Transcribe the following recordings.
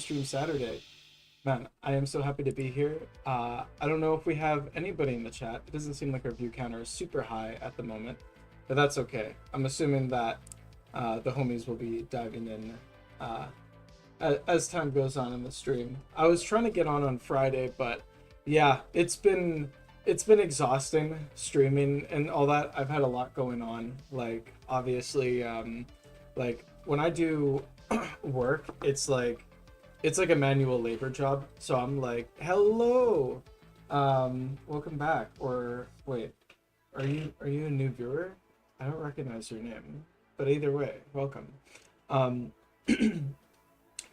stream Saturday. Man, I am so happy to be here. I don't know if we have anybody in the chat. It doesn't seem like our view counter is super high at the moment, but that's okay. I'm assuming that the homies will be diving in as time goes on in the stream. I was trying to get on Friday, but yeah, it's been exhausting streaming and all that. I've had a lot going on. Like obviously, like when I do work, it's like a manual labor job. So I'm like, hello, welcome back. Or wait, are you a new viewer? I don't recognize your name, but either way, welcome. Um,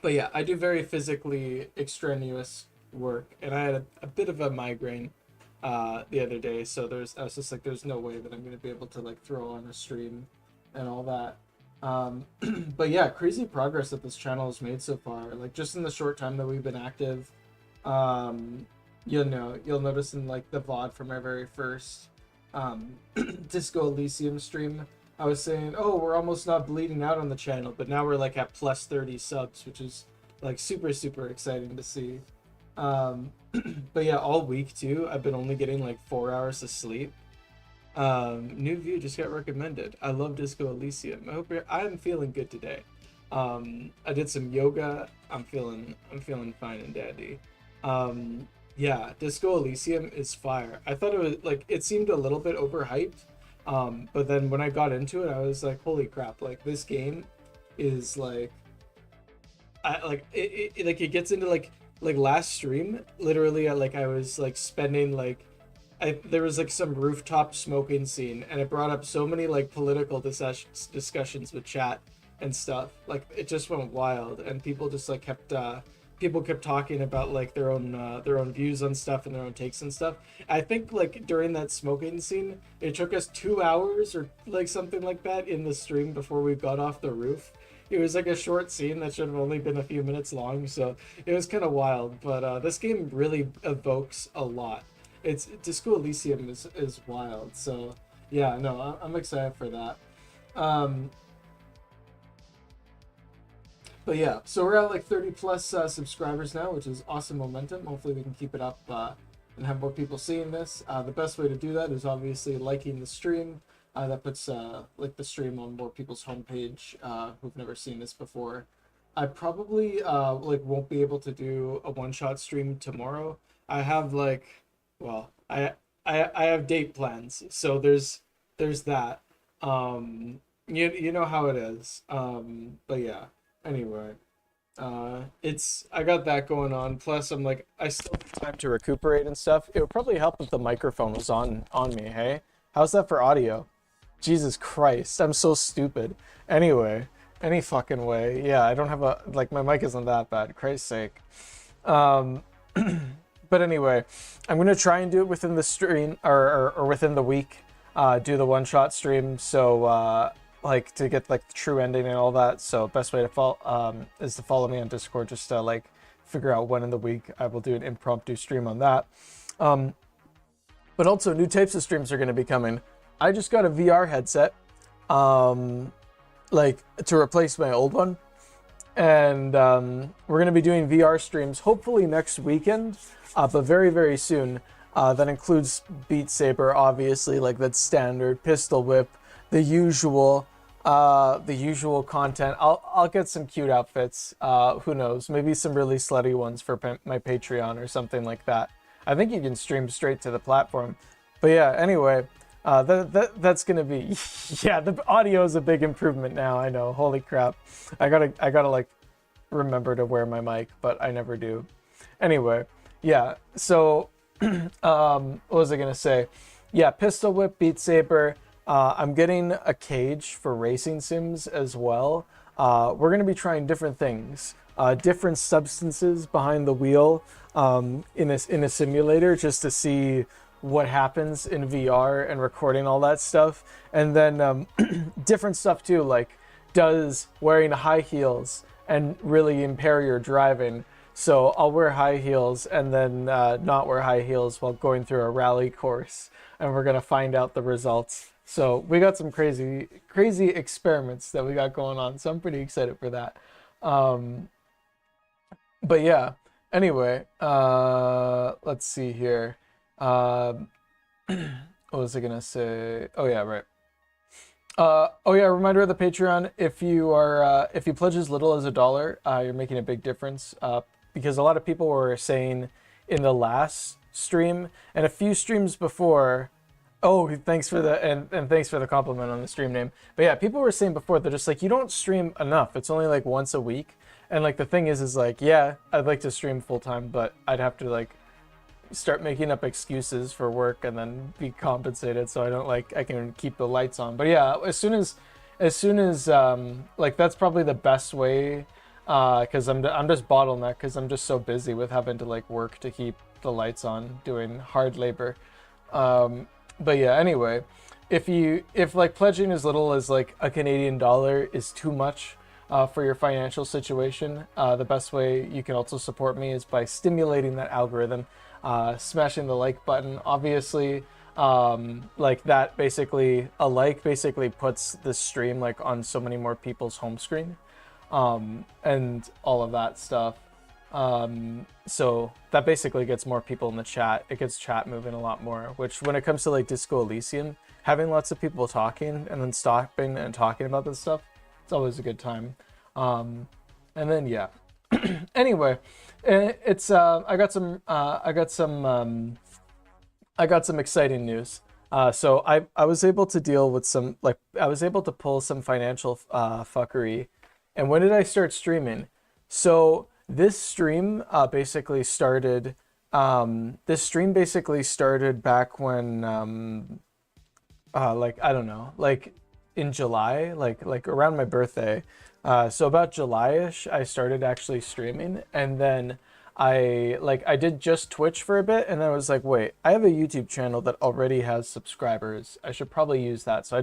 but yeah, I do very physically extraneous work, and I had a bit of a migraine the other day, so I was just like, there's no way that I'm gonna be able to like throw on a stream and all that. But yeah, crazy progress that this channel has made so far. Like just in the short time that we've been active, um, you'll notice in like the VOD from our very first um, Disco Elysium stream, I was saying, oh, we're almost not bleeding out on the channel, but now we're like at plus 30 subs, which is like super, super exciting to see. Um, but yeah, all week too, I've been only getting like 4 hours of sleep. New view just got recommended. I love Disco Elysium. I'm feeling good today. I did some yoga. I'm feeling fine and dandy. Yeah, Disco Elysium is fire. I thought it was like, it seemed a little bit overhyped. But then when I got into it, I was like, holy crap, like this game is like, I like it like it gets into like last stream, literally I was like spending like there was like some rooftop smoking scene, and it brought up so many like political discussions with chat and stuff. Like it just went wild, and people just like people kept talking about like their own views on stuff and their own takes and stuff. I think like during that smoking scene, it took us 2 hours or like something like that in the stream before we got off the roof. It was like a short scene that should have only been a few minutes long, so it was kind of wild. But this game really evokes a lot. It's Disco Elysium is wild. So yeah, no, I'm excited for that. Um, but yeah, so we're at like 30 plus subscribers now, which is awesome momentum. Hopefully we can keep it up and have more people seeing this. The best way to do that is obviously liking the stream. That puts like the stream on more people's homepage who've never seen this before. I probably like won't be able to do a one-shot stream tomorrow. I have like, well, I have date plans, so there's that. You know how it is. But yeah. Anyway, it's I got that going on. Plus, I'm like I still have time to recuperate and stuff. It would probably help if the microphone was on me. Hey, how's that for audio? Jesus Christ, I'm so stupid. Anyway, any fucking way. Yeah, I don't have a like my mic isn't that bad. Christ's sake. Um, but anyway, I'm gonna try and do it within the stream or within the week. Do the one-shot stream. So like to get like the true ending and all that. So best way to follow is to follow me on Discord, just to like figure out when in the week I will do an impromptu stream on that. But also new types of streams are going to be coming. I just got a VR headset, like to replace my old one, and we're going to be doing VR streams hopefully next weekend, but very, very soon. That includes Beat Saber, obviously, like that's standard, pistol whip, the usual content. I'll get some cute outfits. Who knows? Maybe some really slutty ones for my Patreon or something like that. I think you can stream straight to the platform. But yeah, anyway, that's gonna be yeah. The audio is a big improvement now. I know. Holy crap! I gotta like remember to wear my mic, but I never do. Anyway, yeah. So what was I gonna say? Yeah, pistol whip, Beat Saber. I'm getting a cage for racing sims as well. We're going to be trying different things, different substances behind the wheel in a simulator, just to see what happens in VR and recording all that stuff. And then different stuff too, like does wearing high heels and really impair your driving? So I'll wear high heels and then not wear high heels while going through a rally course, and we're going to find out the results. So we got some crazy experiments that we got going on. So I'm pretty excited for that. But yeah, anyway, let's see here. What was I gonna say? Oh yeah, right. Oh yeah, reminder of the Patreon. If you pledge as little as $1, you're making a big difference. Because a lot of people were saying in the last stream and a few streams before. Oh, thanks for the and thanks for the compliment on the stream name. But yeah, people were saying before they're just like, you don't stream enough. It's only like once a week. And like the thing is like, yeah, I'd like to stream full time, but I'd have to like start making up excuses for work and then be compensated so I don't like I can keep the lights on. But yeah, as soon as like that's probably the best way because I'm just bottleneck because I'm just so busy with having to like work to keep the lights on doing hard labor. But yeah, anyway, if like pledging as little as like a Canadian dollar is too much for your financial situation, the best way you can also support me is by stimulating that algorithm, smashing the like button. Obviously, like that basically a like basically puts the stream like on so many more people's home screen, and all of that stuff. So that basically gets more people in the chat. It gets chat moving a lot more, which when it comes to like Disco Elysium, having lots of people talking and then stopping and talking about this stuff, it's always a good time. And then yeah. Anyway, it's I got some exciting news. So I was able to deal with some like I was able to pull some financial fuckery. And when did I start streaming? So this stream basically started. This stream basically started back when like I don't know, like in July, like around my birthday. So about July-ish, I started actually streaming, and then I did just Twitch for a bit, and then I was like, wait, I have a YouTube channel that already has subscribers. I should probably use that. So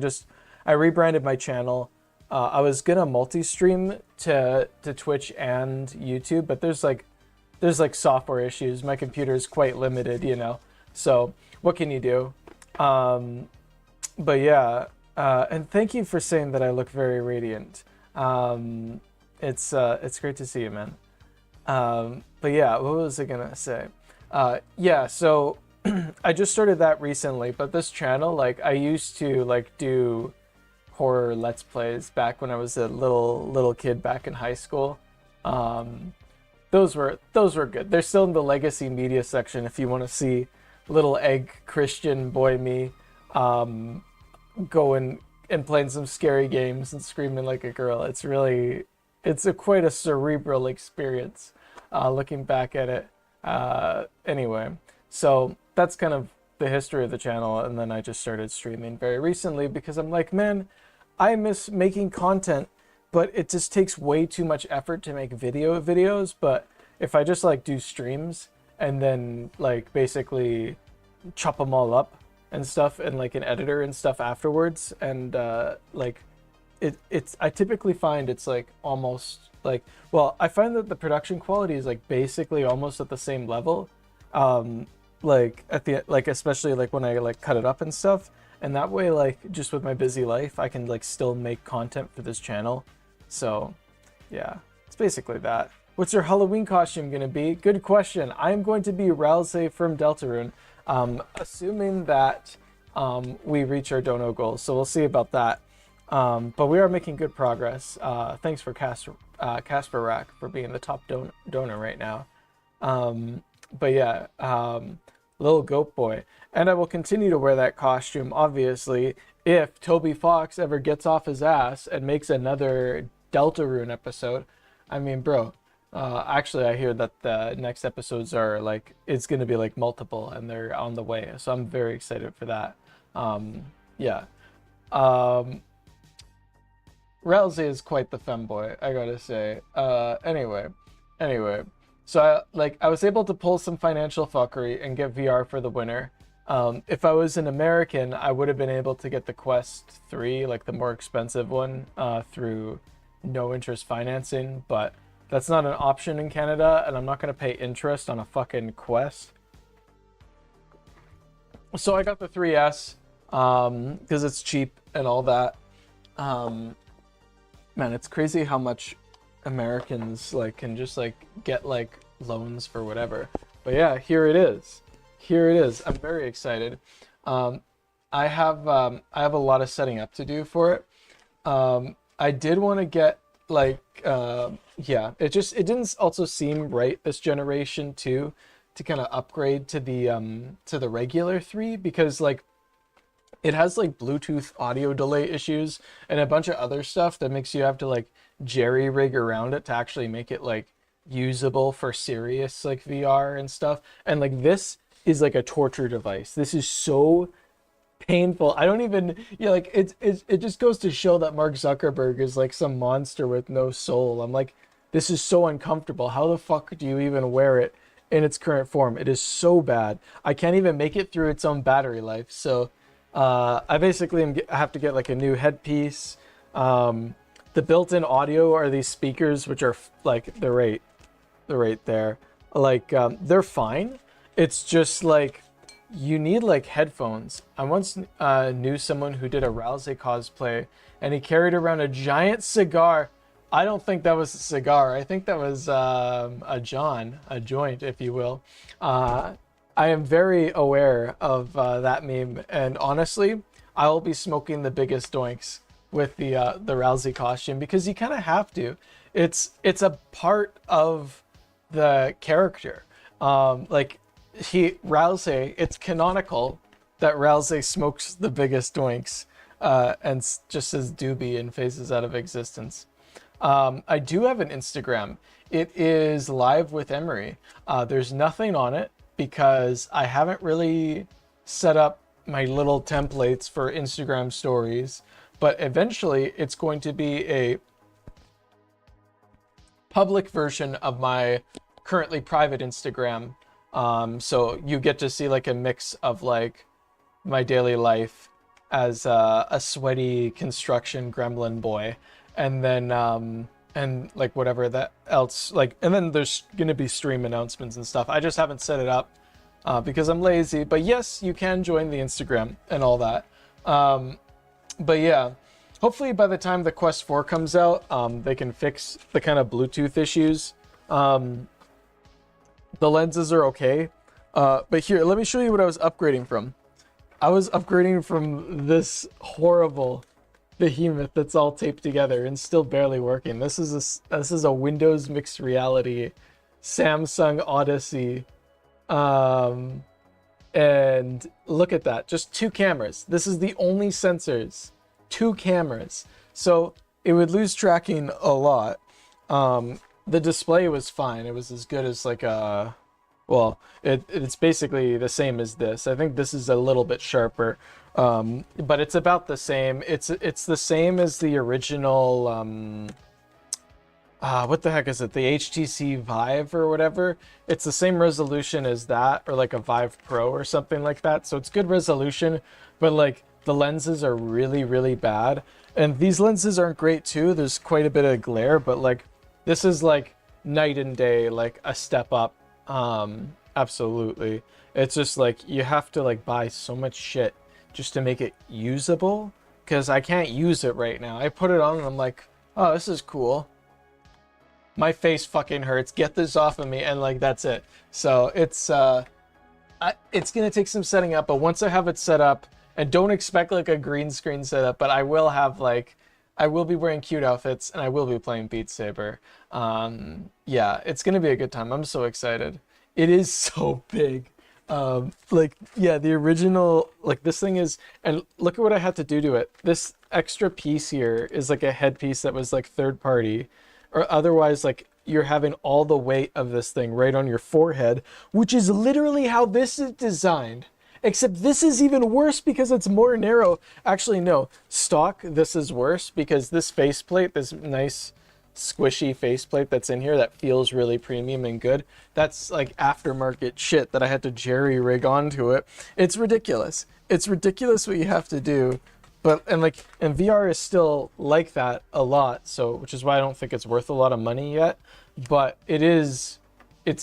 I rebranded my channel. I was gonna multi-stream to Twitch and YouTube, but there's like software issues. My computer is quite limited, you know. So what can you do? But yeah, and thank you for saying that I look very radiant. It's great to see you, man. But yeah, what was I gonna say? Yeah, so I just started that recently, but this channel, like I used to like do horror let's plays back when I was a little kid back in high school. Those were good. They're still in the legacy media section if you want to see little egg Christian boy me going and playing some scary games and screaming like a girl. It's quite a cerebral experience looking back at it. Anyway, so that's kind of the history of the channel, and then I just started streaming very recently because I'm like, man, I miss making content, but it just takes way too much effort to make videos. But if I just like do streams and then like basically chop them all up and stuff and like an editor and stuff afterwards, and like it's I typically find it's like almost like, well, I find that the production quality is like basically almost at the same level, like at the like especially like when I like cut it up and stuff, and that way like just with my busy life I can like still make content for this channel. So yeah, it's basically that. What's your Halloween costume gonna be? Good question. I'm going to be Ralsei from Deltarune, assuming that we reach our dono goals, so we'll see about that. But we are making good progress. Thanks for Casper Rack for being the top donor right now. But yeah, little goat boy. And I will continue to wear that costume, obviously, if Toby Fox ever gets off his ass and makes another Deltarune episode. I mean, bro, actually, I hear that the next episodes are like, it's going to be like multiple and they're on the way. So I'm very excited for that. Yeah. Rousey is quite the femboy, I gotta say. Anyway. So I was able to pull some financial fuckery and get VR for the winner. If I was an American, I would have been able to get the Quest 3, like the more expensive one, through no interest financing, but that's not an option in Canada, and I'm not gonna pay interest on a fucking Quest. So I got the 3S, because it's cheap and all that. Man, it's crazy how much Americans like can just like get like loans for whatever. But yeah, here it is. Here it is. I'm very excited. Um, I have a lot of setting up to do for it. I did want to get like yeah, it didn't also seem right this generation too to kind of upgrade to the regular 3 because like it has like Bluetooth audio delay issues and a bunch of other stuff that makes you have to like jerry rig around it to actually make it like usable for serious like VR and stuff. And like this is like a torture device. This is so painful. I don't even, yeah, like it just goes to show that Mark Zuckerberg is like some monster with no soul. I'm like, this is so uncomfortable. How the fuck do you even wear it in its current form? It is so bad. I can't even make it through its own battery life. So I basically have to get like a new headpiece. The built-in audio are these speakers, which are like they're right there. Like they're fine. It's just like you need like headphones. I once knew someone who did a Rousey cosplay, and he carried around a giant cigar. I don't think that was a cigar. I think that was a joint, if you will. I am very aware of that meme, and honestly, I will be smoking the biggest doinks with the Rousey costume because you kind of have to. It's a part of the character. Like Rousey, it's canonical that Rousey smokes the biggest doinks and just says doobie and phases out of existence. I do have an Instagram. It is live with Emery. There's nothing on it because I haven't really set up my little templates for Instagram stories, but eventually it's going to be a public version of my currently private Instagram. So you get to see like a mix of like my daily life as a sweaty construction gremlin boy, and then and like whatever that else like, and then there's gonna be stream announcements and stuff. I just haven't set it up because I'm lazy. But yes, you can join the Instagram and all that. But yeah, hopefully by the time the Quest 4 comes out, they can fix the kind of Bluetooth issues. The lenses are okay. But here, let me show you what I was upgrading from. I was upgrading from this horrible behemoth that's all taped together and still barely working. This is a Windows mixed reality Samsung Odyssey. And look at that, just 2 cameras. This is the only sensors, 2 cameras. So it would lose tracking a lot. The display was fine. It was as good as like a, well, it's basically the same as this. I think this is a little bit sharper, but it's about the same. It's the same as the original, what the heck is it? The HTC Vive or whatever. It's the same resolution as that, or like a Vive Pro or something like that. So it's good resolution, but like the lenses are really, really bad. And these lenses aren't great too. There's quite a bit of glare, but like this is like night and day, like a step up. Absolutely. It's just like you have to like buy so much shit just to make it usable, because I can't use it right now. I put it on and I'm like, oh, this is cool. My face fucking hurts. Get this off of me, and like that's it. So it's gonna take some setting up, but once I have it set up, and don't expect like a green screen setup, but I will have like, I will be wearing cute outfits and I will be playing Beat Saber. Yeah, it's gonna be a good time. I'm so excited. It is so big. Like, yeah, the original, like this thing is, and look at what I had to do to it. This extra piece here is like a headpiece that was like third party, or otherwise like you're having all the weight of this thing right on your forehead, which is literally how this is designed. Except this is even worse because it's more narrow. Actually, no, stock, this is worse because this faceplate, this nice squishy faceplate that's in here that feels really premium and good, that's like aftermarket shit that I had to jerry rig onto it. It's ridiculous. It's ridiculous what you have to do. But, and VR is still like that a lot, so, which is why I don't think it's worth a lot of money yet, but it's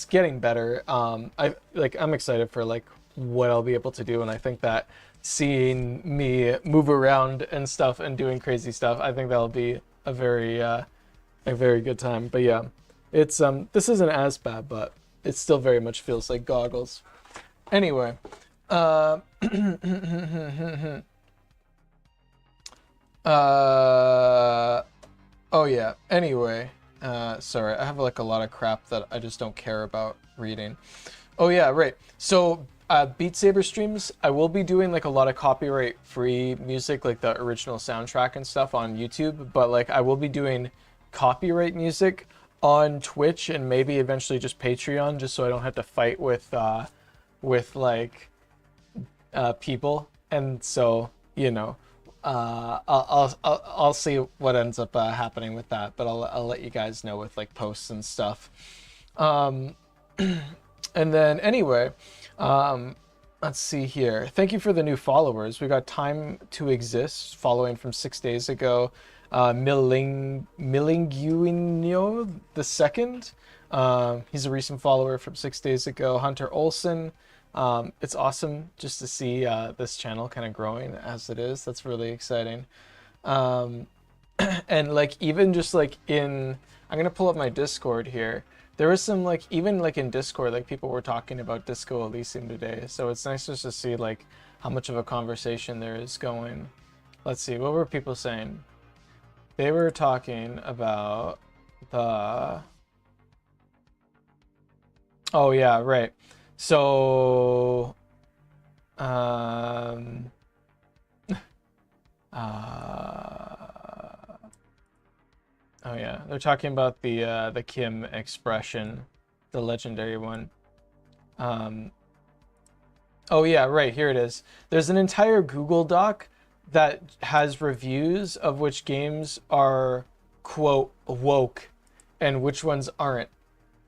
getting better. I'm excited for like what I'll be able to do, and I think that seeing me move around and stuff and doing crazy stuff, I think that'll be a very a very good time. But yeah, it's this isn't as bad, but it still very much feels like goggles. Anyway, uh, oh yeah. Anyway, sorry, I have like a lot of crap that I just don't care about reading. Oh yeah, right. So Beat Saber streams, I will be doing like a lot of copyright free music, like the original soundtrack and stuff on YouTube, but like I will be doing copyright music on Twitch and maybe eventually just Patreon, just so I don't have to fight with like people. And so, you know, I'll see what ends up happening with that, but I'll let you guys know with like posts and stuff. Um, and then anyway, let's see here. Thank you for the new followers. We got Time to Exist following from 6 days ago. Milinguino the second. He's a recent follower from 6 days ago. Hunter Olson. It's awesome just to see this channel kind of growing as it is. That's really exciting. And like even just like I'm gonna pull up my Discord here. There was some like even like in Discord, like people were talking about Disco Elysium today. So it's nice just to see like how much of a conversation there is going. Let's see, what were people saying? They were talking about the... Oh yeah, right. So oh yeah, they're talking about the Kim expression, the legendary one. Oh yeah, right, here it is. There's an entire Google Doc that has reviews of which games are quote woke and which ones aren't.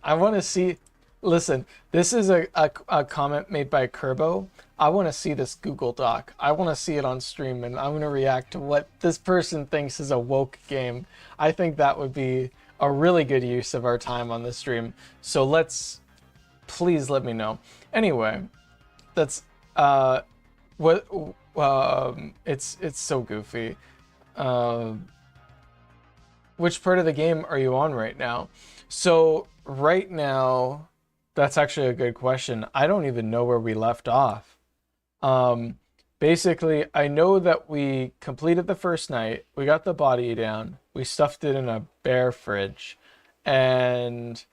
I want to see. Listen, this is a comment made by Kerbo. I want to see this Google Doc. I want to see it on stream, and I'm going to react to what this person thinks is a woke game. I think that would be a really good use of our time on the stream. So please let me know. Anyway, that's what it's so goofy. Which part of the game are you on right now? So right now, that's actually a good question. I don't even know where we left off. Basically, I know that we completed the first night. We got the body down. We stuffed it in a bear fridge. And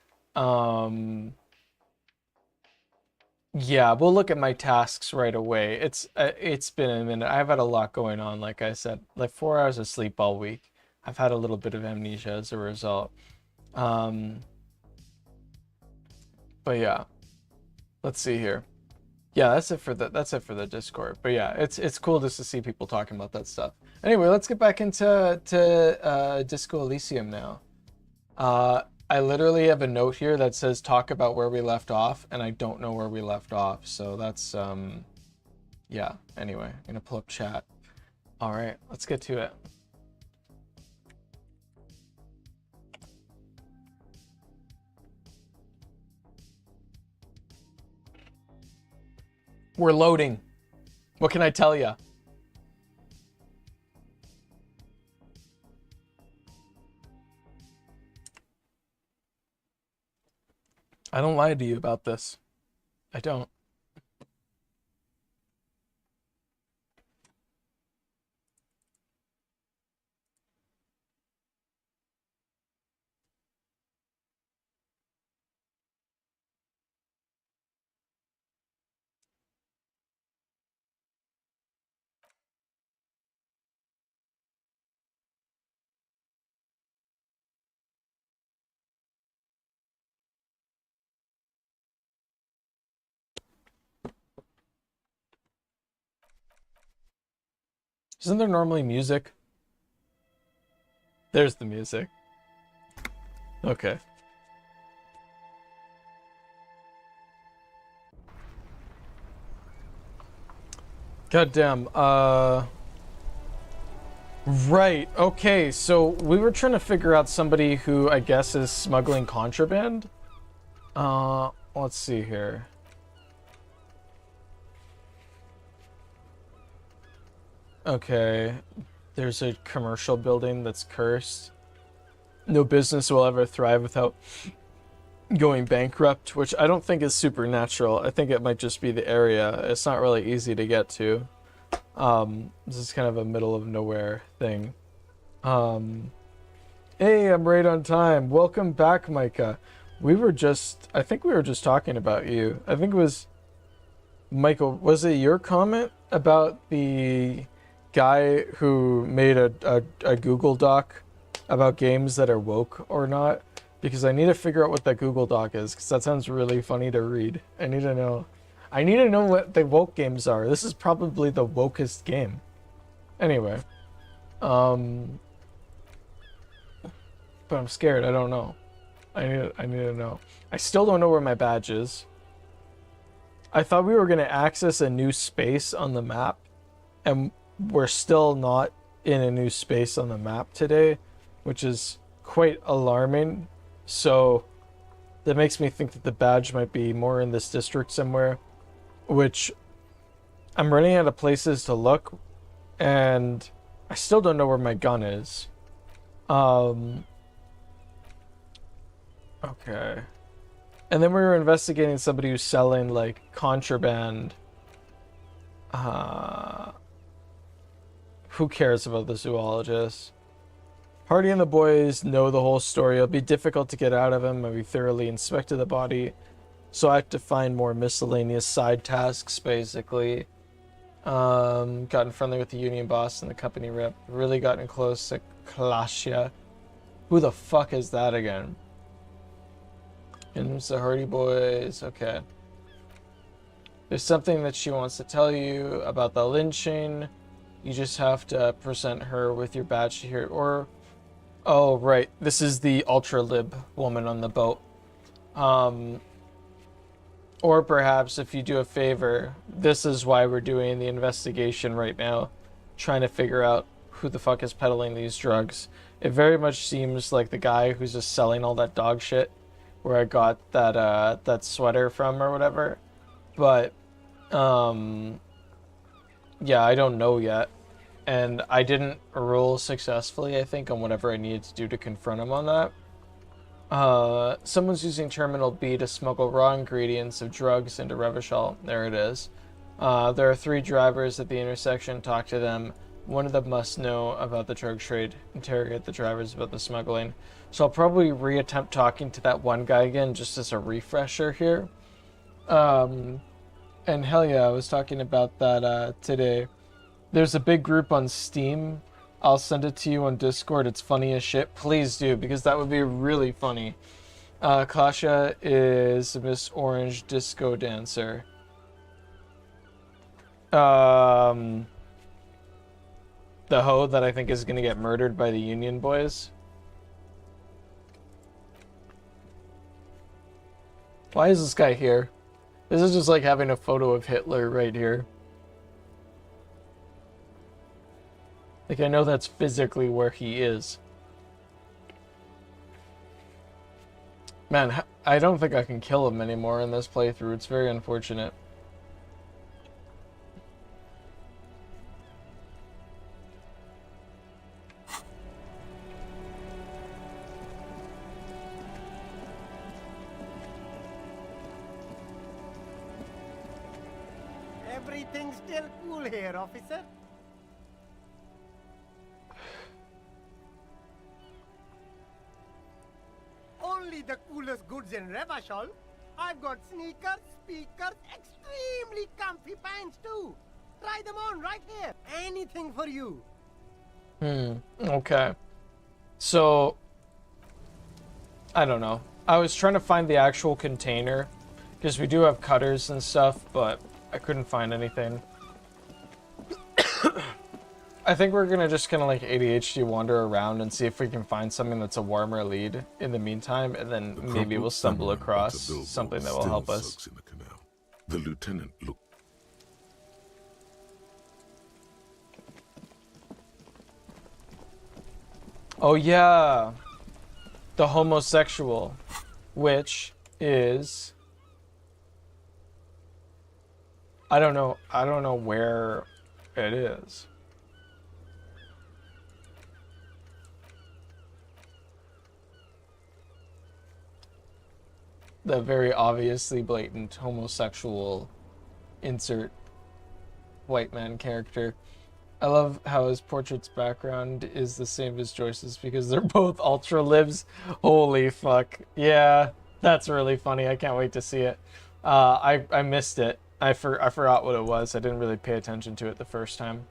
yeah, we'll look at my tasks right away. It's been a minute. I've had a lot going on, like I said, like 4 hours of sleep all week. I've had a little bit of amnesia as a result. But yeah, let's see here. Yeah, that's it for the Discord. But yeah, it's cool just to see people talking about that stuff. Anyway, let's get back into Disco Elysium now. I literally have a note here that says talk about where we left off, and I don't know where we left off. So that's yeah. Anyway, I'm gonna pull up chat. All right, let's get to it. We're loading. What can I tell you? I don't lie to you about this. I don't. Isn't there normally music? There's the music. Okay. Goddamn. Right. Okay. So we were trying to figure out somebody who I guess is smuggling contraband. Let's see here. Okay. There's a commercial building that's cursed. no business will ever thrive without going bankrupt, which I don't think is supernatural. I think it might just be the area. It's not really easy to get to. This is kind of a middle of nowhere thing. Hey, I'm right on time. Welcome back, Micah. I think we were just talking about you. I think it was, Michael, was it your comment about the guy who made a Google Doc about games that are woke or not? Because I need to figure out what that Google Doc is, because that sounds really funny to read. I need to know what the woke games are. This is probably the wokest game. Anyway. But I'm scared. I don't know. I need to know. I still don't know where my badge is. I thought we were going to access a new space on the map, and we're still not in a new space on the map today, which is quite alarming. So that makes me think that the badge might be more in this district somewhere, which I'm running out of places to look, and I still don't know where my gun is. Okay. And then we were investigating somebody who's selling, like, contraband. Who cares about the zoologist? Hardy and the boys know the whole story. It'll be difficult to get out of him, and we thoroughly inspected the body. So I have to find more miscellaneous side tasks, basically. Gotten friendly with the union boss and the company rep. Really gotten close to Klasia. Who the fuck is that again? And it's the Hardy boys. Okay. There's something that she wants to tell you about the lynching. You just have to present her with your badge to hear it. Or, oh, right. This is the ultra-lib woman on the boat. Or perhaps if you do a favor, this is why we're doing the investigation right now. Trying to figure out who the fuck is peddling these drugs. It very much seems like the guy who's just selling all that dog shit where I got that that sweater from or whatever. But yeah, I don't know yet. And I didn't roll successfully, I think, on whatever I needed to do to confront him on that. Someone's using Terminal B to smuggle raw ingredients of drugs into Revachol. There it is. There are 3 drivers at the intersection. Talk to them. One of them must know about the drug trade. Interrogate the drivers about the smuggling. So I'll probably reattempt talking to that one guy again, just as a refresher here. And hell yeah, I was talking about that today. There's a big group on Steam. I'll send it to you on Discord. It's funny as shit. Please do, because that would be really funny. Kasha is Miss Orange Disco Dancer. The hoe that I think is going to get murdered by the Union boys. Why is this guy here? This is just like having a photo of Hitler right here. Like, I know that's physically where he is. Man, I don't think I can kill him anymore in this playthrough. It's very unfortunate. Everything's still cool here, officer. Only the coolest goods in Revachol. I've got sneakers, speakers, extremely comfy pants too. Try them on right here. Anything for you. Okay. So, I don't know. I was trying to find the actual container, because we do have cutters and stuff, but I couldn't find anything. I think we're gonna just kind of like ADHD wander around and see if we can find something that's a warmer lead in the meantime, and then maybe we'll stumble across something that will help us. In the canal. The lieutenant looked. Oh yeah, the homosexual, which is, I don't know where it is. the very obviously blatant homosexual insert white man character. I love how his portrait's background is the same as Joyce's because they're both ultra libs. Holy fuck. Yeah, that's really funny. I can't wait to see it. I missed it. I forgot what it was. I didn't really pay attention to it the first time.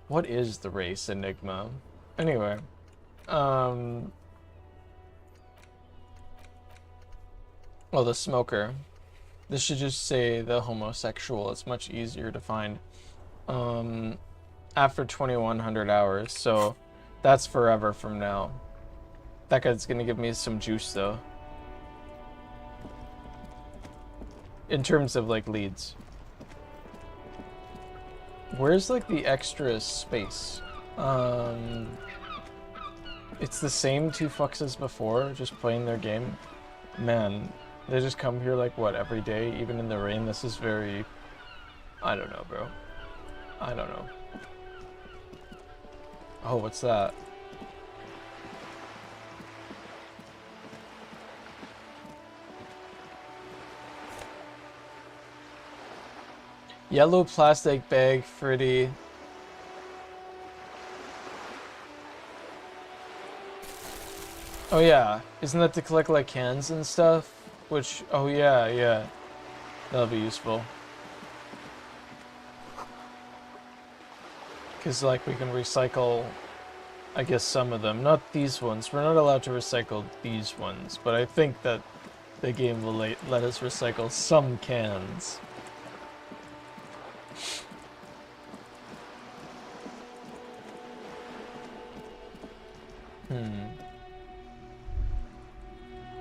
What is the race enigma? Anyway, well, the smoker. This should just say the homosexual. It's much easier to find after 2100 hours. So that's forever from now. That guy's gonna give me some juice though. In terms of like leads. Where's like the extra space? It's the same two fucks as before, just playing their game. Man, they just come here like what, every day, even in the rain. This is very, I don't know, bro. I don't know. Oh, what's that? Yellow plastic bag, Freddy. Oh yeah, isn't that to collect like cans and stuff? Which, oh yeah, yeah. That'll be useful. Because like we can recycle, I guess, some of them. Not these ones. We're not allowed to recycle these ones. But I think that the game will let us recycle some cans.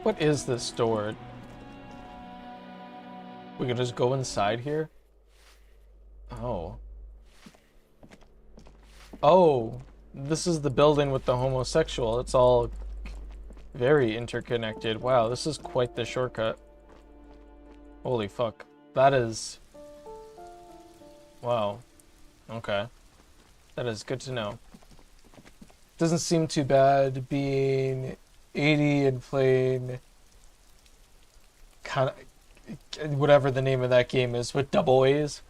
What is this door? We can just go inside here? Oh. Oh, this is the building with the homosexual. It's all very interconnected. Wow, this is quite the shortcut. Holy fuck. That is... Wow. Okay. That is good to know. Doesn't seem too bad being 80 and playing kind of whatever the name of that game is with double A's.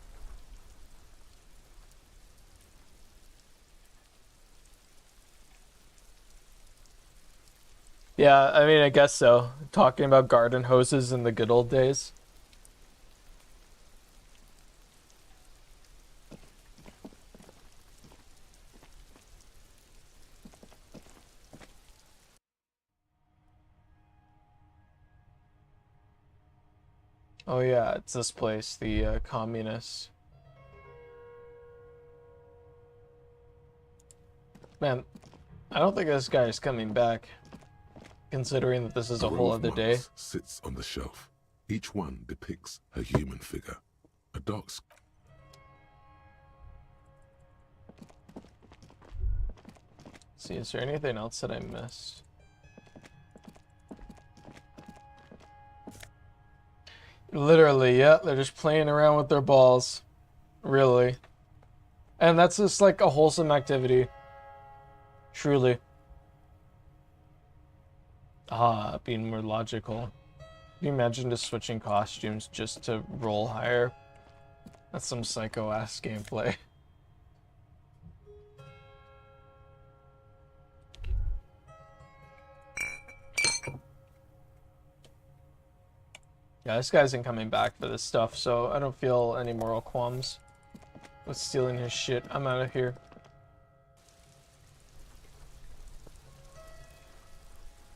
Yeah, I mean, I guess so. Talking about garden hoses in the good old days. Oh yeah, it's this place, the communists. Man, I don't think this guy is coming back, considering that this is a whole other day. Sits on the shelf. Each one depicts a human figure. A dog's. See, is there anything else that I missed? Literally, yeah, they're just playing around with their balls. Really. And that's just like a wholesome activity. Truly. Ah, being more logical. Can you imagine just switching costumes just to roll higher? That's some psycho-ass gameplay. Yeah, this guy isn't coming back for this stuff, so I don't feel any moral qualms with stealing his shit. I'm out of here.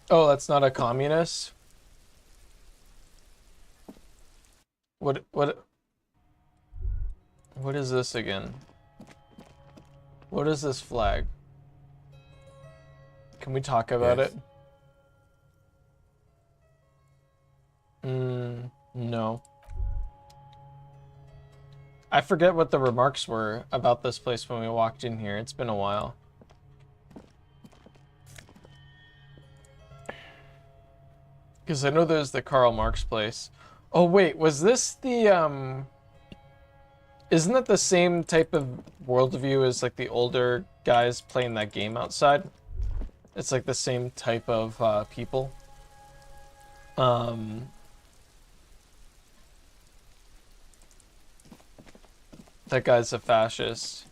Oh, that's not a communist? What is this again? What is this flag? Can we talk about it? No. I forget what the remarks were about this place when we walked in here. It's been a while. Because I know there's the Karl Marx place. Oh wait, was this the, isn't it the same type of worldview as like the older guys playing that game outside? It's like the same type of people. That guy's a fascist.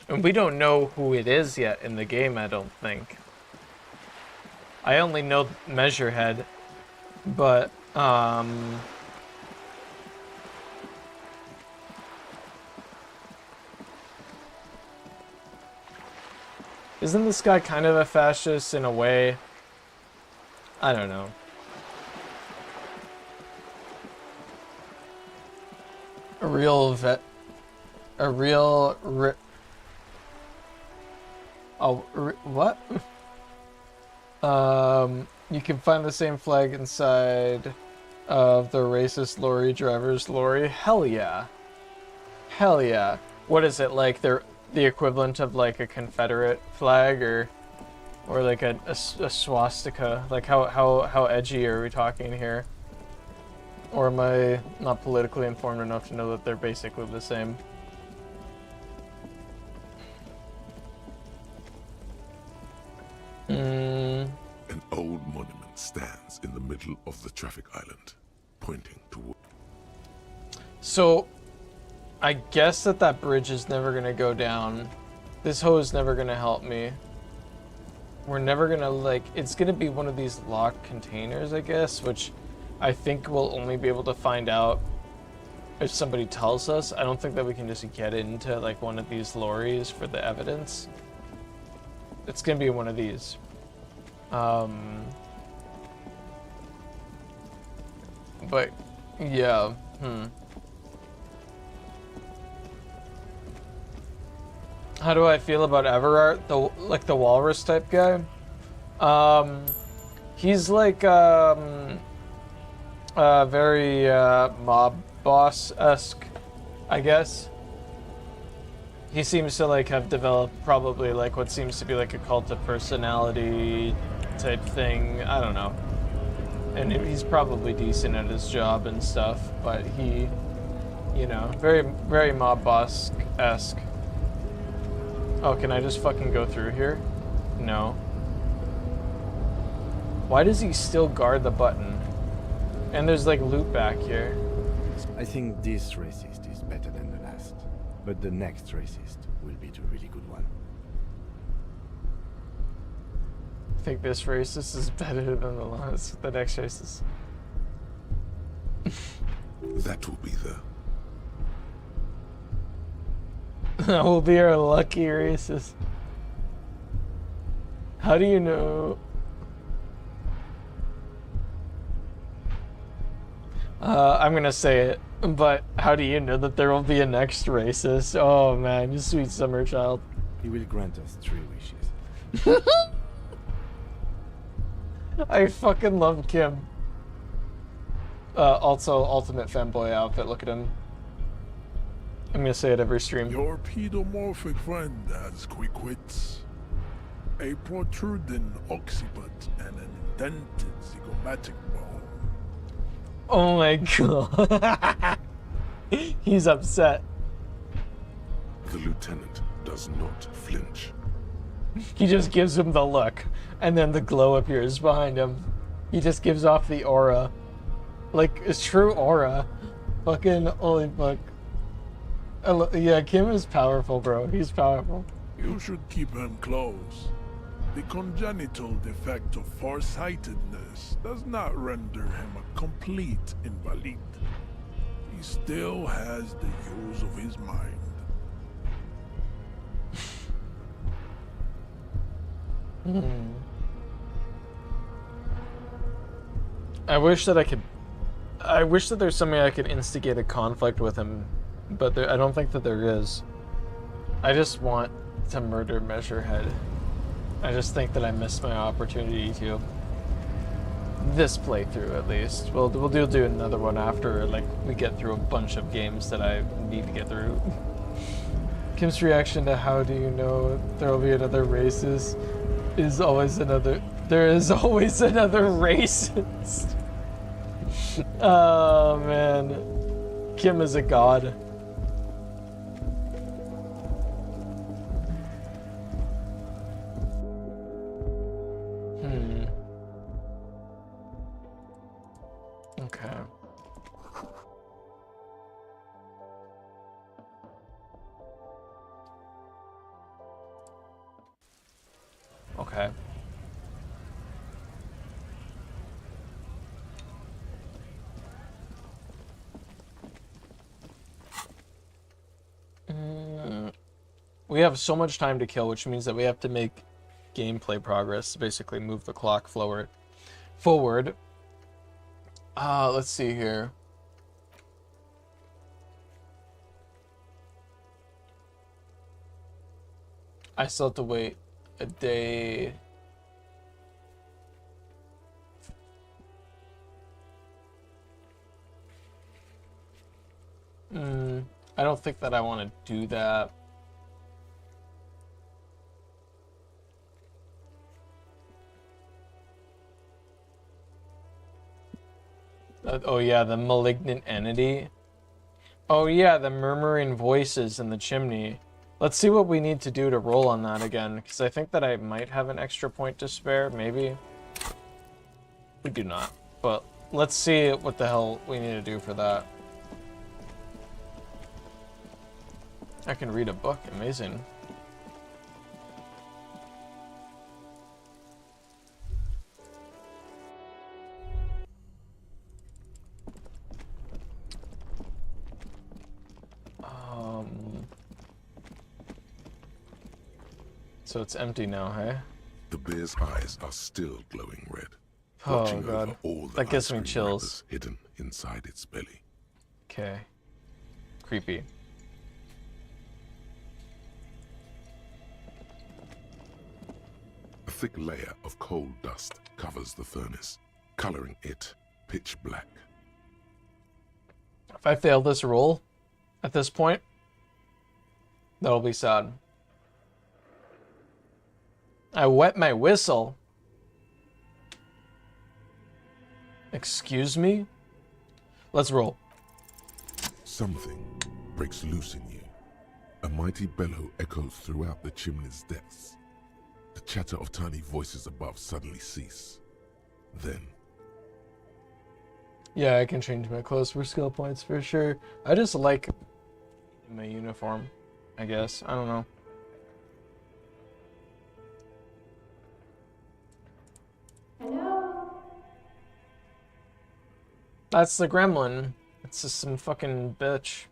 And we don't know who it is yet in the game, I don't think. I only know Measurehead, but, isn't this guy kind of a fascist in a way? I don't know. A real vet... A real... what? You can find the same flag inside of the racist lorry driver's lorry. Hell yeah. Hell yeah. What is it, like they're the equivalent of like a Confederate flag or like a swastika? Like how edgy are we talking here? Or am I not politically informed enough to know that they're basically the same? An old monument stands in the middle of the traffic island, pointing toward... So, I guess that bridge is never gonna go down. This hoe is never gonna help me. We're never gonna, like, it's gonna be one of these locked containers, I guess, which I think we'll only be able to find out if somebody tells us. I don't think that we can just get into, like, one of these lorries for the evidence. It's gonna be one of these. But, yeah, How do I feel about Everard, the walrus type guy? He's like very mob boss-esque, I guess. He seems to like have developed probably like what seems to be like a cult of personality type thing. I don't know. And he's probably decent at his job and stuff, but he, you know, very mob boss-esque. Oh, can I just fucking go through here? No. Why does he still guard the button? And there's like loot back here. I think this racist is better than the last, but the next racist will be the really good one. I think this racist is better than the next racist. That will be the... That will be our lucky racist. How do you know? I'm gonna say it, but how do you know that there will be a next racist? Oh man, you sweet summer child. He will grant us 3 wishes. I fucking love Kim. Also, ultimate femboy outfit, look at him. I'm gonna say it every stream. Your pedomorphic friend has quick wits, a protruding occiput, and an indented zygomatic bone. Oh my god. He's upset. The lieutenant does not flinch. He just gives him the look, and then the glow appears behind him. He just gives off the aura. Like, it's true aura. Fucking holy fuck. Yeah, Kim is powerful, bro. He's powerful. You should keep him close. The congenital defect of farsightedness does not render him a complete invalid. He still has the use of his mind. I wish that there's something I could instigate a conflict with him, but I don't think that there is. I just want to murder Measurehead. I just think that I missed my opportunity to. This playthrough, at least. We'll do another one after, like, we get through a bunch of games that I need to get through. Kim's reaction to how do you know there will be another racist is always another. There is always another racist. Oh man, Kim is a god. Okay. Okay. We have so much time to kill, which means that we have to make gameplay progress, basically move the clock forward. Let's see here. I still have to wait a day. I don't think that I want to do that. Oh yeah, the malignant entity. Oh yeah, the murmuring voices in the chimney. Let's see what we need to do to roll on that again, because I think that I might have an extra point to spare, maybe. We do not, but let's see what the hell we need to do for that. I can read a book, amazing. So it's empty now, hey? The bear's eyes are still glowing red, Oh watching god, over all the that gives me ice cream chills. wrappers hidden inside its belly. Okay. Creepy. A thick layer of coal dust covers the furnace, coloring it pitch black. If I fail this roll at this point, that'll be sad. I wet my whistle. Excuse me? Let's roll. Something breaks loose in you. A mighty bellow echoes throughout the chimney's depths. The chatter of tiny voices above suddenly cease. Then, Yeah, I can change my clothes for skill points for sure. I just like my uniform, I guess. I don't know. Hello? That's the gremlin. It's just some fucking bitch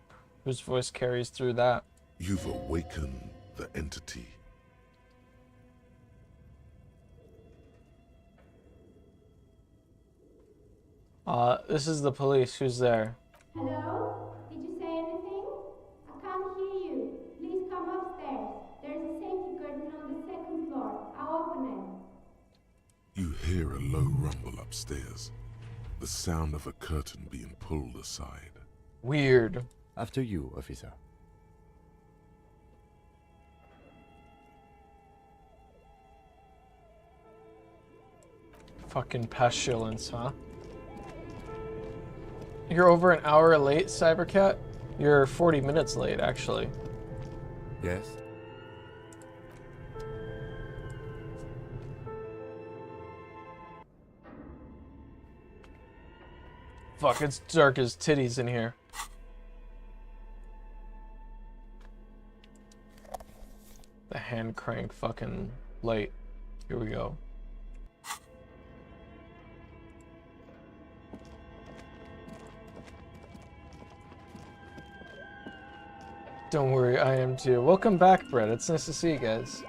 whose voice carries through that. you've awakened the entity. This is the police. Who's there? Hello? Did you say anything? I can't hear you. Please come upstairs. There's a safety curtain on the second floor. I'll open it. You hear a low rumble upstairs, the sound of a curtain being pulled aside. Weird. After you, officer. Fucking pestilence, huh? You're over an hour late, Cybercat? You're 40 minutes late, actually. Yes? Fuck, it's dark as titties in here. The hand crank fucking light. Here we go. Don't worry, I am too. Welcome back, Brett. It's nice to see you guys.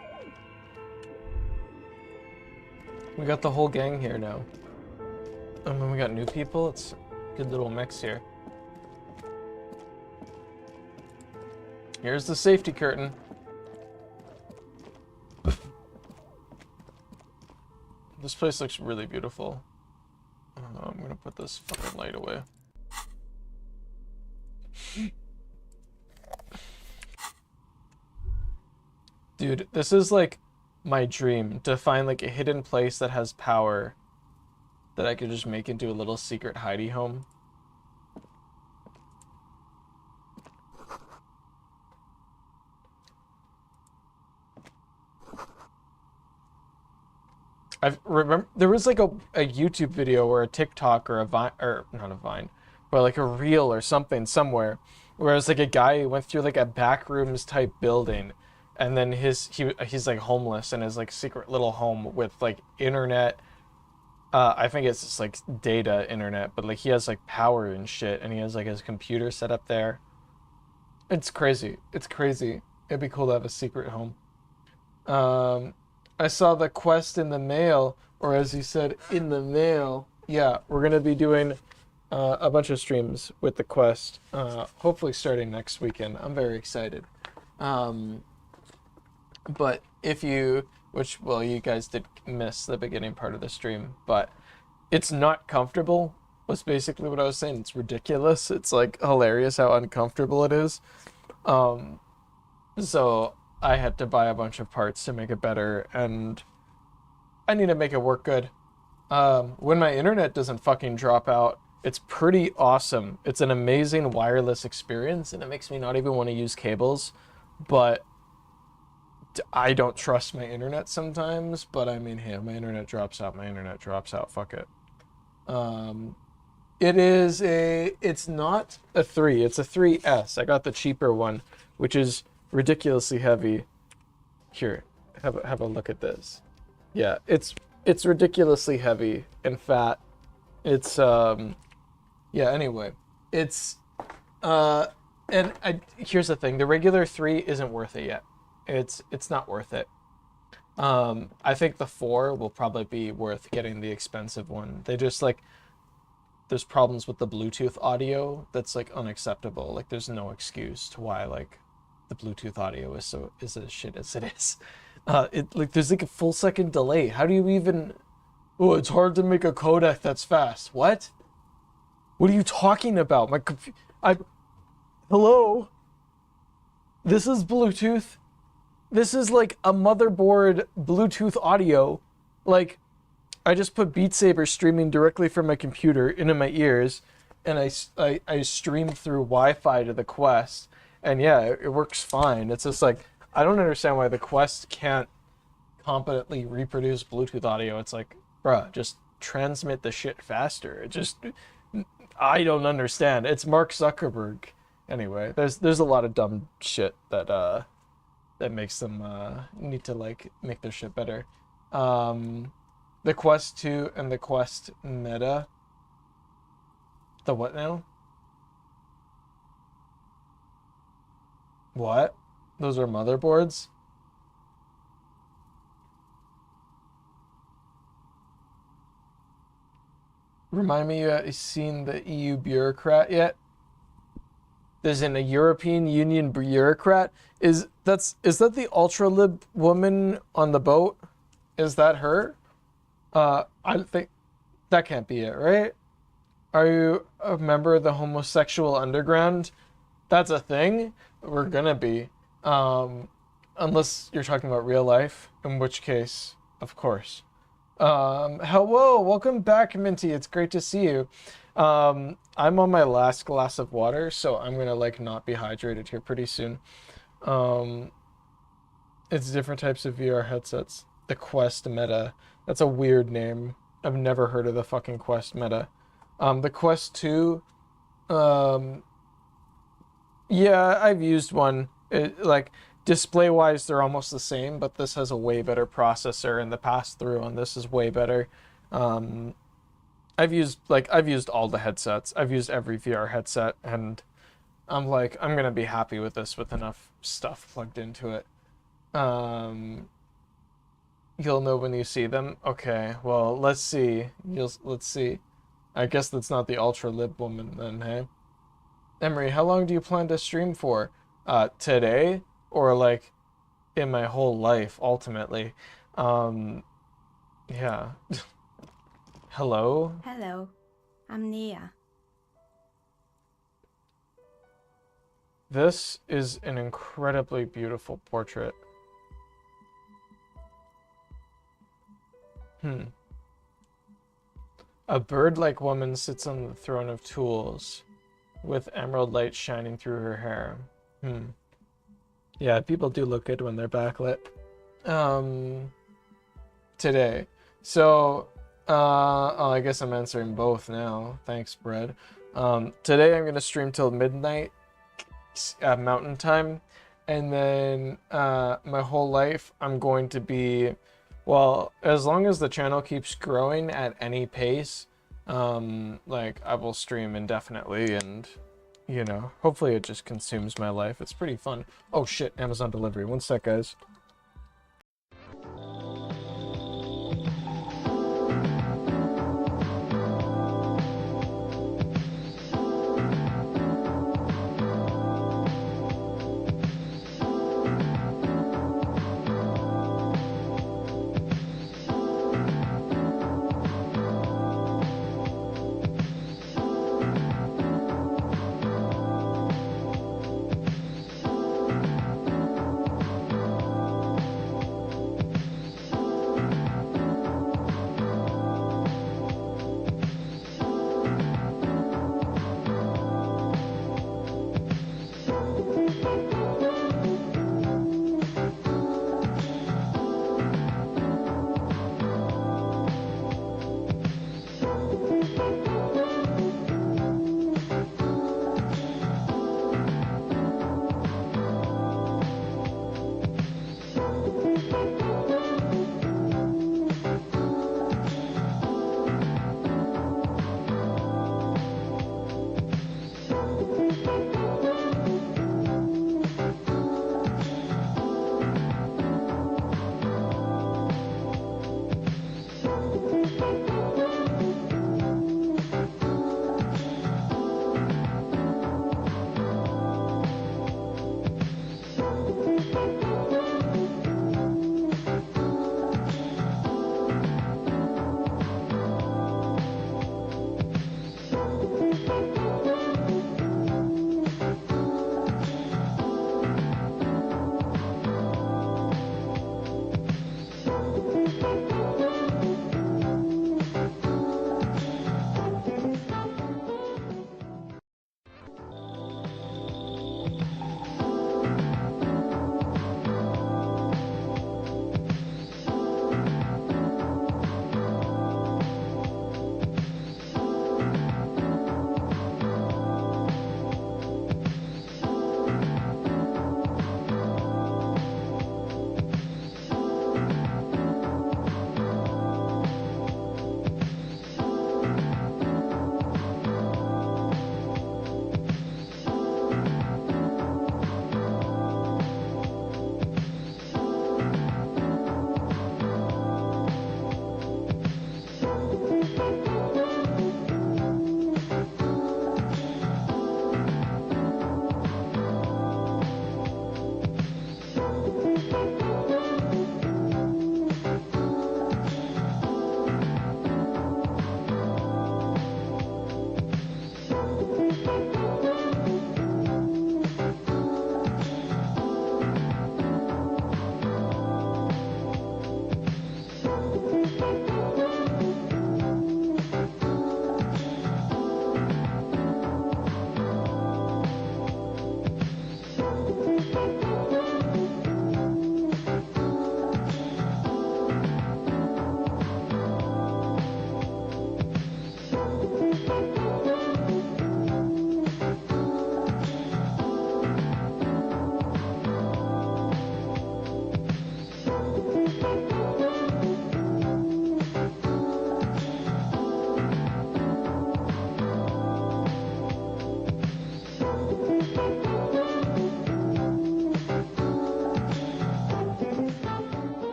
We got the whole gang here now. And then we got new people. It's a good little mix here. Here's the safety curtain. This place looks really beautiful. I'm gonna put this fucking light away. Dude, this is like my dream, to find like a hidden place that has power that I could just make into a little secret hidey home. I remember there was like a YouTube video or a TikTok or a Vine, or not a Vine, but like a reel or something somewhere, where it's like a guy who went through like a backrooms type building, and then he's like homeless in his like secret little home with like internet. I think it's just like data internet, but like he has like power and shit, and he has like his computer set up there. It's crazy. It's crazy. It'd be cool to have a secret home. I saw the quest in the mail, or as you said, in the mail. Yeah, we're gonna be doing a bunch of streams with the quest. Hopefully starting next weekend. I'm very excited. But if you, which, well, you guys did miss the beginning part of the stream, but it's not comfortable, was basically what I was saying. It's ridiculous. It's like hilarious how uncomfortable it is. So I had to buy a bunch of parts to make it better, and I need to make it work good. When my internet doesn't fucking drop out, it's pretty awesome. It's an amazing wireless experience, and it makes me not even want to use cables, but I don't trust my internet sometimes. But I mean, hey, my internet drops out, fuck it. It's not a 3, it's a 3S. I got the cheaper one, which is ridiculously heavy. Here, have a look at this. Yeah, it's ridiculously heavy and fat. It's yeah, anyway, it's here's the thing, the regular 3 isn't worth it yet. It's not worth it. I think the 4 will probably be worth getting the expensive one. They just like, there's problems with the Bluetooth audio that's like unacceptable. Like there's no excuse to why like the Bluetooth audio is as shit as it is. There's like a full second delay. How do you even? Oh, it's hard to make a codec that's fast. What? What are you talking about? Hello? This is Bluetooth. This is like a motherboard Bluetooth audio. Like, I just put Beat Saber streaming directly from my computer into my ears, and I stream through Wi-Fi to the Quest, and yeah, it works fine. It's just like, I don't understand why the Quest can't competently reproduce Bluetooth audio. It's like, bruh, just transmit the shit faster. I don't understand. It's Mark Zuckerberg. Anyway, there's a lot of dumb shit that makes them need to like make their shit better. The Quest 2 and the Quest Meta. The what now? What? Those are motherboards? Remind me, you seen the EU bureaucrat yet? There's a European Union bureaucrat. Is that the ultra-lib woman on the boat? Is that her? I think that can't be it, right? Are you a member of the homosexual underground? That's a thing? We're gonna be. Unless you're talking about real life, in which case, of course. Hello, welcome back, Minty. It's great to see you. I'm on my last glass of water, so I'm gonna like not be hydrated here pretty soon. It's different types of VR headsets. The Quest Meta. That's a weird name. I've never heard of the fucking Quest Meta. The Quest 2, yeah, I've used one. Like, display-wise, they're almost the same, but this has a way better processor, and the pass-through on this is way better. I've used all the headsets. I've used every VR headset, and I'm like, I'm gonna be happy with this with enough stuff plugged into it. You'll know when you see them. Okay, well, let's see. Let's see. I guess that's not the ultra-lib woman then, hey? Emery, how long do you plan to stream for? Today? Or like in my whole life, ultimately? Yeah. Hello? Hello, I'm Nia. This is an incredibly beautiful portrait. A bird-like woman sits on the throne of tools with emerald light shining through her hair. Yeah, people do look good when they're backlit. Today. So, oh, I guess I'm answering both now. Thanks, Brad. Today I'm gonna stream till midnight, Mountain Time, and then my whole life I'm going to be, well, as long as the channel keeps growing at any pace, like I will stream indefinitely, and you know, hopefully it just consumes my life. It's pretty fun. Oh shit, Amazon delivery. One sec, guys.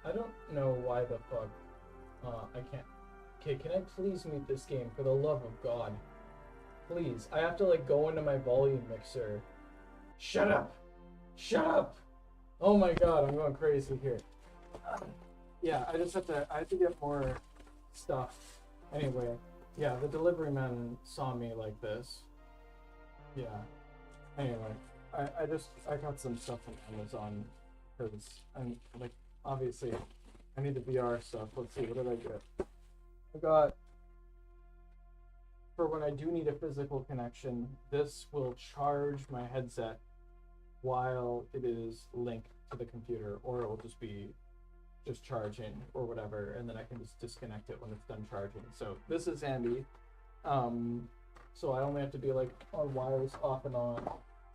I don't know why the fuck I can't. Okay, can I please mute this game for the love of God? Please, I have to like go into my volume mixer. Shut up! Shut up! Oh my God, I'm going crazy here. Yeah, I have to get more stuff. Anyway, Yeah, the delivery man saw me like this. Yeah. Anyway, I got some stuff on Amazon because I'm like obviously I need the VR stuff. Let's see, what did I get? I got for when I do need a physical connection, this will charge my headset while it is linked to the computer, or it will just charging or whatever, and then I can just disconnect it when it's done charging. So this is handy. So I only have to be like on wires off and on.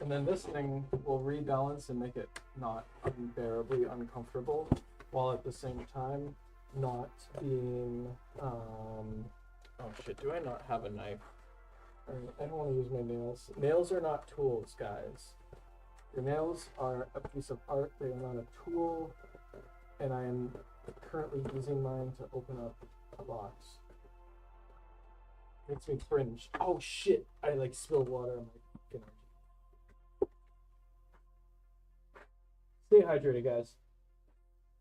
And then this thing will rebalance and make it not unbearably uncomfortable, while at the same time not being oh shit, do I not have a knife? I don't want to use my nails. Nails are not tools, guys. Your nails are a piece of art, they are not a tool, and I am currently using mine to open up a box. Makes me cringe. Oh shit! I like spilled water on my fucking. Stay hydrated, guys.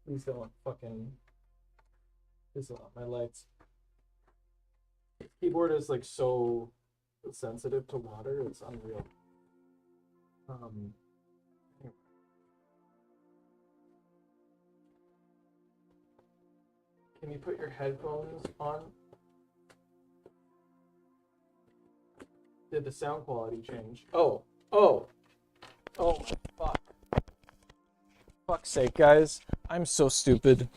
Please don't fucking. This is not my lights. Keyboard is like so sensitive to water, it's unreal. Can you put your headphones on? Did the sound quality change? Oh my fuck. Fuck's sake, guys. I'm so stupid.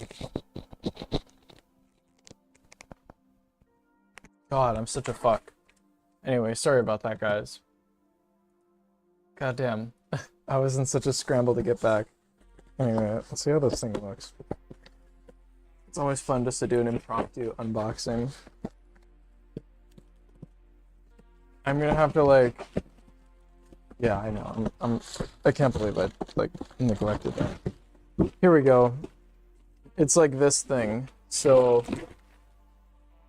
God, I'm such a fuck. Anyway, sorry about that, guys. God damn. I was in such a scramble to get back. Anyway, let's see how this thing looks. It's always fun just to do an impromptu unboxing. I'm gonna have to like... Yeah, I know. I can't believe I like neglected that. Here we go. It's like this thing. So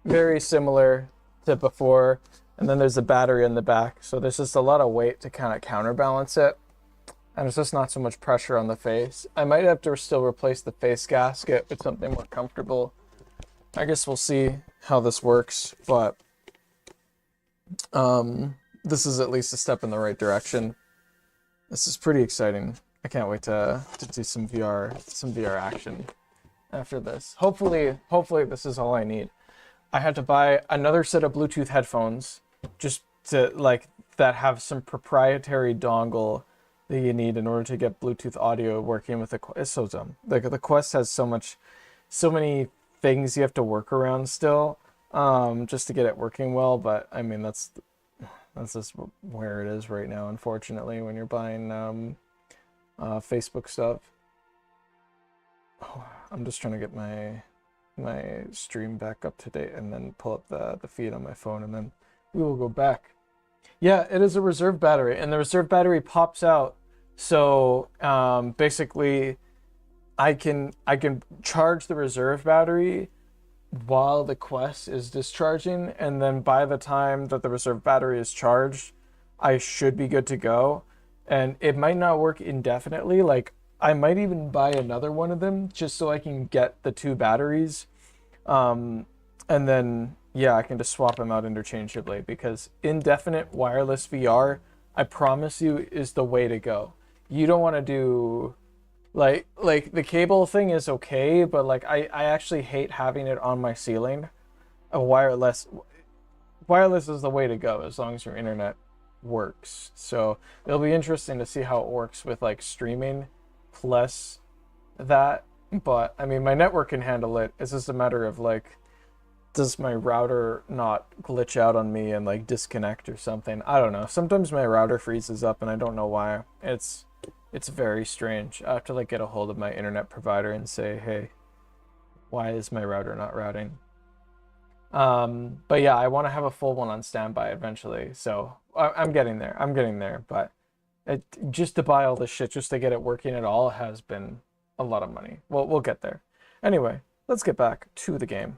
very similar to before. And then there's the battery in the back. So there's just a lot of weight to kind of counterbalance it. And it's just not so much pressure on the face. I might have to still replace the face gasket with something more comfortable. I guess we'll see how this works, but this is at least a step in the right direction. This is pretty exciting. I can't wait to do some VR action after this. Hopefully this is all I need. I had to buy another set of Bluetooth headphones just to like that have some proprietary dongle that you need in order to get Bluetooth audio working with the Quest. It's so dumb. Like the Quest has so many things you have to work around still, just to get it working well. But I mean, that's just where it is right now, unfortunately, when you're buying Facebook stuff. Oh, I'm just trying to get my stream back up to date and then pull up the feed on my phone, and then we will go back. Yeah, it is a reserve battery, and the reserve battery pops out. So basically, I can charge the reserve battery while the Quest is discharging, and then by the time that the reserve battery is charged, I should be good to go. And it might not work indefinitely. Like I might even buy another one of them just so I can get the two batteries, and then yeah, I can just swap them out interchangeably, because indefinite wireless VR, I promise you, is the way to go. You don't want to do like the cable thing is okay, but like I actually hate having it on my ceiling. Wireless is the way to go as long as your internet works. So it'll be interesting to see how it works with like streaming plus that. But I mean, my network can handle it. It's just a matter of like, does my router not glitch out on me and like disconnect or something? I don't know. Sometimes my router freezes up and I don't know why. It's very strange. I have to like get a hold of my internet provider and say, hey, why is my router not routing? But yeah, I want to have a full one on standby eventually. So I'm getting there. But just to buy all this shit, just to get it working at all, has been a lot of money. Well, we'll get there. Anyway, let's get back to the game.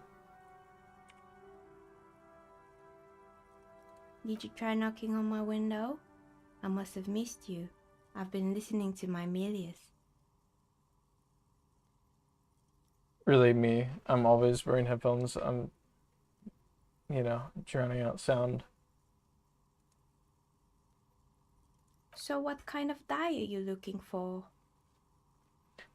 Did you try knocking on my window? I must have missed you. I've been listening to my Melius. Really, me? I'm always wearing headphones. you know, drowning out sound. So what kind of dye are you looking for?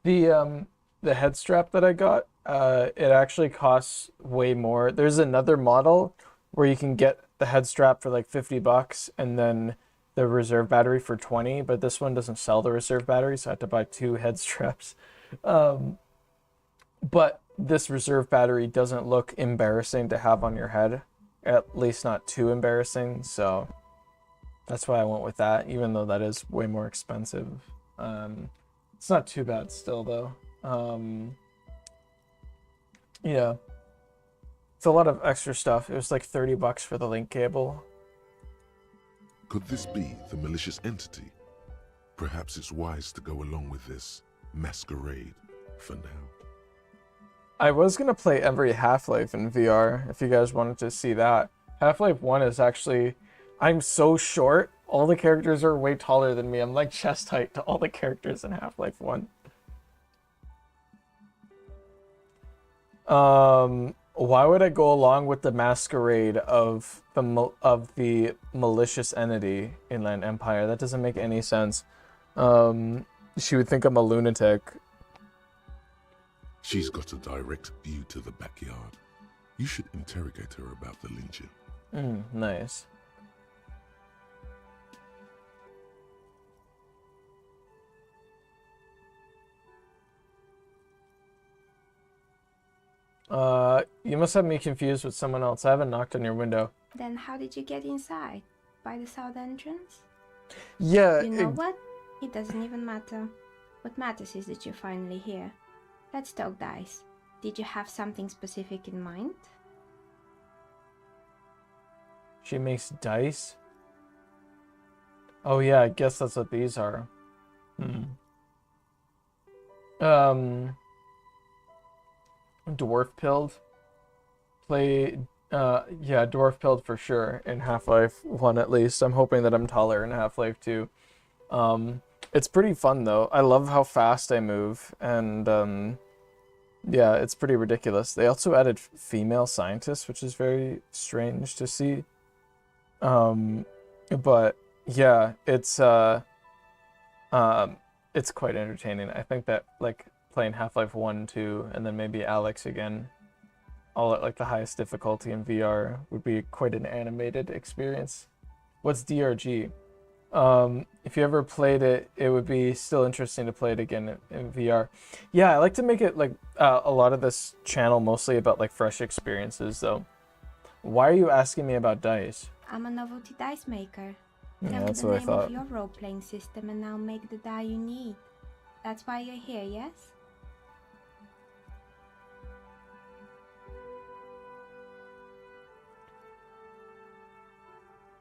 The head strap that I got, it actually costs way more. There's another model where you can get the head strap for like $50 and then the reserve battery for 20, but this one doesn't sell the reserve battery, so I had to buy 2 head straps. But this reserve battery doesn't look embarrassing to have on your head, at least not too embarrassing, so that's why I went with that, even though that is way more expensive. It's not too bad still, though. Yeah. It's a lot of extra stuff. It was like $30 for the link cable. Could this be the malicious entity? Perhaps it's wise to go along with this masquerade for now. I was going to play every Half-Life in VR, if you guys wanted to see that. Half-Life 1 is actually... I'm so short. All the characters are way taller than me. I'm like chest height to all the characters in Half-Life 1. Why would I go along with the masquerade of the malicious entity, Inland Empire? That doesn't make any sense. She would think I'm a lunatic. She's got a direct view to the backyard. You should interrogate her about the lynching. Nice. You must have me confused with someone else. I haven't knocked on your window. Then how did you get inside? By the south entrance? Yeah. You know what? It doesn't even matter. What matters is that you're finally here. Let's talk dice. Did you have something specific in mind? She makes dice? Oh yeah, I guess that's what these are. Dwarf pilled. Yeah, dwarf pilled for sure in Half-Life 1 at least. I'm hoping that I'm taller in Half-Life 2. It's pretty fun though. I love how fast I move, and yeah, it's pretty ridiculous. They also added female scientists, which is very strange to see. But yeah, it's quite entertaining. I think that like playing Half-Life 1, 2, and then maybe Alex again, all at like the highest difficulty in VR would be quite an animated experience. What's DRG? If you ever played it, it would be still interesting to play it again in VR. Yeah, I like to make it like a lot of this channel mostly about like fresh experiences though. Why are you asking me about dice? I'm a novelty dice maker. Yeah, Tell me that's the what I name thought. of your role-playing system and I'll make the die you need. That's why you're here, yes?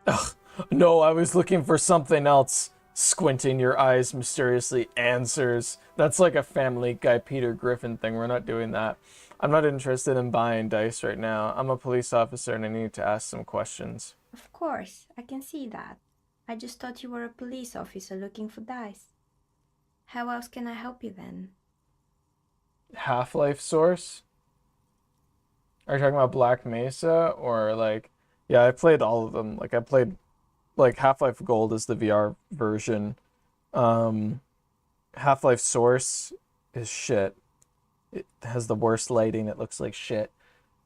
Ugh, no, I was looking for something else. Squinting your eyes mysteriously answers. That's like a Family Guy Peter Griffin thing. We're not doing that. I'm not interested in buying dice right now. I'm a police officer and I need to ask some questions. Of course, I can see that. I just thought you were a police officer looking for dice. How else can I help you then? Half-Life source? Are you talking about Black Mesa or like... Yeah, I played all of them. Like I played like Half-Life Gold is the VR version. Half-Life Source is shit. It has the worst lighting. It looks like shit.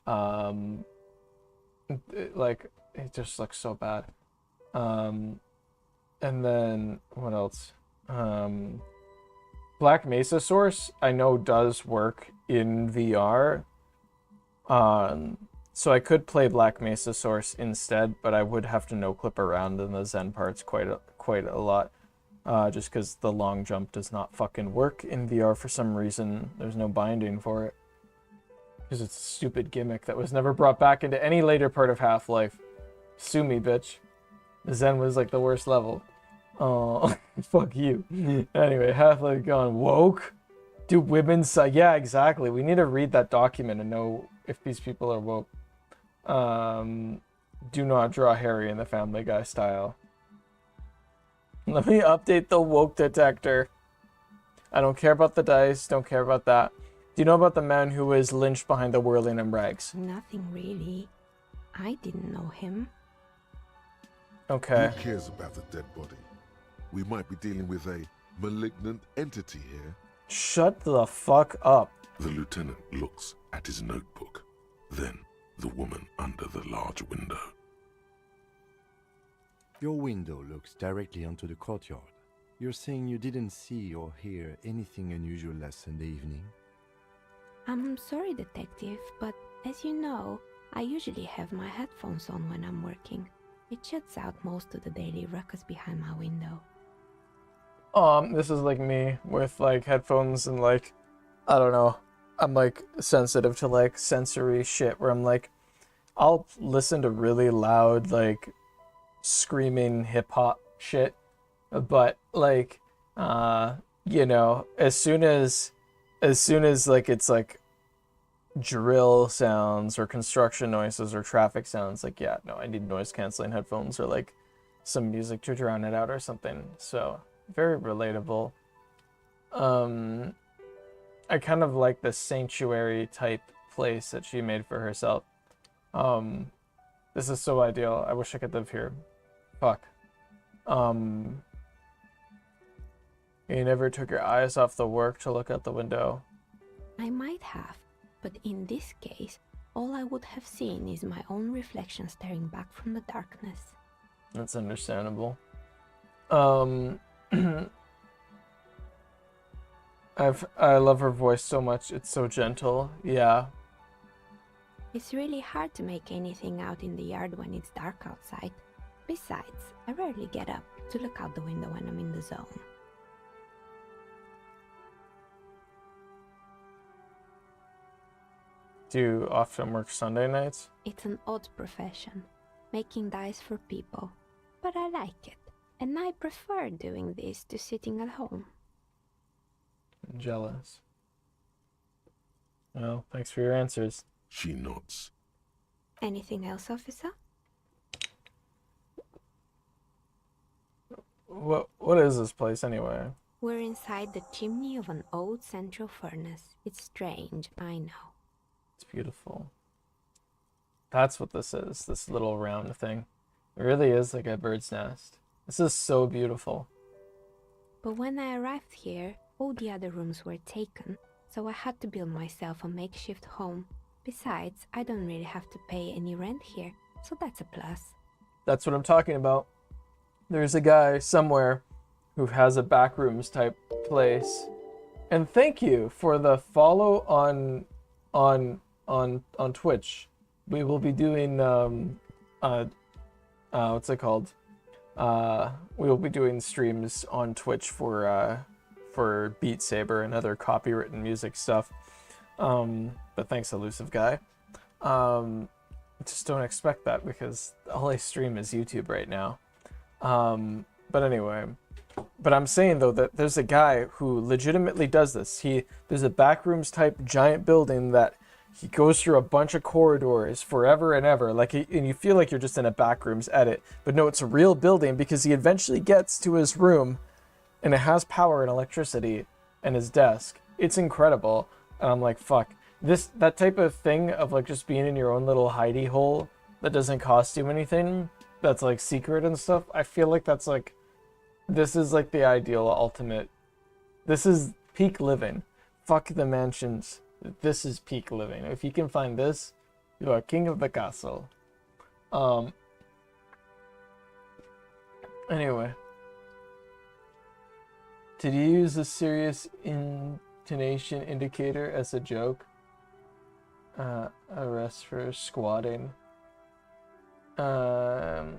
It just looks so bad. And then what else? Black Mesa Source I know does work in VR. So I could play Black Mesa Source instead, but I would have to no-clip around in the Zen parts quite a lot. Just because the long jump does not fucking work in VR for some reason. There's no binding for it. Because it's a stupid gimmick that was never brought back into any later part of Half-Life. Sue me, bitch. Zen was like the worst level. Oh, fuck you. Anyway, Half-Life gone woke? Do women say... Yeah, exactly. We need to read that document and know if these people are woke. Do not draw Harry in the Family Guy style. Let me update the woke detector. I don't care about the dice, don't care about that. Do you know about the man who was lynched behind the whirling and rags? Nothing really. I didn't know him. Okay. Who cares about the dead body? We might be dealing with a malignant entity here. Shut the fuck up. The lieutenant looks at his notebook, then the woman under the large window. Your window looks directly onto the courtyard. You're saying you didn't see or hear anything unusual last Sunday evening? I'm sorry, detective, but as you know, I usually have my headphones on when I'm working. It shuts out most of the daily ruckus behind my window. This is like me with like headphones and like, I don't know. I'm like sensitive to like sensory shit where I'm like, I'll listen to really loud like screaming hip hop shit, but like, you know, as soon as like it's like drill sounds or construction noises or traffic sounds, like, yeah, no, I need noise canceling headphones or like some music to drown it out or something. So very relatable. I kind of like the sanctuary type place that she made for herself. This is so ideal. I wish I could live here. Fuck. You never took your eyes off the work to look out the window. I might have, but in this case, all I would have seen is my own reflection staring back from the darkness. That's understandable. I love her voice so much. It's so gentle. Yeah. It's really hard to make anything out in the yard when it's dark outside. Besides, I rarely get up to look out the window when I'm in the zone. Do you often work Sunday nights? It's an odd profession, making dice for people, but I like it, and I prefer doing this to sitting at home. I'm jealous. Well, thanks for your answers. She nods. Anything else, officer? What is this place anyway? We're inside the chimney of an old central furnace. It's strange, I know. It's beautiful. That's what this is, this little round thing. It really is like a bird's nest. This is so beautiful. But when I arrived here, all the other rooms were taken, so I had to build myself a makeshift home. Besides, I don't really have to pay any rent here, so that's a plus. That's what I'm talking about. There's a guy somewhere who has a backrooms type place. And thank you for the follow on Twitch. We will be doing what's it called? We will be doing streams on Twitch for Beat Saber and other copywritten music stuff. But thanks, Elusive Guy. Just don't expect that because all I stream is YouTube right now. But anyway, but I'm saying though that there's a guy who legitimately does this. There's a backrooms type giant building that he goes through a bunch of corridors forever and ever, and you feel like you're just in a backrooms edit, but no, it's a real building because he eventually gets to his room, and it has power and electricity, and his desk. It's incredible, and I'm like, fuck, that type of thing of like just being in your own little hidey hole that doesn't cost you anything, that's like secret and stuff. I feel like that's like, this is like the ideal ultimate. This is peak living. Fuck the mansions. This is peak living. If you can find this, you are king of the castle. Anyway. Did you use a serious intonation indicator as a joke? Arrest for squatting. Okay.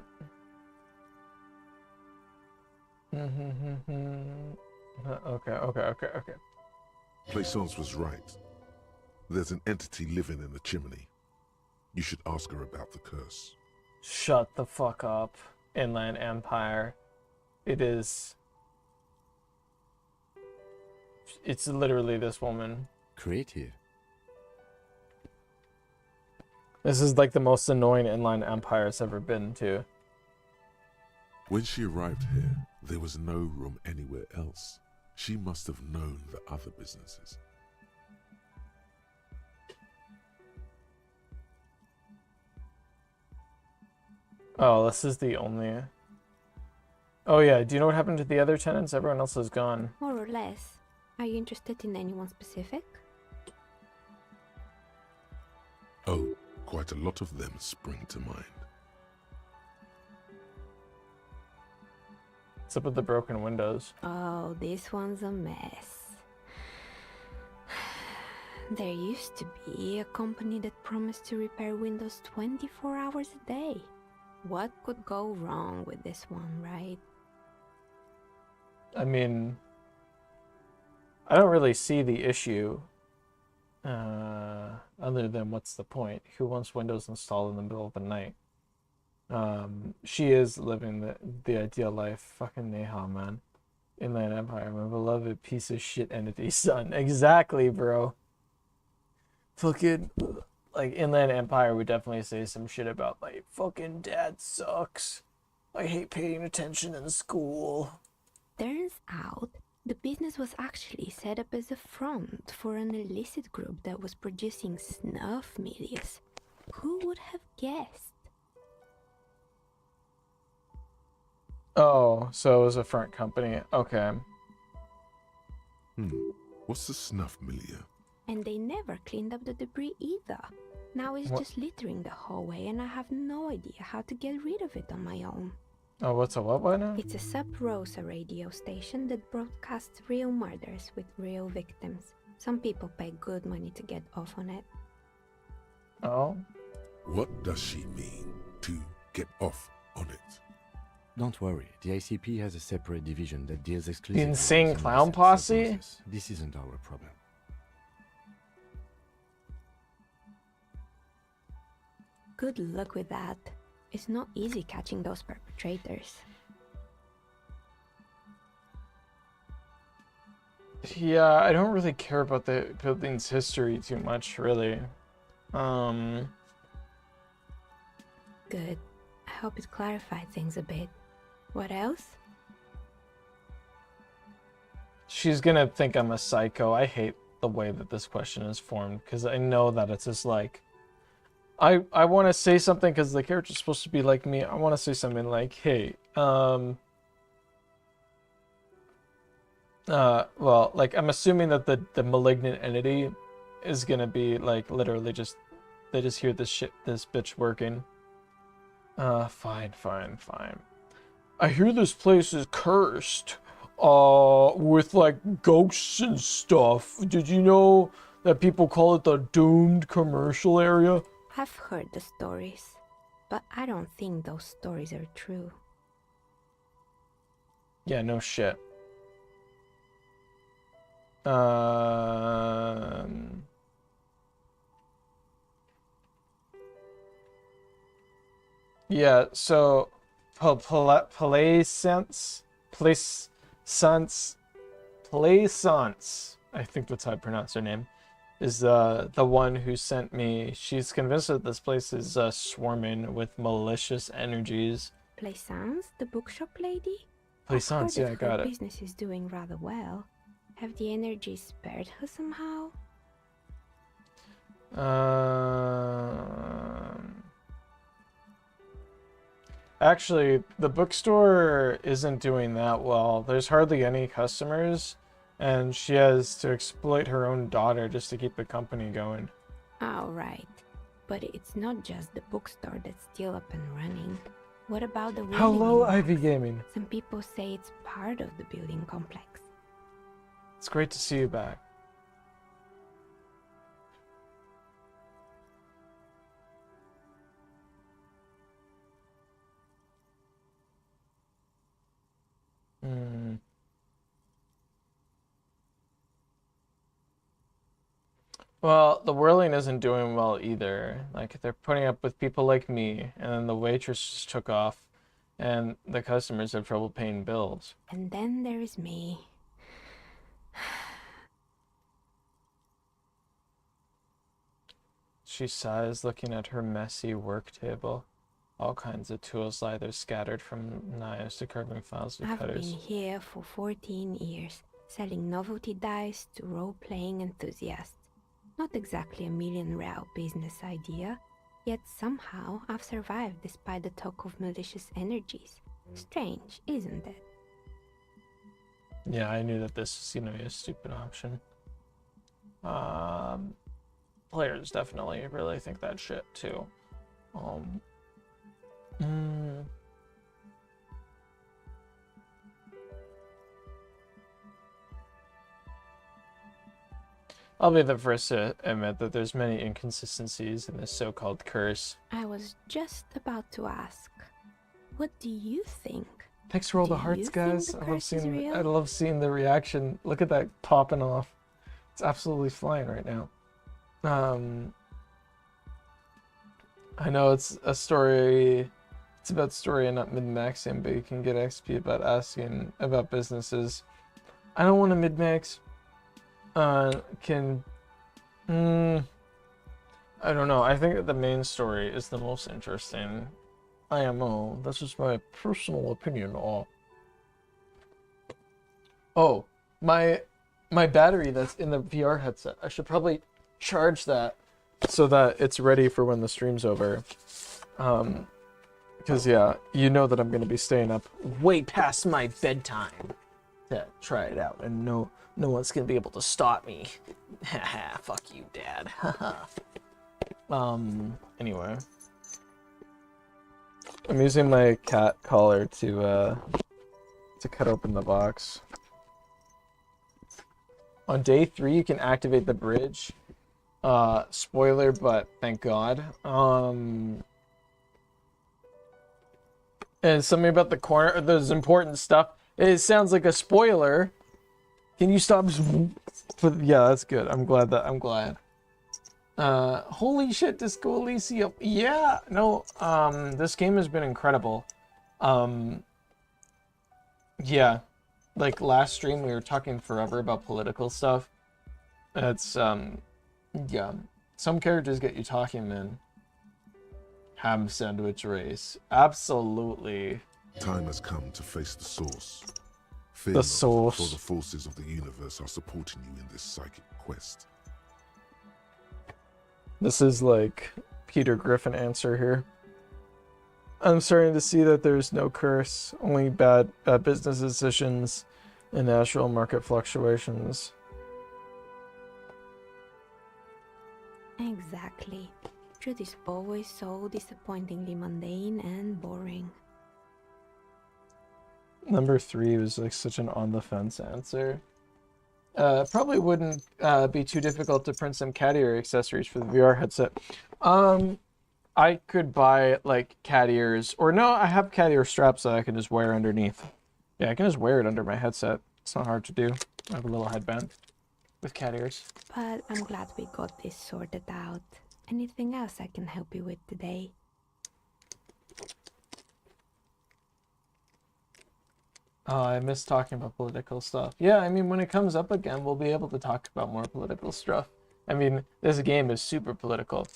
Plaisance was right. There's an entity living in the chimney. You should ask her about the curse. Shut the fuck up, Inland Empire. It's literally this woman. Creative. This is like the most annoying Inland Empire's ever been to. When she arrived here, there was no room anywhere else. She must have known the other businesses. Oh, this is the only... Oh yeah, do you know what happened to the other tenants? Everyone else is gone. More or less. Are you interested in anyone specific? Oh, quite a lot of them spring to mind. What's up with the broken windows? Oh, this one's a mess. There used to be a company that promised to repair windows 24 hours a day. What could go wrong with this one, right? I mean, I don't really see the issue. Other than what's the point? Who wants windows installed in the middle of the night? She is living the ideal life. Fucking Neha, man. Inland Empire, my beloved piece of shit entity, son. Exactly, bro. Fucking, like, Inland Empire would definitely say some shit about, like, fucking dad sucks. I hate paying attention in school. Turns out, the business was actually set up as a front for an illicit group that was producing snuff milias. Who would have guessed? Oh, so it was a front company. Okay. What's the snuff milieu? And they never cleaned up the debris either. Now it's What? just littering the hallway and I have no idea how to get rid of it on my own. Oh, what's a what now? It's a Sub Rosa radio station that broadcasts real murders with real victims. Some people pay good money to get off on it. Oh. What does she mean to get off on it? Don't worry, the ICP has a separate division that deals exclusively with Insane some Clown recent Posse? substances. This isn't our problem. Good luck with that. It's not easy catching those perpetrators. Yeah, I don't really care about the building's history too much, really. Good. I hope it clarified things a bit. What else? She's gonna think I'm a psycho. I hate the way that this question is formed, because I know that it's just like... I want to say something because the character's supposed to be like me. I want to say something like, hey, well, like, I'm assuming that the malignant entity is gonna be, like, literally just... They just hear this bitch working. Fine. I hear this place is cursed, with, like, ghosts and stuff. Did you know that people call it the doomed commercial area? I've heard the stories, but I don't think those stories are true. Yeah, no shit. Yeah, so Plaisance, I think that's how I pronounce her name, is the one who sent me. She's convinced that this place is swarming with malicious energies. Plaisance, the bookshop lady? Plaisance, yeah, I got her it. business is doing rather well. Have the energies spared her somehow? Actually, the bookstore isn't doing that well. There's hardly any customers, and she has to exploit her own daughter just to keep the company going. Oh, right. But it's not just the bookstore that's still up and running. What about the Hello, Wheeling Ivy Box? Gaming. Some people say it's part of the building complex. It's great to see you back. Well, the whirling isn't doing well either. Like, they're putting up with people like me, and then the waitress just took off, and the customers have trouble paying bills. And then there is me. She sighs, looking at her messy work table. All kinds of tools lie there scattered, from knives to carving files to I've cutters. been here for 14 years, selling novelty dice to role-playing enthusiasts. Not exactly a million-real business idea. Yet somehow I've survived despite the talk of malicious energies. Strange, isn't it? Yeah, I knew that this was gonna be a stupid option. Players definitely really think that shit too. Mm, I'll be the first to admit that there's many inconsistencies in this so-called curse. I was just about to ask, what do you think? Thanks for all the Do hearts, you think guys. the I love curse is seeing real? I love seeing the reaction. Look at that popping off. It's absolutely flying right now. I know it's a story. It's about story and not min-maxing, but you can get XP about asking about businesses. I don't want to min-max. I don't know. I think that the main story is the most interesting. IMO. That's just my personal opinion. Oh, my battery that's in the VR headset. I should probably charge that so that it's ready for when the stream's over. Because yeah, you know that I'm gonna be staying up way past my bedtime to try it out, and no one's gonna be able to stop me. Haha, fuck you, Dad. Anyway. I'm using my cat collar to cut open the box. On day 3, you can activate the bridge. Spoiler, but thank God. And something about the corner, there's important stuff. It sounds like a spoiler. Can you stop? Yeah, that's good. I'm glad. Holy shit, Disco Elysium. Yeah, no, this game has been incredible. Yeah, like last stream we were talking forever about political stuff. It's, yeah, some characters get you talking, man. Ham sandwich race. Absolutely. Time has come to face the source. Fear The not, source. for the forces of the universe are supporting you in this psychic quest. This is like Peter Griffin answer here. I'm starting to see that there's no curse, only bad business decisions and natural market fluctuations. Exactly. Truth is always so disappointingly mundane and boring. Number 3 was like such an on the fence answer. Probably wouldn't be too difficult to print some cat ear accessories for the VR headset. I could buy like cat ears, or no, I have cat ear straps that I can just wear underneath. Yeah, I can just wear it under my headset. It's not hard to do. I have a little headband with cat ears. But I'm glad we got this sorted out. Anything else I can help you with today? I miss talking about political stuff. Yeah, I mean, when it comes up again, we'll be able to talk about more political stuff. I mean, this game is super political.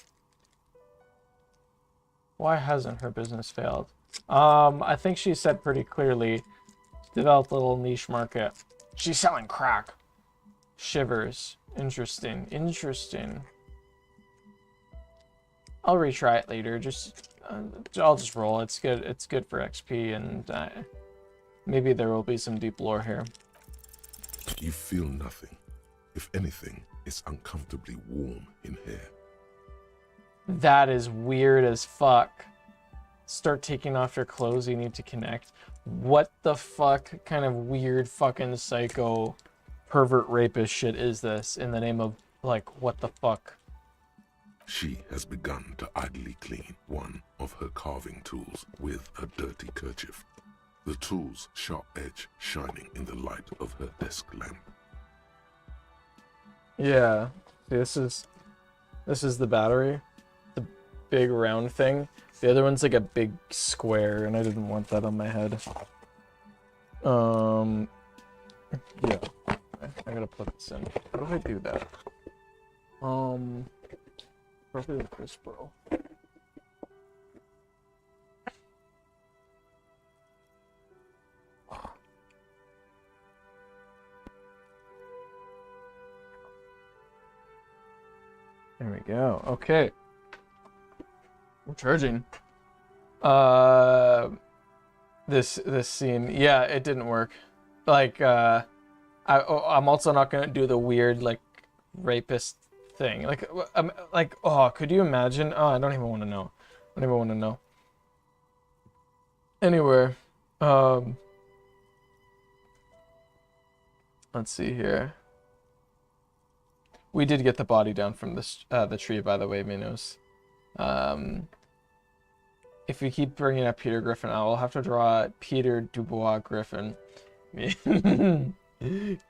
Why hasn't her business failed? I think she said pretty clearly, developed a little niche market. She's selling crack. Shivers. Interesting. Interesting. I'll retry it later. I'll just roll. It's good. It's good for XP, and maybe there will be some deep lore here. You feel nothing. If anything, it's uncomfortably warm in here. That is weird as fuck. Start taking off your clothes. You need to connect. What the fuck kind of weird fucking psycho pervert rapist shit is this in the name of, like, what the fuck? She has begun to idly clean one of her carving tools with a dirty kerchief. The tool's sharp edge shining in the light of her desk lamp. Yeah, this is the battery, the big round thing. The other one's like a big square, and I didn't want that on my head. Yeah, I gotta put this in. How do I do that? Probably with this, bro. There we go. Okay. We're charging. This scene, yeah, it didn't work. Like, I'm also not gonna do the weird like rapist thing. Oh, could you imagine? Oh, I don't even want to know. I don't even want to know. Anyway, let's see here. We did get the body down from this the tree, by the way, Minos. If we keep bringing up Peter Griffin, I will have to draw Peter Dubois Griffin.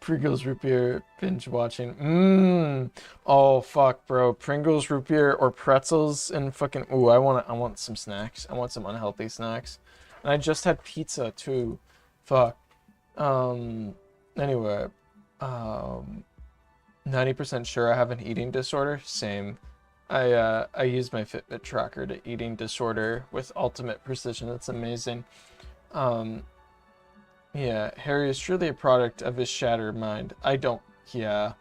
Pringles root beer binge watching. Oh fuck, bro. Pringles root beer or pretzels and fucking. Ooh, I want some snacks. I want some unhealthy snacks. And I just had pizza too. Fuck. Anyway, 90% sure I have an eating disorder. Same. I use my Fitbit tracker to eating disorder with ultimate precision. It's amazing. Yeah, Harry is truly a product of his shattered mind. Yeah,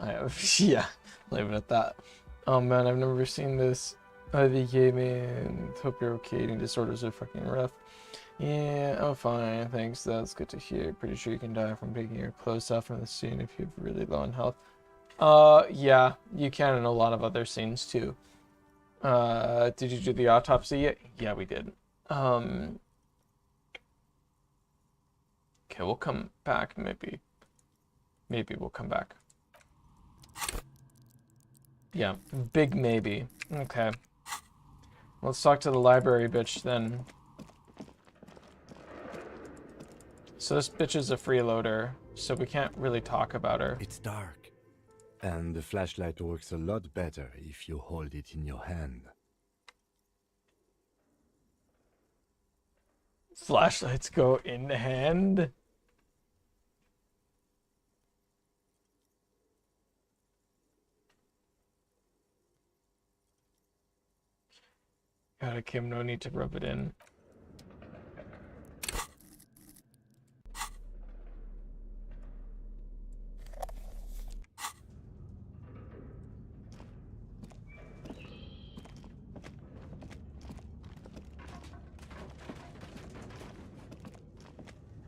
leave it at that. Oh man, I've never seen this. VK man, hope you're okay. Eating disorders are fucking rough. Yeah, I'm fine, thanks. That's good to hear. Pretty sure you can die from taking your clothes off in the scene if you're really low on health. Yeah, you can in a lot of other scenes too. Did you do the autopsy yet? Yeah, we did. Okay, we'll come back, maybe. Maybe we'll come back. Yeah, big maybe. Okay. Let's talk to the library bitch then. So this bitch is a freeloader, so we can't really talk about her. It's dark, and the flashlight works a lot better if you hold it in your hand. Flashlights go in hand? Got it, Kim, no need to rub it in.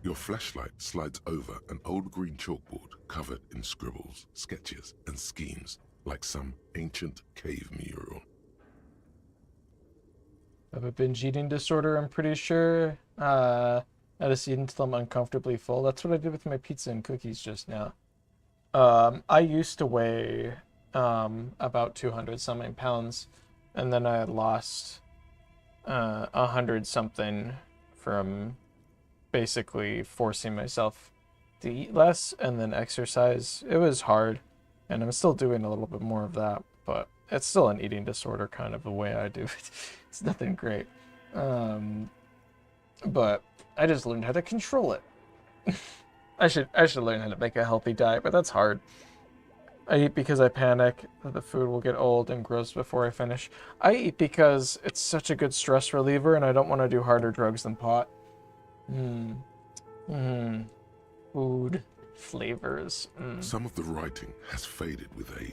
Your flashlight slides over an old green chalkboard covered in scribbles, sketches, and schemes like some ancient cave mural. I have a binge eating disorder, I'm pretty sure. I just eat until I'm uncomfortably full. That's what I did with my pizza and cookies just now. I used to weigh about 200 something pounds, and then I lost 100 something from basically forcing myself to eat less and then exercise. It was hard, and I'm still doing a little bit more of that, but it's still an eating disorder kind of the way I do it. It's nothing great. But I just learned how to control it. I should learn how to make a healthy diet, but that's hard. I eat because I panic that the food will get old and gross before I finish. I eat because it's such a good stress reliever and I don't want to do harder drugs than pot. Food flavors. Some of the writing has faded with age.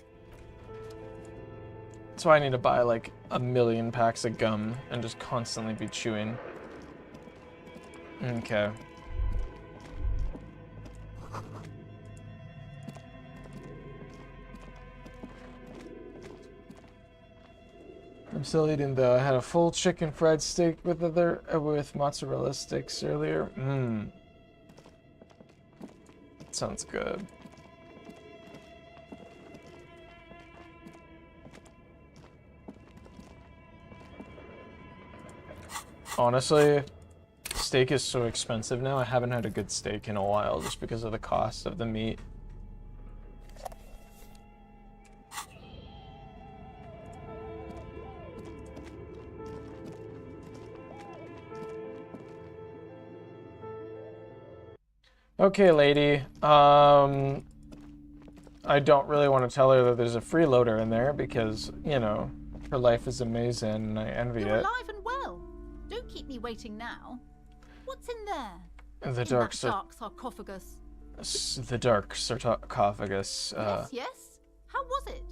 So I need to buy like 1,000,000 packs of gum and just constantly be chewing. Okay. I'm still eating though. I had a full chicken fried steak with mozzarella sticks earlier. Sounds good. Honestly, steak is so expensive now. I haven't had a good steak in a while just because of the cost of the meat. Okay, lady. I don't really want to tell her that there's a freeloader in there because, you know, her life is amazing and I envy You're it. alive and well. Don't keep me waiting now. What's in there? The In dark that dark sarcophagus. The dark sarcophagus. Yes. How was it?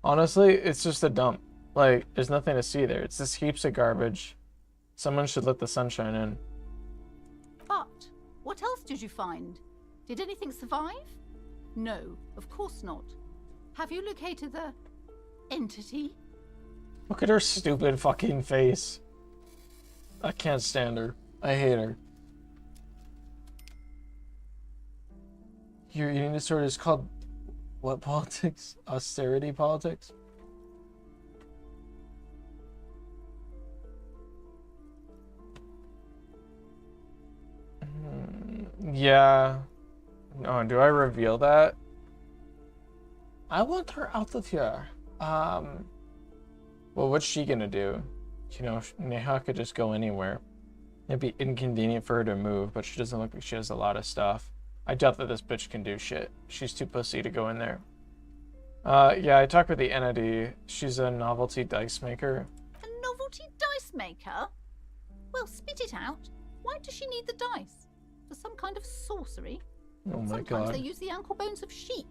Honestly, it's just a dump. Like, there's nothing to see there. It's just heaps of garbage. Someone should let the sunshine in. But what else did you find? Did anything survive? No, of course not. Have you located the entity? Look at her stupid fucking face. I can't stand her. I hate her. Your eating disorder is called what politics? Austerity politics? Yeah. Oh, do I reveal that? I want her out of here. Well, what's she gonna do? You know, Neha could just go anywhere. It'd be inconvenient for her to move, but she doesn't look like she has a lot of stuff. I doubt that this bitch can do shit. She's too pussy to go in there. Yeah, I talked with the entity. She's a novelty dice maker. A novelty dice maker? Well, spit it out. Why does she need the dice? For some kind of sorcery? Oh my Sometimes god. they use the ankle bones of sheep.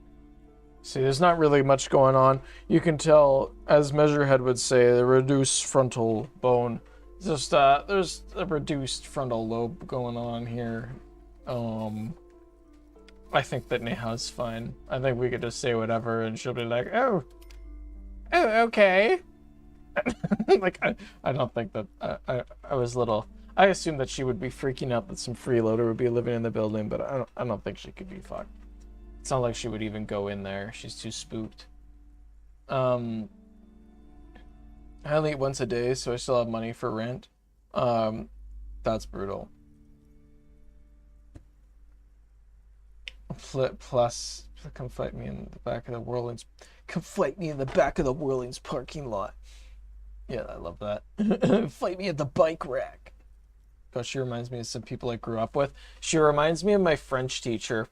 See, there's not really much going on. You can tell, as Measurehead would say, the reduced frontal bone. Just, there's a reduced frontal lobe going on here. I think that Neha's fine. I think we could just say whatever and she'll be like, oh, okay. Like, I don't think that, I was little. I assumed that she would be freaking out that some freeloader would be living in the building, but I don't think she could be fucked. It's not like she would even go in there. She's too spooked. I only eat once a day, so I still have money for rent. That's brutal. Plus, come fight me in the back of the Whirlings. Come fight me in the back of the Whirlings parking lot. Yeah, I love that. Fight me at the bike rack. Gosh, she reminds me of some people I grew up with. She reminds me of my French teacher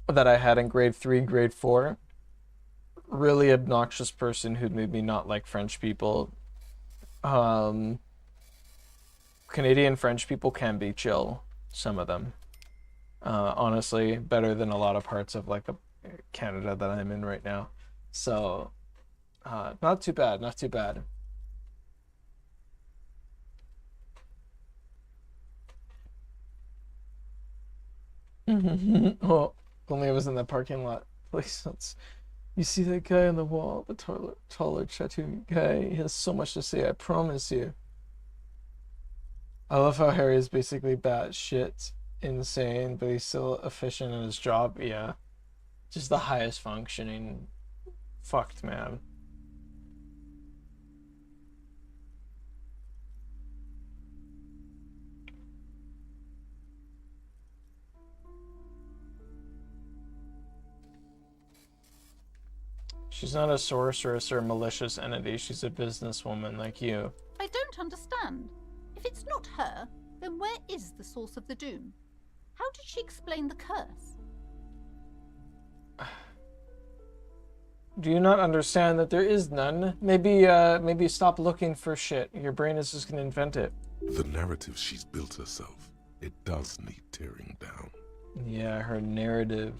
that I had in grade 3, grade 4. Really obnoxious person who made me not like French people. Canadian French people can be chill, some of them. Honestly, better than a lot of parts of like Canada that I'm in right now. So, not too bad, not too bad. Oh, only I was in the parking lot. Please, you see that guy on the wall, the taller tattooed guy? He has so much to say, I promise you. I love how Harry is basically batshit insane, but he's still efficient in his job. Yeah. Just the highest functioning fucked man. She's not a sorceress or a malicious entity. She's a businesswoman like you. I don't understand. If it's not her, then where is the source of the doom? How did she explain the curse? Do you not understand that there is none? Maybe stop looking for shit. Your brain is just gonna invent it. The narrative she's built herself, it does need tearing down. Yeah, her narrative.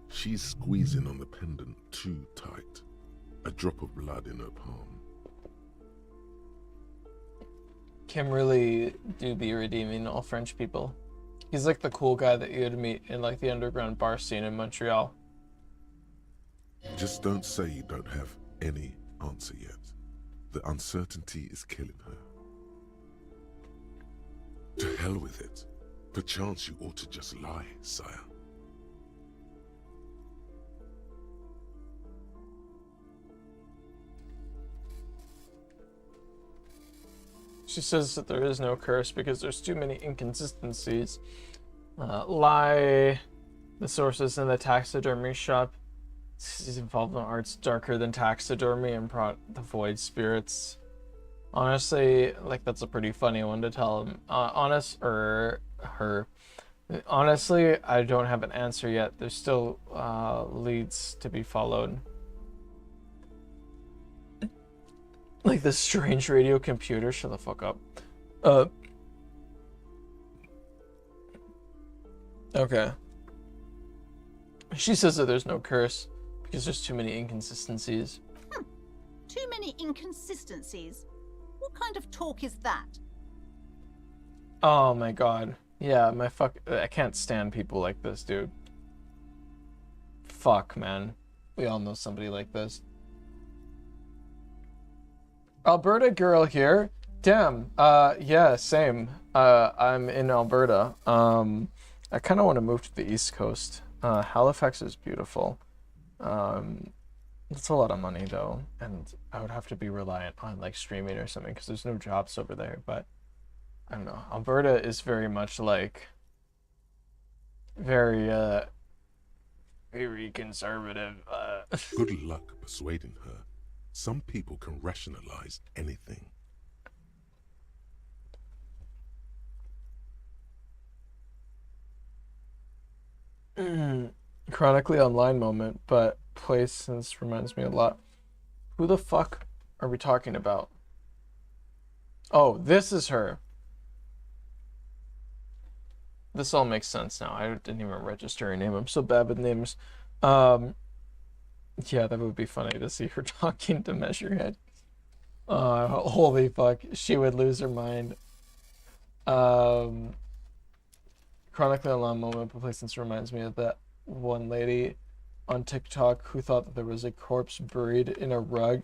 She's squeezing on the pendant too tight. A drop of blood in her palm. Kim really do be redeeming all French people. He's like the cool guy that you'd meet in like the underground bar scene in Montreal. Just don't say you don't have any answer yet. The uncertainty is killing her. To hell with it. Perchance you ought to just lie, sire. She says that there is no curse because there's too many inconsistencies. Lie. The sources in the taxidermy shop. She's involved in arts darker than taxidermy and brought the void spirits. Honestly, like that's a pretty funny one to tell him. Honestly, I don't have an answer yet. There's still leads to be followed. like this strange radio computer. Shut the fuck up. Okay. She says that there's no curse because there's too many inconsistencies. Too many inconsistencies? What kind of talk is that? Oh my god. Yeah, I can't stand people like this, dude. Fuck, man. We all know somebody like this. Alberta girl here. Damn. Yeah, same. I'm in Alberta. I kind of want to move to the East Coast. Halifax is beautiful. It's a lot of money though, and I would have to be reliant on like streaming or something because there's no jobs over there. But I don't know. Alberta is very much like very conservative. Good luck persuading her. Some people can rationalize anything. Chronically online moment, but place since reminds me a lot. Who the fuck are we talking about? Oh, this is her. This all makes sense now. I didn't even register her name. I'm so bad with names. Yeah, that would be funny to see her talking to Measurehead. Holy fuck, she would lose her mind. Chronically online moment, but place since reminds me of that one lady on TikTok who thought that there was a corpse buried in a rug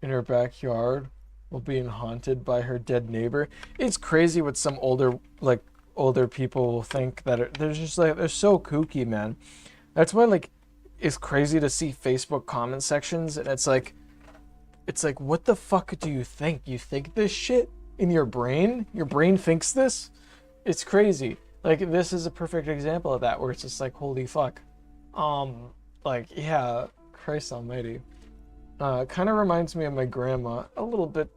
in her backyard while being haunted by her dead neighbor. It's crazy what some older people will think that they're just like, they're so kooky, man. That's why like it's crazy to see Facebook comment sections and it's like what the fuck do you think? You think this shit in your brain? Your brain thinks this? It's crazy. Like this is a perfect example of that where it's just like holy fuck. Like, yeah, Christ almighty. Kind of reminds me of my grandma a little bit.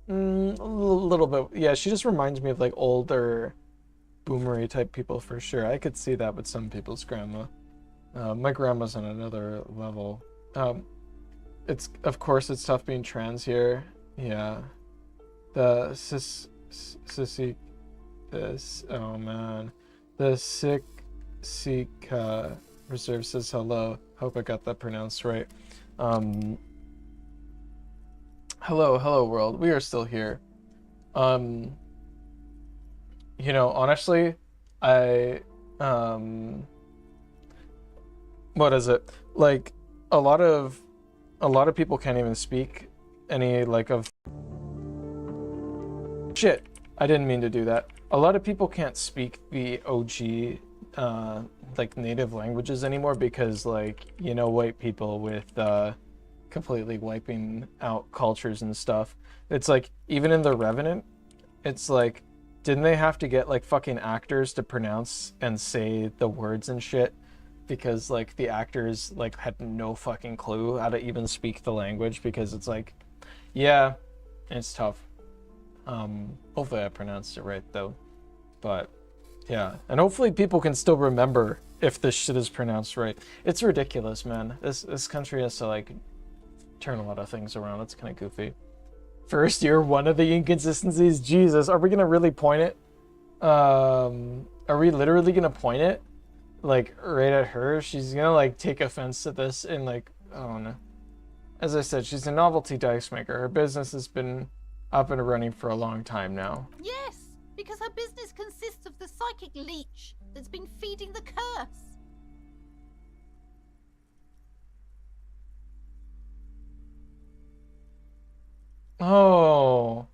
A little bit. Yeah, she just reminds me of like older boomery type people for sure. I could see that with some people's grandma. My grandma's on another level. Of course it's tough being trans here. Yeah. The oh man. The Sika Reserve says hello. Hope I got that pronounced right. Hello world. We are still here. You know, honestly, what is it? Like a lot of people can't even speak any like of shit. I didn't mean to do that. A lot of people can't speak the OG like native languages anymore because like, you know, white people with completely wiping out cultures and stuff. It's like even in The Revenant, it's like didn't they have to get like fucking actors to pronounce and say the words and shit because like the actors like had no fucking clue how to even speak the language because it's like, yeah, it's tough. Hopefully I pronounced it right though, but yeah, and hopefully people can still remember if this shit is pronounced right. It's ridiculous, man. This country has to like turn a lot of things around. It's kind of goofy. First year, one of the inconsistencies. Jesus, are we gonna really point it? Are we literally gonna point it like right at her? She's gonna like take offense to this and like, I don't know. As I said, she's a novelty dice maker. Her business has been up and running for a long time now. Yes, because her business consists of the psychic leech that's been feeding the curse. Oh,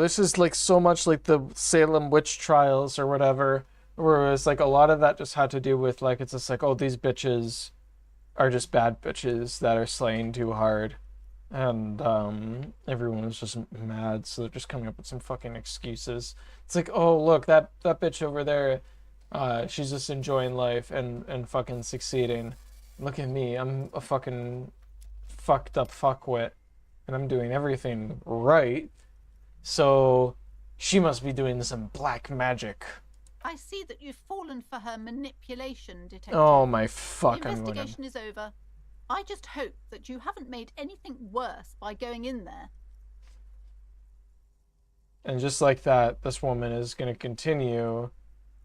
this is like so much like the Salem witch trials or whatever, whereas like a lot of that just had to do with like, it's just like, oh, these bitches are just bad bitches that are slaying too hard. And everyone was just mad, so they're just coming up with some fucking excuses. It's like, oh, look, that bitch over there, she's just enjoying life and fucking succeeding. Look at me, I'm a fucking fucked up fuckwit, and I'm doing everything right. So she must be doing some black magic. I see that you've fallen for her manipulation, detective. Oh my fuck! The investigation is over. I just hope that you haven't made anything worse by going in there. And just like that, this woman is going to continue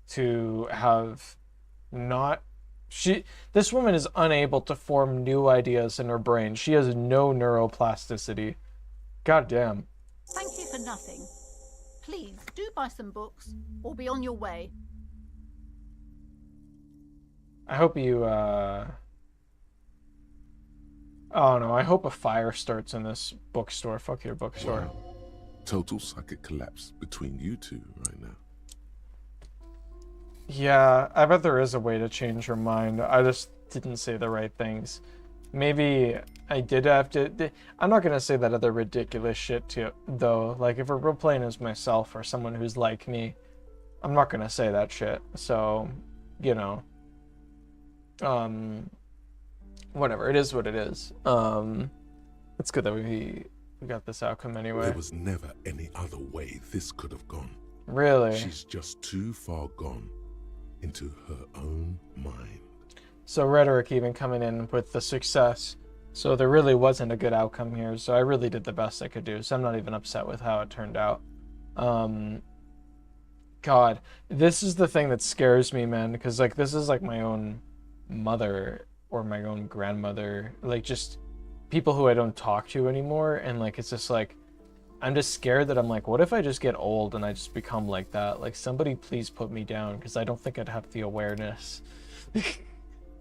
to have not... This woman is unable to form new ideas in her brain. She has no neuroplasticity. God damn. Thank you for nothing. Please, do buy some books, or be on your way. I hope you, oh no, I hope a fire starts in this bookstore. Fuck your bookstore. Wow. Total psychic collapse between you two right now. Yeah, I bet there is a way to change her mind. I just didn't say the right things. Maybe I did have to... I'm not gonna say that other ridiculous shit too, though. Like, if we're role-playing as myself or someone who's like me, I'm not gonna say that shit. So, you know. Whatever, it is what it is. It's good that we got this outcome anyway. There was never any other way this could have gone. Really? She's just too far gone into her own mind. So rhetoric even coming in with the success. So there really wasn't a good outcome here. So I really did the best I could do. So I'm not even upset with how it turned out. God, this is the thing that scares me, man. Because like this is like my own mother or my own grandmother. Like just people who I don't talk to anymore. And like it's just like I'm just scared that I'm like, what if I just get old and I just become like that? Like somebody please put me down because I don't think I'd have the awareness.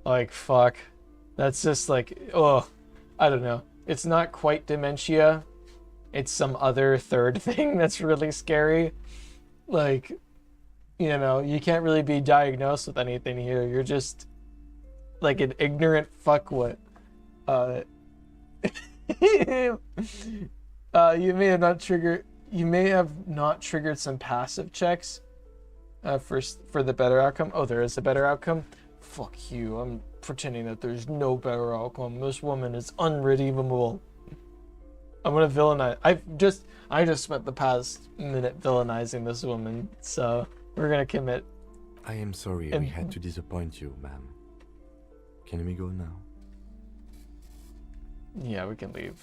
Like, fuck. That's just like, oh, I don't know. It's not quite dementia. It's some other third thing that's really scary. Like, you know, you can't really be diagnosed with anything here. You're just like an ignorant fuckwit. You may have not triggered some passive checks for the better outcome. Oh, there is a better outcome. Fuck you. I'm pretending that there's no better outcome. This woman is unredeemable. I'm gonna villainize. I just spent the past minute villainizing this woman, so we're gonna commit. I am sorry we had to disappoint you, ma'am. Can we go now? Yeah, we can leave.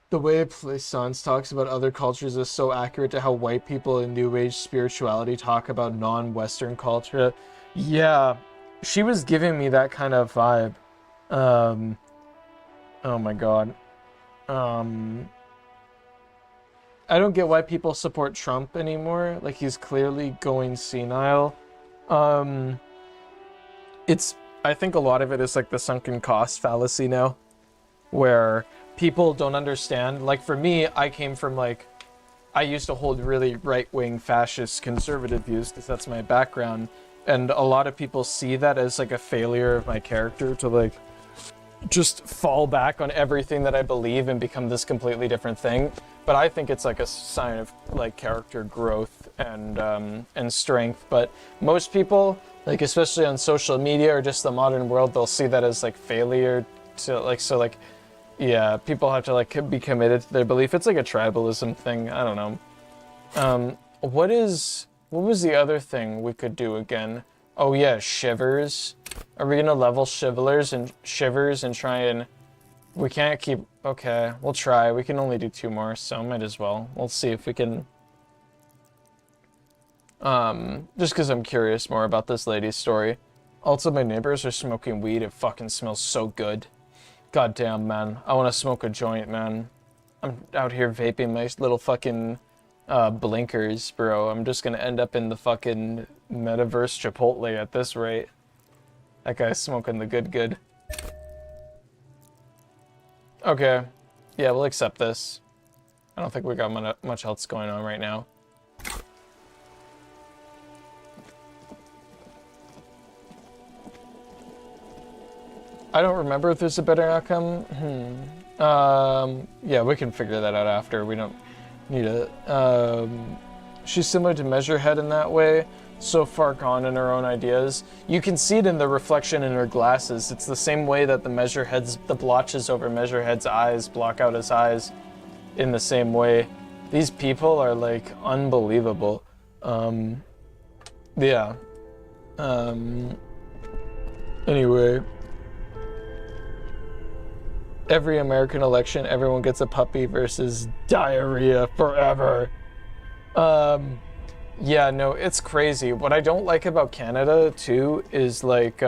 The way Plaisance talks about other cultures is so accurate to how white people in New Age spirituality talk about non-Western culture. Yeah, she was giving me that kind of vibe. Oh my god. I don't get why people support Trump anymore. Like, he's clearly going senile. I think a lot of it is like the sunken cost fallacy now, where people don't understand. Like for me, I came from like, I used to hold really right-wing fascist conservative views because that's my background. And a lot of people see that as like a failure of my character to like just fall back on everything that I believe and become this completely different thing. But I think it's like a sign of like character growth and strength. But most people, like especially on social media or just the modern world, they'll see that as like failure to like, so like, yeah, people have to like be committed to their belief. It's like a tribalism thing. I don't know. What was the other thing we could do again? Oh yeah, Shivers. Are we gonna level Shivers and try and... We can't keep... Okay, we'll try. We can only do 2 more, so might as well. We'll see if we can... just because I'm curious more about this lady's story. Also, my neighbors are smoking weed. It fucking smells so good. God damn, man. I want to smoke a joint, man. I'm out here vaping my little fucking blinkers, bro. I'm just gonna end up in the fucking metaverse Chipotle at this rate. That guy's smoking the good. Okay. Yeah, we'll accept this. I don't think we got much else going on right now. I don't remember if there's a better outcome. Yeah, we can figure that out after. We don't need it. She's similar to Measurehead in that way. So far gone in her own ideas. You can see it in the reflection in her glasses. It's the same way that the blotches over Measurehead's eyes block out his eyes in the same way. These people are like unbelievable. Yeah. Anyway. Every American election, everyone gets a puppy versus diarrhea forever. Yeah, no, it's crazy. What I don't like about Canada, too, is, like,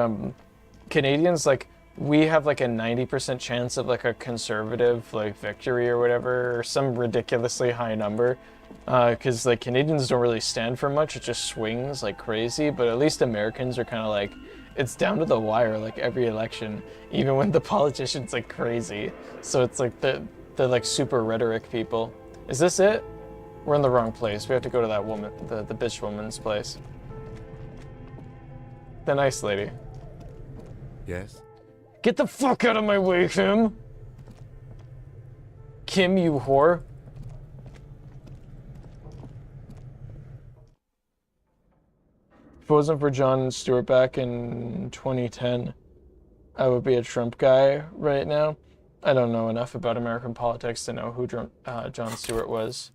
Canadians, like, we have, like, a 90% chance of, like, a conservative, like, victory or whatever, or some ridiculously high number. Because, like, Canadians don't really stand for much. It just swings like crazy. But at least Americans are kind of like, it's down to the wire, like, every election, even when the politician's, like, crazy. So it's, like, they're like, super rhetoric people. Is this it? We're in the wrong place. We have to go to that woman, the bitch woman's place. The nice lady. Yes? Get the fuck out of my way, Kim! Kim, you whore. If it wasn't for Jon Stewart back in 2010, I would be a Trump guy right now. I don't know enough about American politics to know who Jon Stewart was.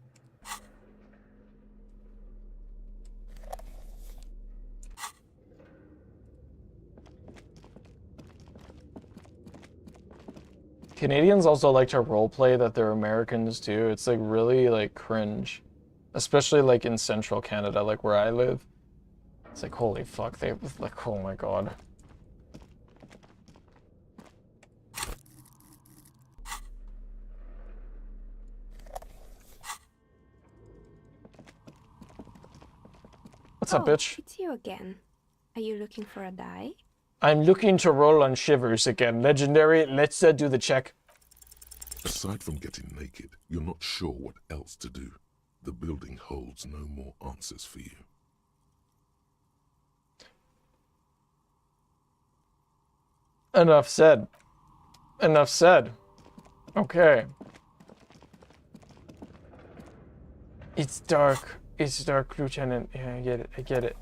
Canadians also like to roleplay that they're Americans too. It's like really like cringe, especially like in central Canada, like where I live. It's like, holy fuck, they like, oh my god. What's up, bitch? It's you again. Are you looking for a die? I'm looking to roll on shivers again. Legendary, let's do the check. Aside from getting naked, you're not sure what else to do. The building holds no more answers for you. Enough said. Enough said. Okay. It's dark. It's dark, Lieutenant. Yeah, I get it. I get it.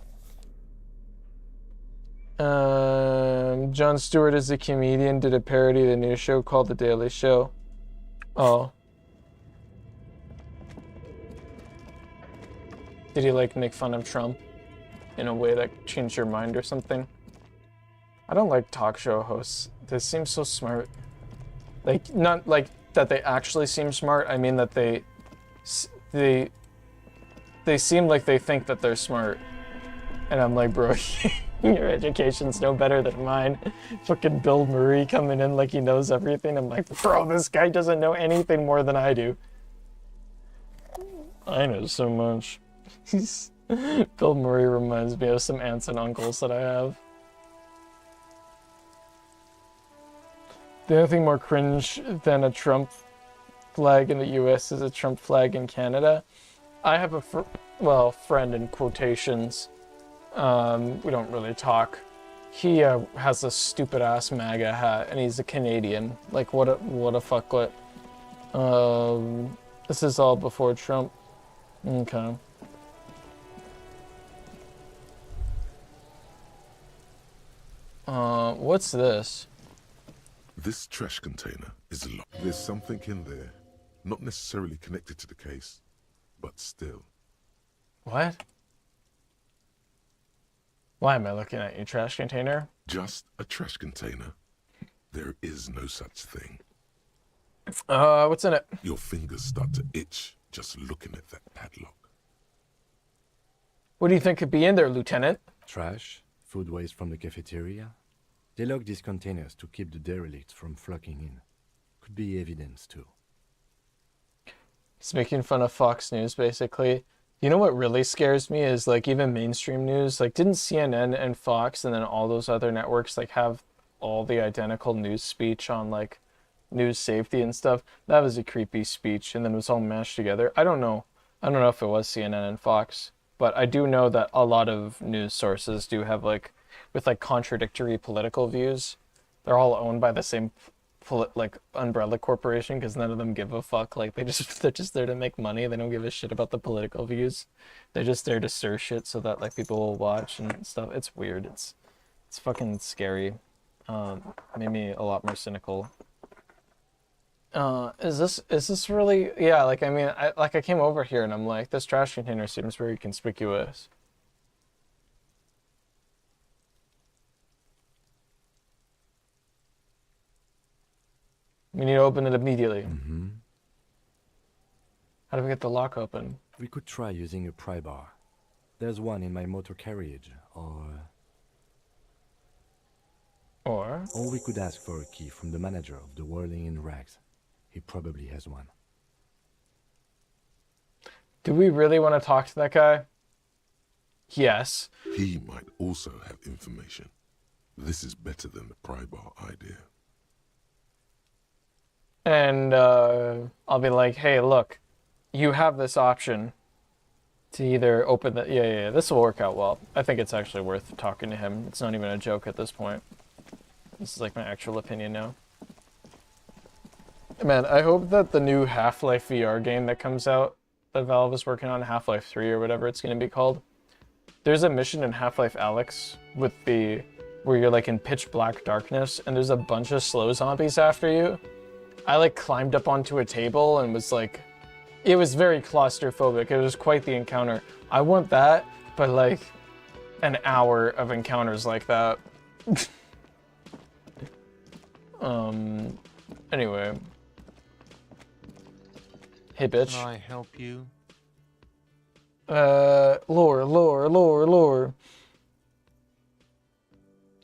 Jon Stewart is a comedian, did a parody of the news show called The Daily Show. Oh. Did he like make fun of Trump in a way that changed your mind or something? I don't like talk show hosts. They seem so smart. Like, not like that they actually seem smart. I mean that they seem like they think that they're smart. And I'm like, bro, your education's no better than mine. Fucking Bill Murray coming in like he knows everything. I'm like, bro, this guy doesn't know anything more than I do. I know so much. Bill Murray reminds me of some aunts and uncles that I have. The only thing more cringe than a Trump flag in the US is a Trump flag in Canada. I have a friend in quotations. We don't really talk. He has a stupid ass MAGA hat, and he's a Canadian. Like, what a fucklet. This is all before Trump. Okay. What's this? This trash container is locked. There's something in there, not necessarily connected to the case, but still. What? Why am I looking at your trash container? Just a trash container. There is no such thing. What's in it? Your fingers start to itch just looking at that padlock. What do you think could be in there, Lieutenant? Trash, food waste from the cafeteria. They lock these containers to keep the derelicts from flocking in. Could be evidence too. He's making fun of Fox News, basically. You know what really scares me is, like, even mainstream news. Like, didn't CNN and Fox and then all those other networks, like, have all the identical news speech on, like, news safety and stuff? That was a creepy speech, and then it was all mashed together. I don't know. I don't know if it was CNN and Fox, but I do know that a lot of news sources do have, like, with, like, contradictory political views. They're all owned by the same like umbrella corporation, because none of them give a fuck. Like, they're just there to make money. They don't give a shit about the political views. They're just there to stir shit so that, like, people will watch and stuff. It's weird. It's fucking scary. Made me a lot more cynical. Is this really? Yeah, like, I mean, I came over here and I'm like, this trash container seems very conspicuous. We need to open it immediately. Mm-hmm. How do we get the lock open? We could try using a pry bar. There's one in my motor carriage, Or we could ask for a key from the manager of the Whirling in Rags. He probably has one. do we really want to talk to that guy? Yes. He might also have information. This is better than the pry bar idea. And I'll be like, hey, look, you have this option to either open the... Yeah, this will work out well. I think it's actually worth talking to him. It's not even a joke at this point. This is like my actual opinion now. Man, I hope that the new Half-Life VR game that comes out, that Valve is working on, Half-Life 3 or whatever it's going to be called. There's a mission in Half-Life Alyx with where you're like in pitch black darkness and there's a bunch of slow zombies after you. I like climbed up onto a table and was like, it was very claustrophobic. It was quite the encounter. I want that, but like an hour of encounters like that. Anyway. Hey, bitch. Can I help you? Lore.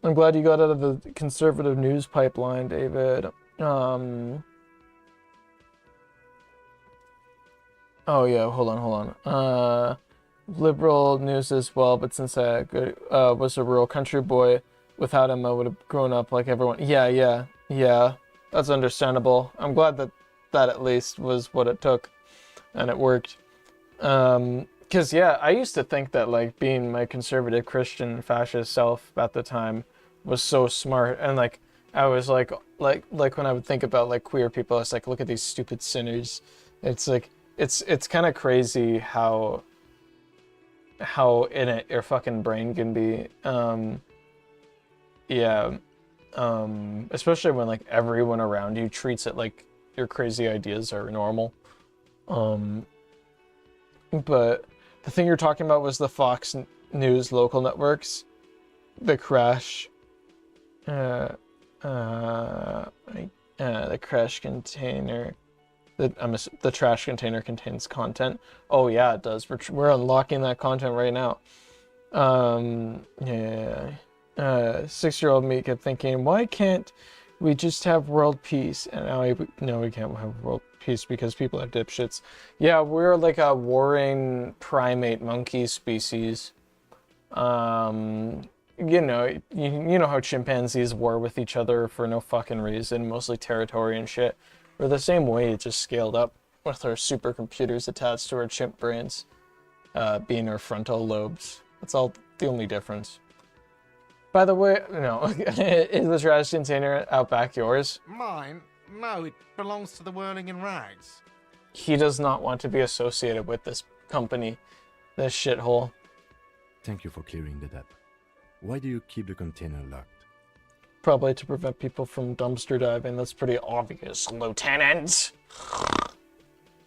I'm glad you got out of the conservative news pipeline, David. Oh yeah, hold on. Liberal news as well, but since I was a rural country boy, without him I would have grown up like everyone. Yeah. That's understandable. I'm glad that at least was what it took, and it worked. Cause yeah, I used to think that like being my conservative Christian fascist self at the time was so smart, and like I was like when I would think about like queer people, I was like, look at these stupid sinners. It's like it's kind of crazy how in it your fucking brain can be. Especially when like everyone around you treats it like your crazy ideas are normal. But the thing you're talking about was the Fox News local networks, the crash, the crash container, the trash container contains content. Oh yeah, it does. We're unlocking that content right now. 6-year-old me kept thinking, why can't we just have world peace? And now we can't have world peace because people are dipshits. Yeah, we're like a warring primate monkey species. You know how chimpanzees war with each other for no fucking reason, mostly territory and shit. We're the same way, just scaled up with our supercomputers attached to our chimp brains, being our frontal lobes. That's all the only difference. By the way, no, is the trash container out back yours? Mine? No, it belongs to the Whirling in Rags. He does not want to be associated with this company, this shithole. Thank you for clearing that up. Why do you keep the container locked? Probably to prevent people from dumpster diving. That's pretty obvious, Lieutenant.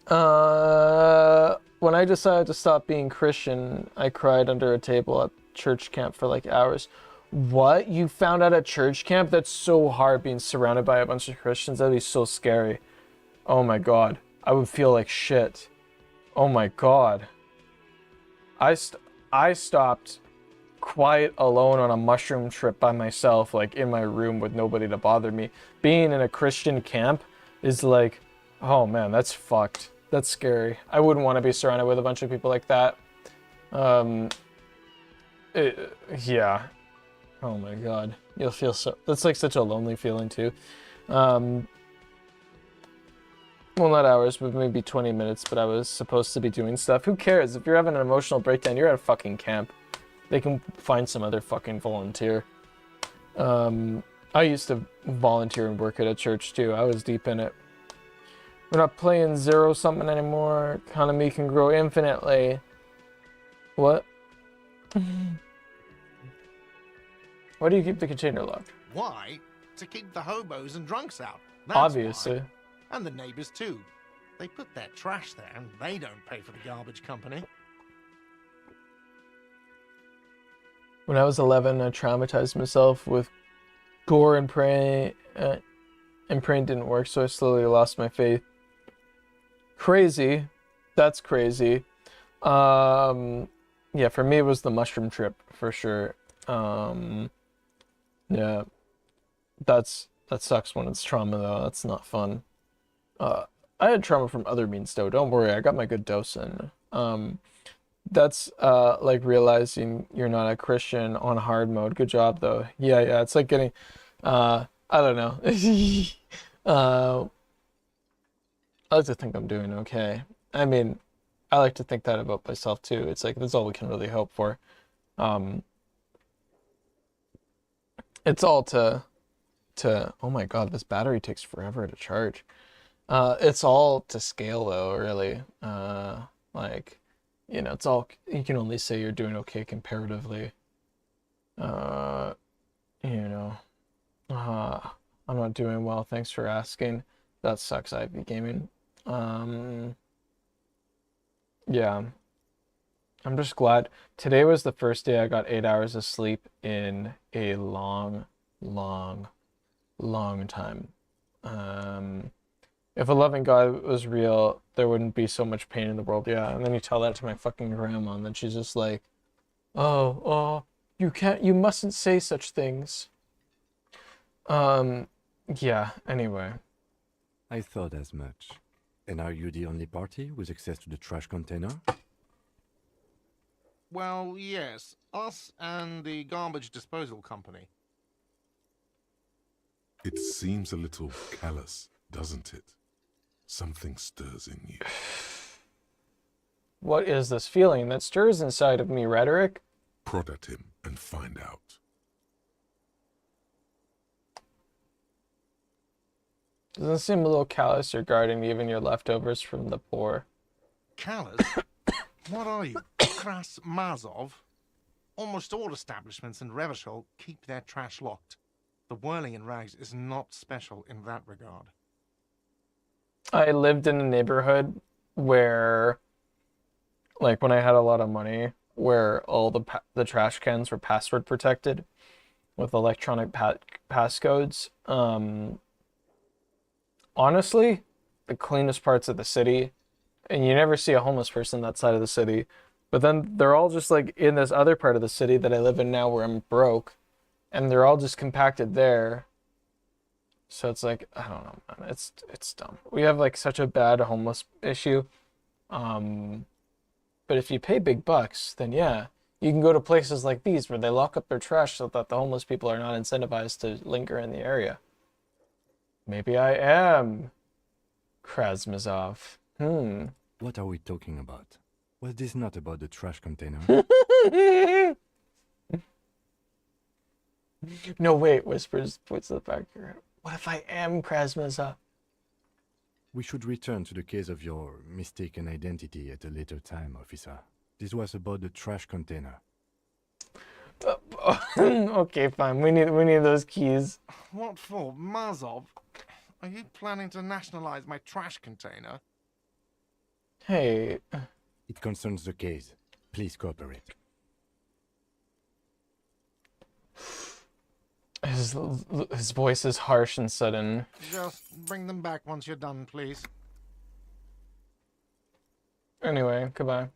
When I decided to stop being Christian, I cried under a table at church camp for like hours. What? You found out at church camp? That's so hard, being surrounded by a bunch of Christians. That'd be so scary. Oh my god. I would feel like shit. Oh my god. I stopped quiet alone on a mushroom trip by myself, like in my room with nobody to bother me. Being in a Christian camp is like, oh man, that's fucked. That's scary. I wouldn't want to be surrounded with a bunch of people like that. Yeah. Oh my god. You'll feel so... That's like such a lonely feeling too. Well, not hours, but maybe 20 minutes, but I was supposed to be doing stuff. Who cares? If you're having an emotional breakdown, you're at a fucking camp. They can find some other fucking volunteer. I used to volunteer and work at a church too. I was deep in it. We're not playing zero something anymore. Economy can grow infinitely. What? Why do you keep the container locked? Why? To keep the hobos and drunks out. That's Obviously. why. And the neighbors too. They put their trash there and they don't pay for the garbage company. When I was 11, I traumatized myself with gore and prey. and praying didn't work, so I slowly lost my faith. Crazy. That's crazy. Yeah, for me it was the mushroom trip for sure. Yeah. That sucks when it's trauma though. That's not fun. I had trauma from other means though. Don't worry, I got my good dose in. That's like realizing you're not a Christian on hard mode. Good job though. Yeah, it's like getting I don't know. I like to think I'm doing okay. I mean, I like to think that about myself too. It's like that's all we can really hope for. It's all to oh my god, this battery takes forever to charge. It's all to scale though, really. Like, you know, it's all, you can only say you're doing okay comparatively. You know, I'm not doing well, thanks for asking. That sucks, Ivy Gaming. Yeah, I'm just glad. Today was the first day I got 8 hours of sleep in a long time. If a loving God was real, there wouldn't be so much pain in the world. Yeah, and then you tell that to my fucking grandma, and then she's just like, oh, you mustn't say such things. Yeah, anyway. I thought as much. And are you the only party with access to the trash container? Well, yes. Us and the garbage disposal company. It seems a little callous, doesn't it? Something stirs in you. What is this feeling that stirs inside of me, Rhetoric? Prod at him and find out. Doesn't seem a little callous regarding even your leftovers from the poor. Callous? What are you, Kras Mazov? Almost all establishments in Revachol keep their trash locked. The whirling in rags is not special in that regard. I lived in a neighborhood where, like, when I had a lot of money, where all the trash cans were password protected with electronic passcodes. Honestly, the cleanest parts of the city, and you never see a homeless person that side of the city, but then they're all just like in this other part of the city that I live in now where I'm broke, and they're all just compacted there. So it's like, I don't know, man. It's dumb. We have like such a bad homeless issue. But if you pay big bucks, then yeah, you can go to places like these where they lock up their trash so that the homeless people are not incentivized to linger in the area. Maybe I am Krasmazov. What are we talking about? Was this not about the trash container? No, wait, whispers, puts the back here. What if I am Krasmazov? We should return to the case of your mistaken identity at a later time, officer. This was about the trash container. Okay, fine. We need those keys. What for, Mazov? Are you planning to nationalize my trash container? Hey. It concerns the case. Please cooperate. His voice is harsh and sudden. Just bring them back once you're done, please. Anyway, goodbye.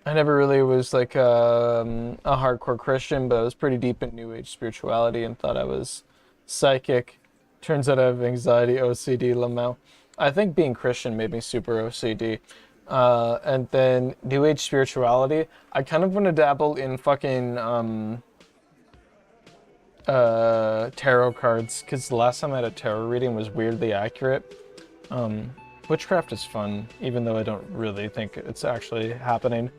I never really was like a hardcore Christian, but I was pretty deep in New Age spirituality and thought I was psychic. Turns out I have anxiety, OCD, Lamau. I think being Christian made me super OCD. And then New Age spirituality, I kind of want to dabble in fucking tarot cards, because the last time I had a tarot reading was weirdly accurate. Witchcraft is fun, even though I don't really think it's actually happening.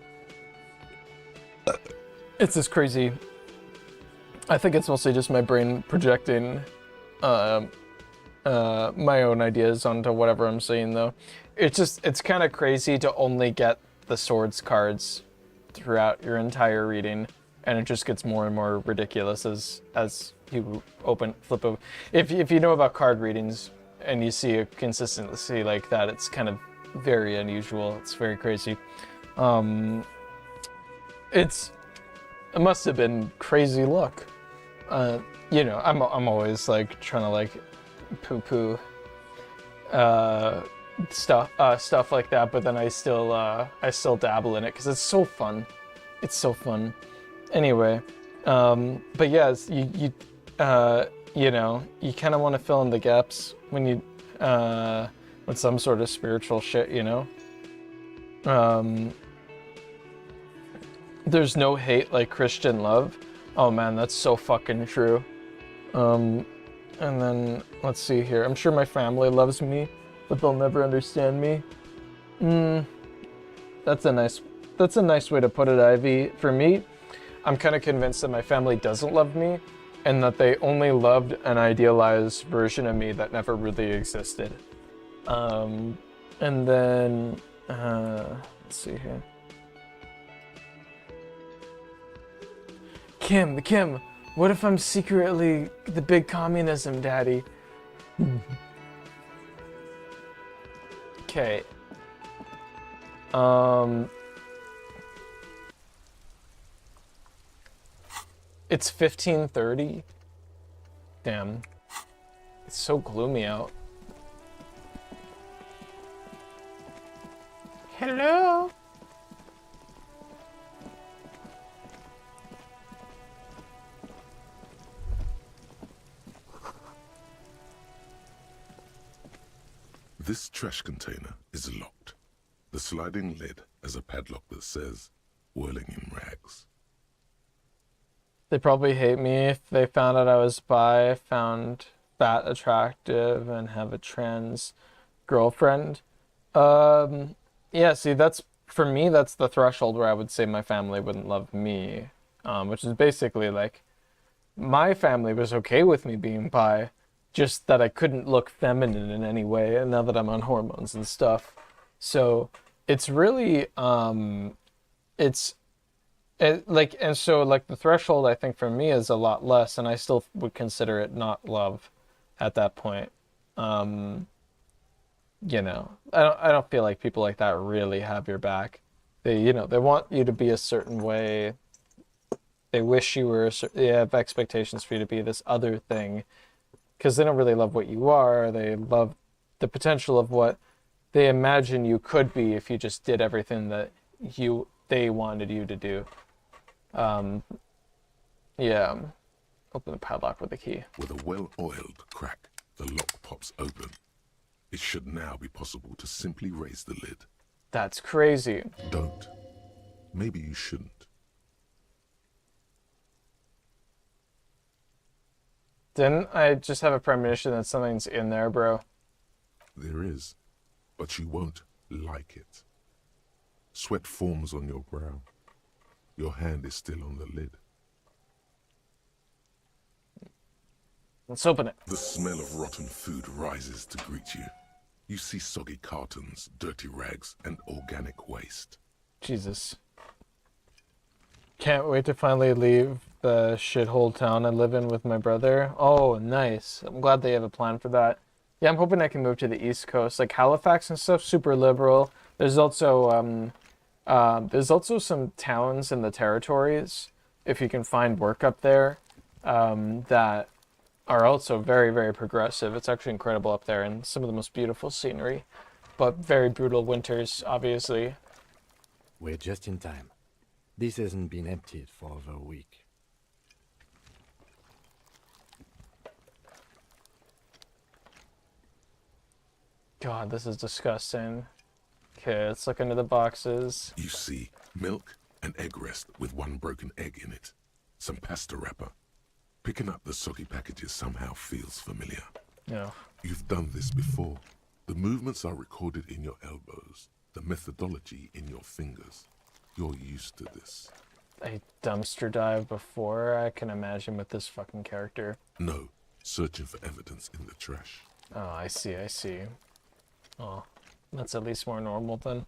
It's just crazy. I think it's mostly just my brain projecting my own ideas onto whatever I'm seeing, though. It's kind of crazy to only get the swords cards throughout your entire reading, and it just gets more and more ridiculous as you flip over. If you know about card readings and you see a consistency like that, it's kind of very unusual. It's very crazy. it must have been crazy luck. You know, I'm always like trying to like poo-poo stuff like that, but then I still dabble in it because it's so fun. It's so fun. Anyway, but yes, you know, you kind of want to fill in the gaps when you with some sort of spiritual shit, you know. There's no hate like Christian love. Oh man, that's so fucking true. And then let's see here. I'm sure my family loves me, but they'll never understand me. That's a nice way to put it, Ivy. For me, I'm kind of convinced that my family doesn't love me, and that they only loved an idealized version of me that never really existed. And then let's see here. Kim, what if I'm secretly the big communism daddy? Okay. It's 15:30. Damn. It's so gloomy out. Hello? This trash container is locked. The sliding lid has a padlock that says, "Whirling in rags." They probably hate me if they found out I was bi, found that attractive, and have a trans girlfriend. Yeah, see, for me, that's the threshold where I would say my family wouldn't love me. Which is basically like, my family was okay with me being bi, just that I couldn't look feminine in any way, and now that I'm on hormones and stuff. So it's really, and so the threshold I think for me is a lot less, and I still would consider it not love at that point. You know, I don't feel like people like that really have your back. They want you to be a certain way. They wish you were, they have expectations for you to be this other thing, because they don't really love what you are. They love the potential of what they imagine you could be if you just did everything that they wanted you to do. Yeah. Open the padlock with a key. With a well-oiled crack, the lock pops open. It should now be possible to simply raise the lid. That's crazy. Don't. Maybe you shouldn't. Didn't I just have a premonition that something's in there, bro? There is, but you won't like it. Sweat forms on your brow. Your hand is still on the lid. Let's open it. The smell of rotten food rises to greet you. You see soggy cartons, dirty rags, and organic waste. Jesus. Can't wait to finally leave the shithole town I live in with my brother. Oh, nice. I'm glad they have a plan for that. Yeah, I'm hoping I can move to the East Coast. Like Halifax and stuff, super liberal. There's also some towns in the territories, if you can find work up there, that are also very, very progressive. It's actually incredible up there, and some of the most beautiful scenery, but very brutal winters, obviously. We're just in time. This hasn't been emptied for over a week. God, this is disgusting. Okay, let's look into the boxes. You see milk and egg rest with one broken egg in it. Some pasta wrapper. Picking up the soggy packages somehow feels familiar. Yeah. You've done this before. The movements are recorded in your elbows, the methodology in your fingers. You're used to this. I dumpster dive before, I can imagine, with this fucking character. No, searching for evidence in the trash. Oh, I see. Oh, that's at least more normal then.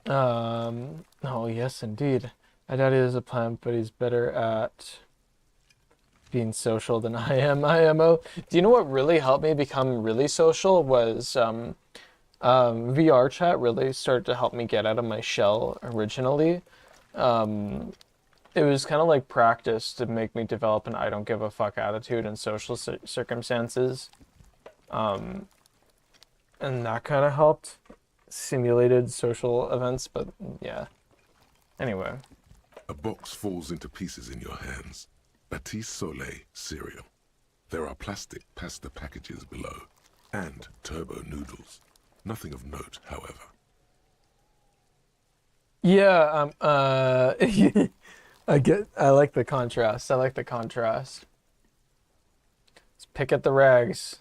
Oh yes, indeed. My daddy is a plant, but he's better at being social than I am. IMO. Do you know what really helped me become really social was VR chat really started to help me get out of my shell originally. It was kind of like practice to make me develop an I don't give a fuck attitude in social circumstances. And that kind of helped. Simulated social events, but yeah. Anyway. A box falls into pieces in your hands. Batiste Soleil cereal. There are plastic pasta packages below, and turbo noodles. Nothing of note, however. Yeah, I like the contrast. Let's pick at the rags.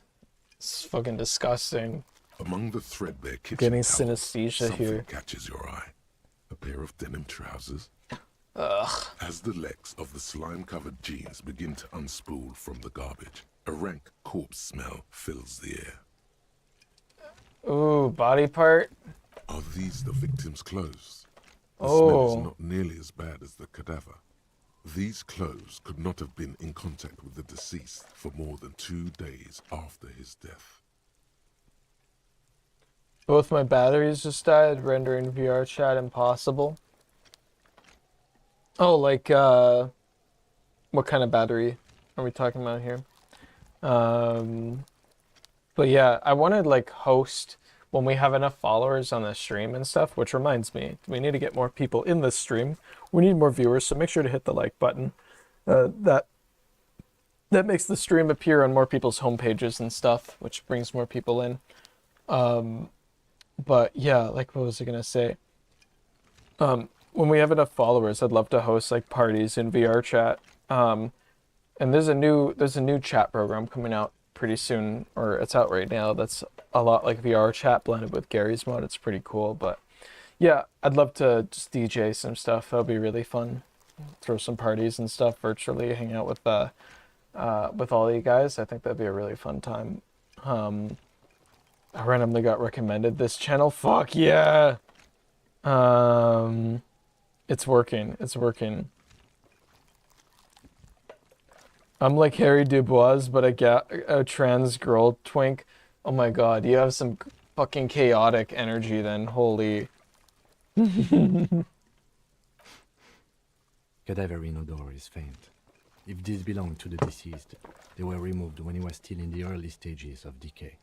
It's fucking disgusting. Among the threadbare kitchen Getting towels, synesthesia something here. catches your eye. A pair of denim trousers. Ugh. As the legs of the slime-covered jeans begin to unspool from the garbage, a rank corpse smell fills the air. Ooh, body part. Are these the victim's clothes? The Oh. smell is not nearly as bad as the cadaver. These clothes could not have been in contact with the deceased for more than 2 days after his death. Both my batteries just died, rendering VR chat impossible. Oh, like, what kind of battery are we talking about here? But yeah, I want to, like, host when we have enough followers on the stream and stuff, which reminds me, we need to get more people in this stream. We need more viewers, so make sure to hit the like button. That makes the stream appear on more people's homepages and stuff, which brings more people in. But yeah, like, what was I gonna say? When we have enough followers, I'd love to host like parties in VR chat. And there's a new chat program coming out pretty soon, or it's out right now. That's a lot like VR chat blended with Gary's mod. It's pretty cool. But yeah, I'd love to just DJ some stuff. That'll be really fun. Throw some parties and stuff virtually. Hang out with all you guys. I think that'd be a really fun time. I randomly got recommended this channel. Fuck yeah. It's working. It's working. I'm like Harry Dubois, but a trans girl twink. Oh my god, you have some fucking chaotic energy then. Holy. Cadaverine odor is faint. If these belong to the deceased, they were removed when he was still in the early stages of decay.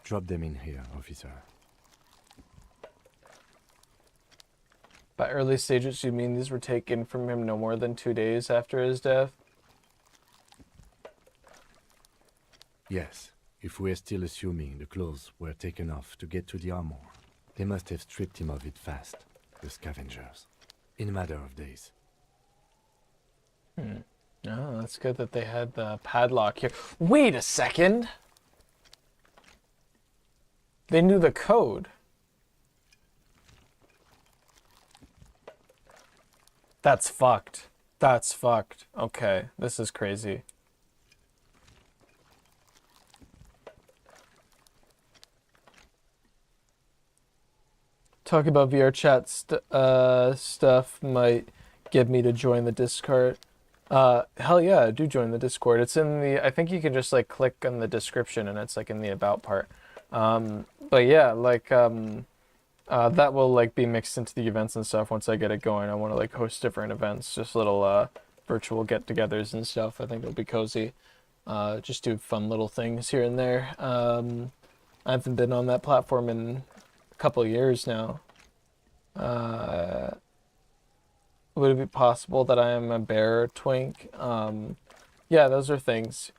Drop them in here, officer. By early stages, you mean these were taken from him no more than 2 days after his death? Yes, if we're still assuming the clothes were taken off to get to the armor, they must have stripped him of it fast, the scavengers, in a matter of days. Oh, that's good that they had the padlock here. Wait a second! They knew the code. That's fucked. That's fucked. Okay, this is crazy. Talk about VR chat stuff might get me to join the Discord. Hell yeah, do join the Discord. It's in the, I think you can just like click on the description and it's like in the about part. But yeah, like, that will like be mixed into the events and stuff once I get it going. I want to like host different events, just little virtual get-togethers and stuff. I think it'll be cozy. Just do fun little things here and there. I haven't been on that platform in a couple of years now. Would it be possible that I am a bear twink? Yeah, those are things.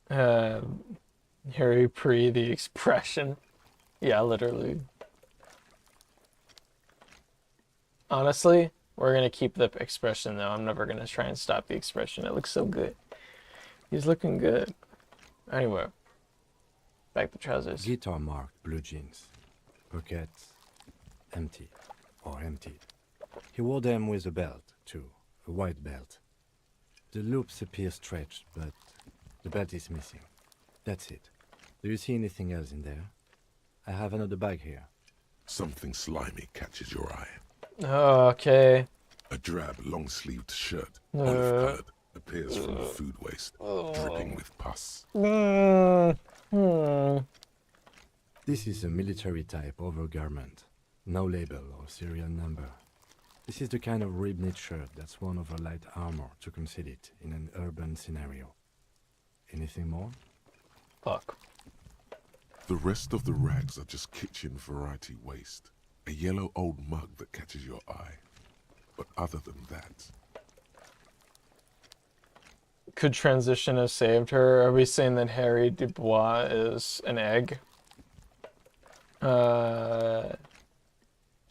Harry Pre, the expression. Yeah, literally. Honestly, we're gonna keep the expression though. I'm never gonna try and stop the expression. It looks so good. He's looking good. Anyway, back to trousers. Guitar marked blue jeans. Pockets empty or emptied. He wore them with a belt, too. A white belt. The loops appear stretched, but the belt is missing. That's it. Do you see anything else in there? I have another bag here. Something slimy catches your eye. Okay. A drab, long-sleeved shirt, olive-colored, appears from the food waste, dripping with pus. This is a military type overgarment. No label or serial number. This is the kind of rib-knit shirt that's worn over light armor to conceal it in an urban scenario. Anything more? Fuck. The rest of the rags are just kitchen variety waste. A yellow old mug that catches your eye. But other than that, Could transition have saved her? Are we saying that Harry Dubois is an egg?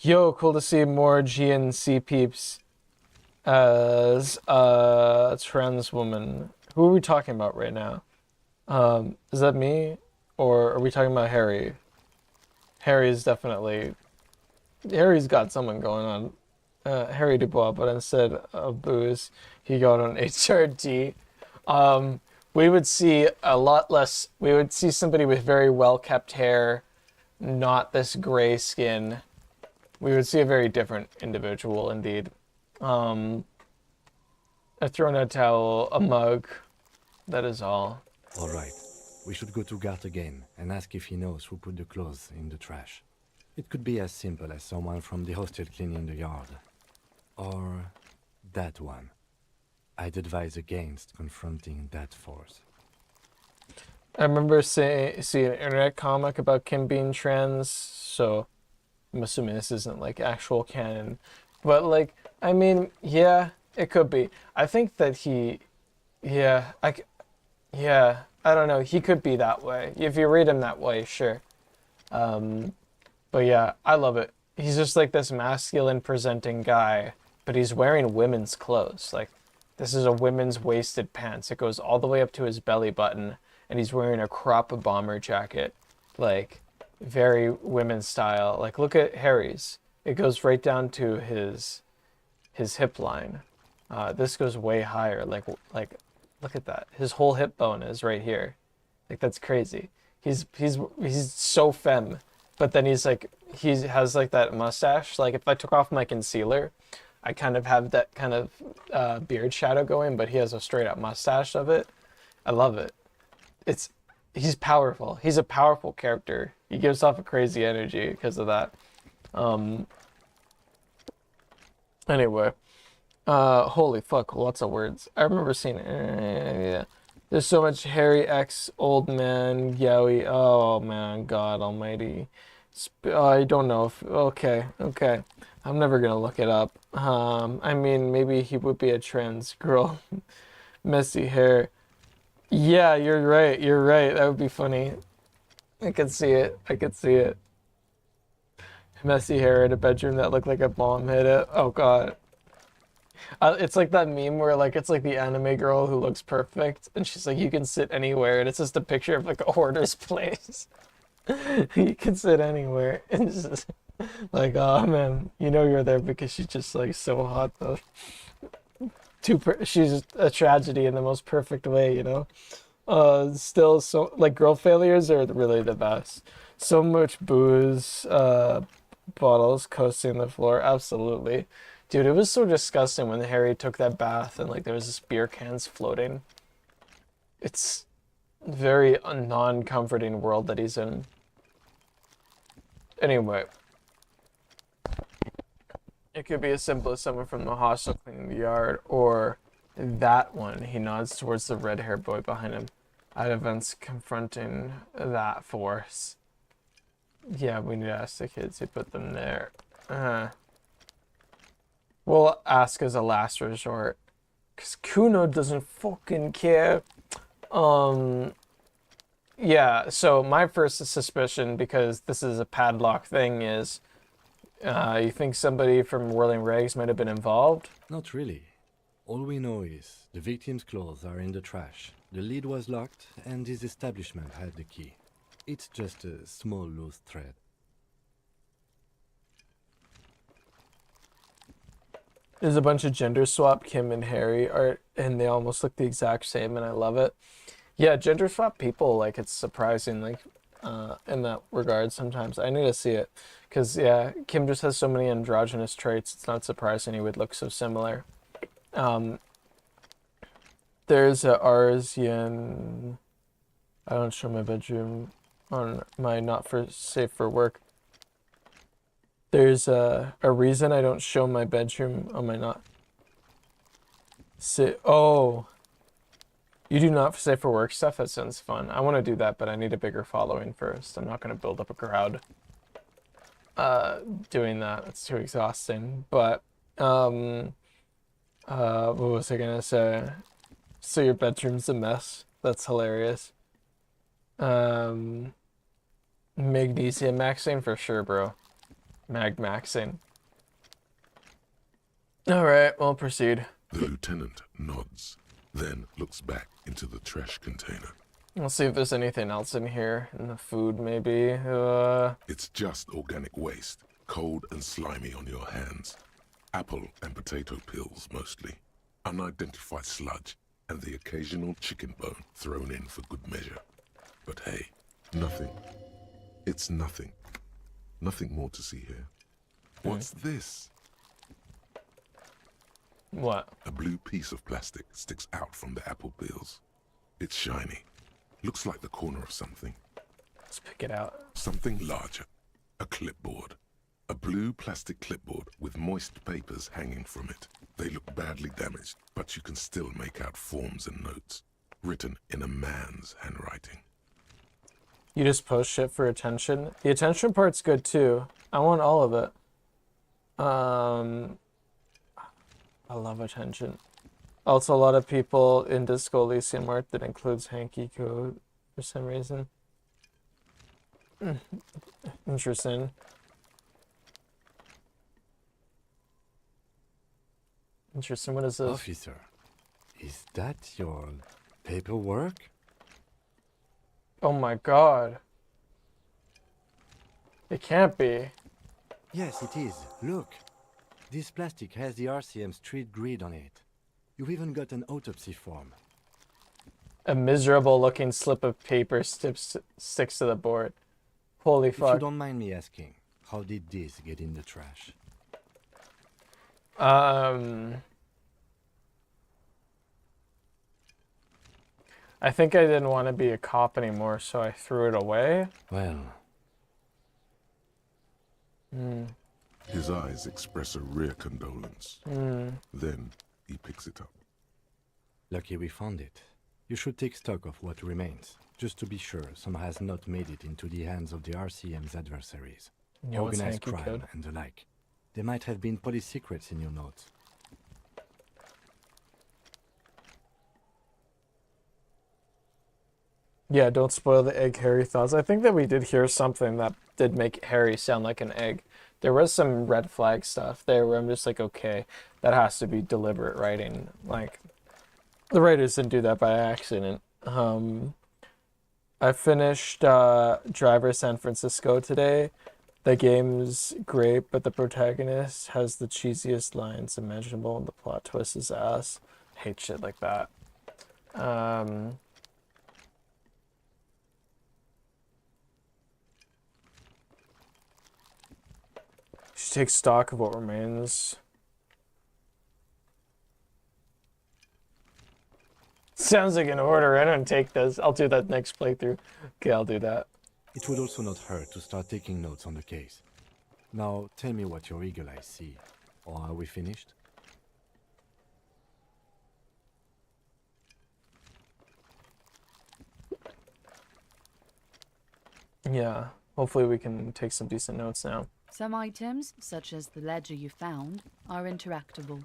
Yo, cool to see more GNC peeps as a trans woman. Who are we talking about right now? Is that me? Or are we talking about Harry? Harry's got someone going on. Harry Dubois, but instead of booze, he got on HRT. We would see a lot less, we would see somebody with very well-kept hair, not this gray skin. We would see a very different individual indeed. A thrown out towel, a mug, that is all. All right. We should go to Gart again and ask if he knows who put the clothes in the trash. It could be as simple as someone from the hostel cleaning the yard. Or that one. I'd advise against confronting that force. I remember seeing an internet comic about Kim being trans, so I'm assuming this isn't like actual canon. But like, I mean, yeah, it could be. I think that I don't know, he could be that way. If you read him that way, sure. But yeah, I love it. He's just like this masculine presenting guy, but he's wearing women's clothes. Like, this is a women's waisted pants. It goes all the way up to his belly button, and he's wearing a crop bomber jacket. Like, very women's style. Like, look at Harry's. It goes right down to his hip line. This goes way higher. Like, look at that. His whole hip bone is right here. Like, that's crazy. He's so femme, but then he has like that mustache. Like, if I took off my concealer, I kind of have that kind of beard shadow going, but he has a straight up mustache of it. I love it. He's powerful. He's a powerful character. He gives off a crazy energy because of that. Anyway, holy fuck, lots of words. I remember seeing yeah. There's so much Harry X old man yowie. Oh man, God Almighty. I don't know if okay. I'm never gonna look it up. I mean, maybe he would be a trans girl. Messy hair. Yeah, you're right. That would be funny. I could see it. Messy hair in a bedroom that looked like a bomb hit it. Oh God. It's like that meme where like it's like the anime girl who looks perfect and she's like, you can sit anywhere, and it's just a picture of like a hoarder's place. You can sit anywhere. And it's just like, oh man, you know you're there because she's just like so hot though. She's a tragedy in the most perfect way, you know. Still, so like girl failures are really the best. So much booze, bottles coasting the floor. Absolutely, dude. It was so disgusting when Harry took that bath and like there was this beer cans floating. It's very non-comforting world that he's in. Anyway. It could be as simple as someone from the hostel cleaning the yard, or that one. He nods towards the red-haired boy behind him. At events confronting that force. Yeah, we need to ask the kids who put them there. We'll ask as a last resort. Because Kuno doesn't fucking care. Yeah, so my first suspicion, because this is a padlock thing, is... you think somebody from Whirling Rags might have been involved? Not really. All we know is the victim's clothes are in the trash. The lid was locked, and his establishment had the key. It's just a small loose thread. There's a bunch of gender swap Kim and Harry art, and they almost look the exact same, and I love it. Yeah, gender swap people, like, it's surprising, like, in that regard sometimes. I need to see it. Because, yeah, Kim just has so many androgynous traits, it's not surprising he would look so similar. There's a Arsian... I don't show my bedroom. on my not for safe for work. There's a reason I don't show my bedroom on my not. Oh, you do not safe for work stuff? That sounds fun. I want to do that, but I need a bigger following first. I'm not going to build up a crowd doing that. It's too exhausting. But what was I going to say? So your bedroom's a mess. That's hilarious. Magnesium maxing for sure, bro. Maxing. Alright, we'll proceed. The lieutenant nods, then looks back into the trash container. We'll see if there's anything else in here. In the food, maybe. It's just organic waste, cold and slimy on your hands. Apple and potato peels, mostly. Unidentified sludge, and the occasional chicken bone thrown in for good measure. But hey, nothing. It's nothing. Nothing more to see here. What's this? What? A blue piece of plastic sticks out from the apple peels. It's shiny. Looks like the corner of something. Let's pick it out. Something larger. A clipboard. A blue plastic clipboard with moist papers hanging from it. They look badly damaged, but you can still make out forms and notes, written in a man's handwriting. You just post shit for attention? The attention part's good too. I want all of it. I love attention. Also, a lot of people in Disco Elysium art that includes hanky code for some reason. Interesting. Interesting. What is this? Officer, is that your paperwork? Oh my god. It can't be. Yes, it is. Look. This plastic has the RCM street grid on it. You've even got an autopsy form. A miserable looking slip of paper sticks to the board. Holy If fuck. you don't mind me asking, how did this get in the trash? I think I didn't want to be a cop anymore, so I threw it away. Well... His eyes express a rare condolence. Then he picks it up. Lucky we found it. You should take stock of what remains, just to be sure some has not made it into the hands of the RCM's adversaries. Yeah, what's Organized hanky crime code? and the like. There might have been police secrets in your notes. Yeah, don't spoil the egg Harry thoughts. I think that we did hear something that did make Harry sound like an egg. There was some red flag stuff there where I'm just like, okay, that has to be deliberate writing. Like, the writers didn't do that by accident. I finished Driver San Francisco today. The game's great, but the protagonist has the cheesiest lines imaginable and the plot twist is ass. Hate shit like that. Should take stock of what remains. Sounds like an order. I don't take this. I'll do that next playthrough. Okay, I'll do that. It would also not hurt to start taking notes on the case. Now, tell me what your eagle eyes see. Or are we finished? Yeah, hopefully we can take some decent notes now. Some items, such as the ledger you found, are interactable.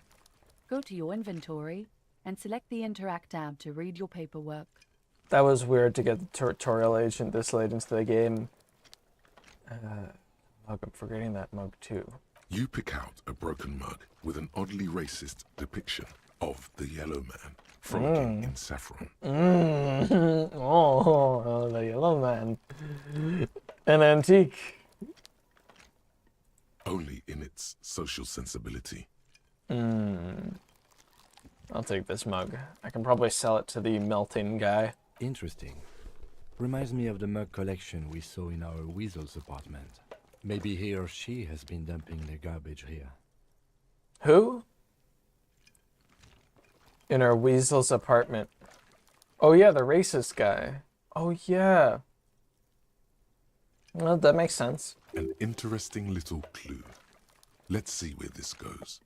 Go to your inventory and select the Interact tab to read your paperwork. That was weird to get the tutorial agent this late into the game. I'm forgetting that mug too. You pick out a broken mug with an oddly racist depiction of the yellow man frolicking in saffron. Oh, the yellow man. An antique. Only in its social sensibility. I'll take this mug. I can probably sell it to the melting guy. Interesting. Reminds me of the mug collection we saw in our weasel's apartment. Maybe he or she has been dumping their garbage here. Who? In our weasel's apartment. Oh yeah, the racist guy. Oh yeah. Well, that makes sense. An interesting little clue. Let's see where this goes.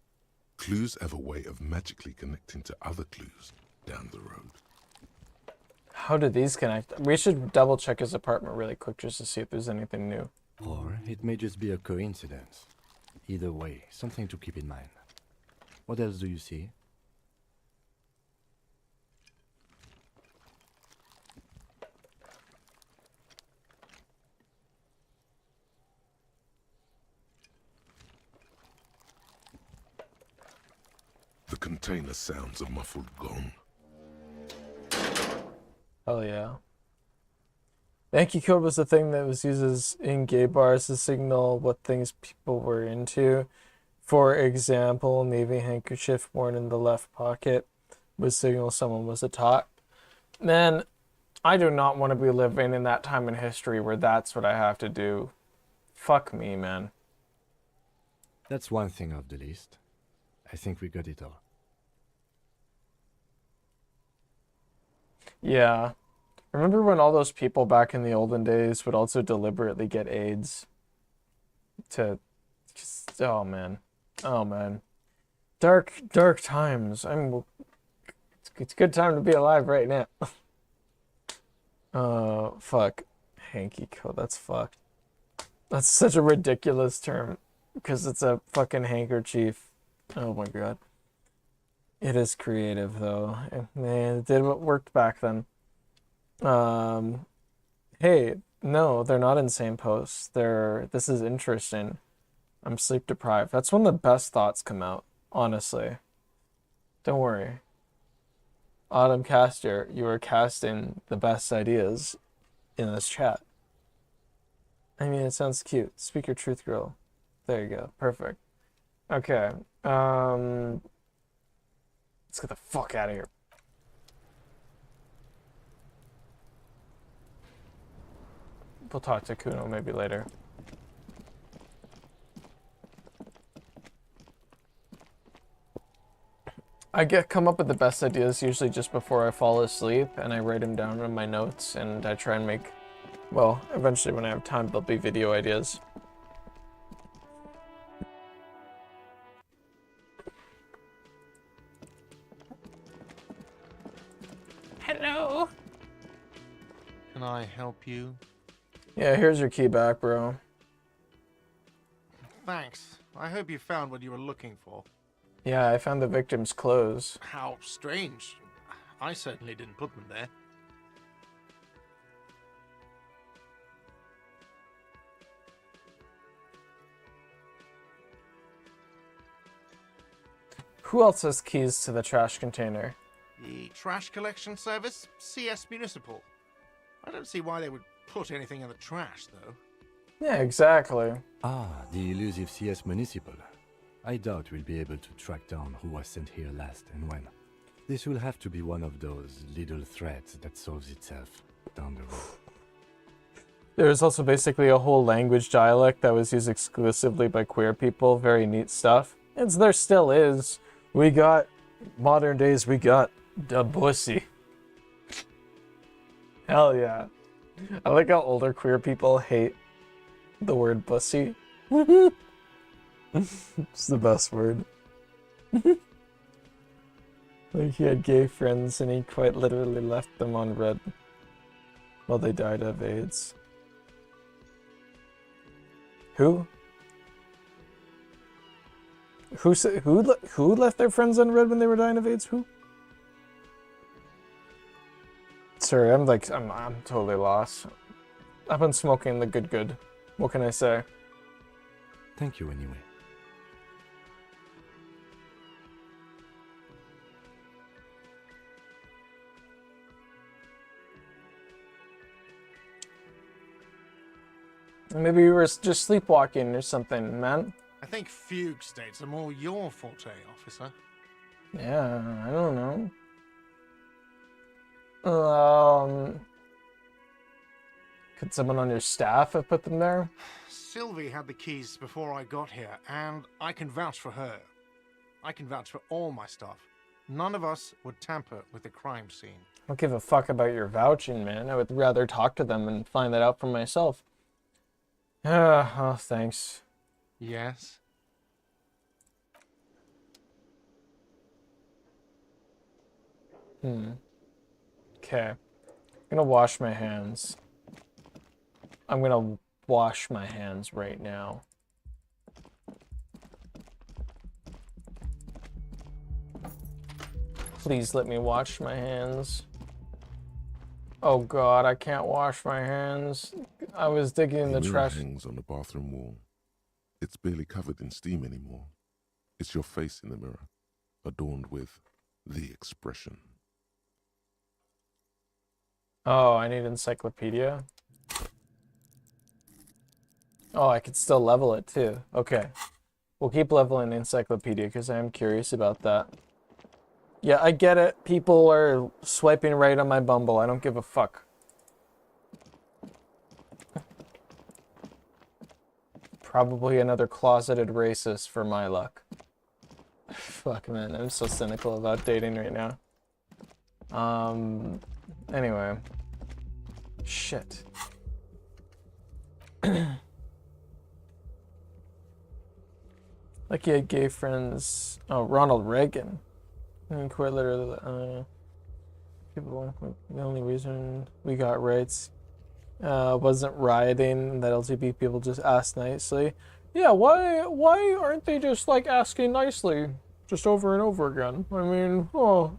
Clues have a way of magically connecting to other clues down the road. How do these connect? We should double check his apartment really quick just to see if there's anything new. Or it may just be a coincidence. Either way, something to keep in mind. What else do you see? The container sounds a muffled gong. Hell yeah. The Yankee code was the thing that was used in gay bars to signal what things people were into. For example, Navy handkerchief worn in the left pocket would signal someone was a tot. Man, I do not want to be living in that time in history where that's what I have to do. Fuck me, man. That's one thing off the list. I think we got it all. Yeah. Remember when all those people back in the olden days would also deliberately get AIDS? Oh man. Oh man. Dark times. It's a good time to be alive right now. Fuck. Hanky coat, that's fucked. That's such a ridiculous term. Because it's a fucking handkerchief. Oh my god. It is creative though. Man, it did what worked back then. Hey, no, they're not insane posts. This is interesting. I'm sleep deprived. That's when the best thoughts come out, honestly. Don't worry. Autumn Caster, you are casting the best ideas in this chat. I mean, it sounds cute. Speak your truth, girl. There you go. Perfect. Okay. Let's get the fuck out of here. We'll talk to Kuno maybe later. I come up with the best ideas usually just before I fall asleep, and I write them down in my notes, and I try and make, well, eventually when I have time, there'll be video ideas. Hello. Can I help you? Yeah, here's your key back, bro. Thanks. I hope you found what you were looking for. Yeah, I found the victim's clothes. How strange. I certainly didn't put them there. Who else has keys to the trash container? The trash collection service? CS Municipal. I don't see why they would put anything in the trash, though. Yeah, exactly. Ah, the elusive CS Municipal. I doubt we'll be able to track down who was sent here last and when. This will have to be one of those little threads that solves itself down the road. There's also basically a whole language dialect that was used exclusively by queer people. Very neat stuff. There still is. We got, modern days, we got the bussy. Hell yeah. I like how older queer people hate the word bussy. It's the best word. Like he had gay friends and he quite literally left them on red while they died of AIDS. Who? Who left their friends on red when they were dying of AIDS? Who? Sorry, I'm totally lost. I've been smoking the good. What can I say? Thank you anyway. Maybe you were just sleepwalking or something, man. I think fugue states are more your forte, officer. Yeah, I don't know. Could someone on your staff have put them there? Sylvie had the keys before I got here, and I can vouch for her. I can vouch for all my staff. None of us would tamper with the crime scene. I don't give a fuck about your vouching, man. I would rather talk to them and find that out for myself. Oh, thanks. Yes. Okay. I'm gonna wash my hands. I'm gonna wash my hands right now. Please let me wash my hands. Oh god, I can't wash my hands. I was digging in A the mirror trash. hangs on the bathroom wall. It's barely covered in steam anymore. It's your face in the mirror, adorned with the expression. Oh, I need encyclopedia. Oh, I could still level it too. Okay. We'll keep leveling encyclopedia because I am curious about that. Yeah, I get it. People are swiping right on my Bumble. I don't give a fuck. Probably another closeted racist for my luck. Fuck, man. I'm so cynical about dating right now. Anyway. Shit. Like he had gay friends. Oh, Ronald Reagan. Quite literally, people. The only reason we got rights wasn't rioting. That LGBT people just asked nicely. Yeah, why aren't they just like asking nicely, just over and over again? I mean, oh,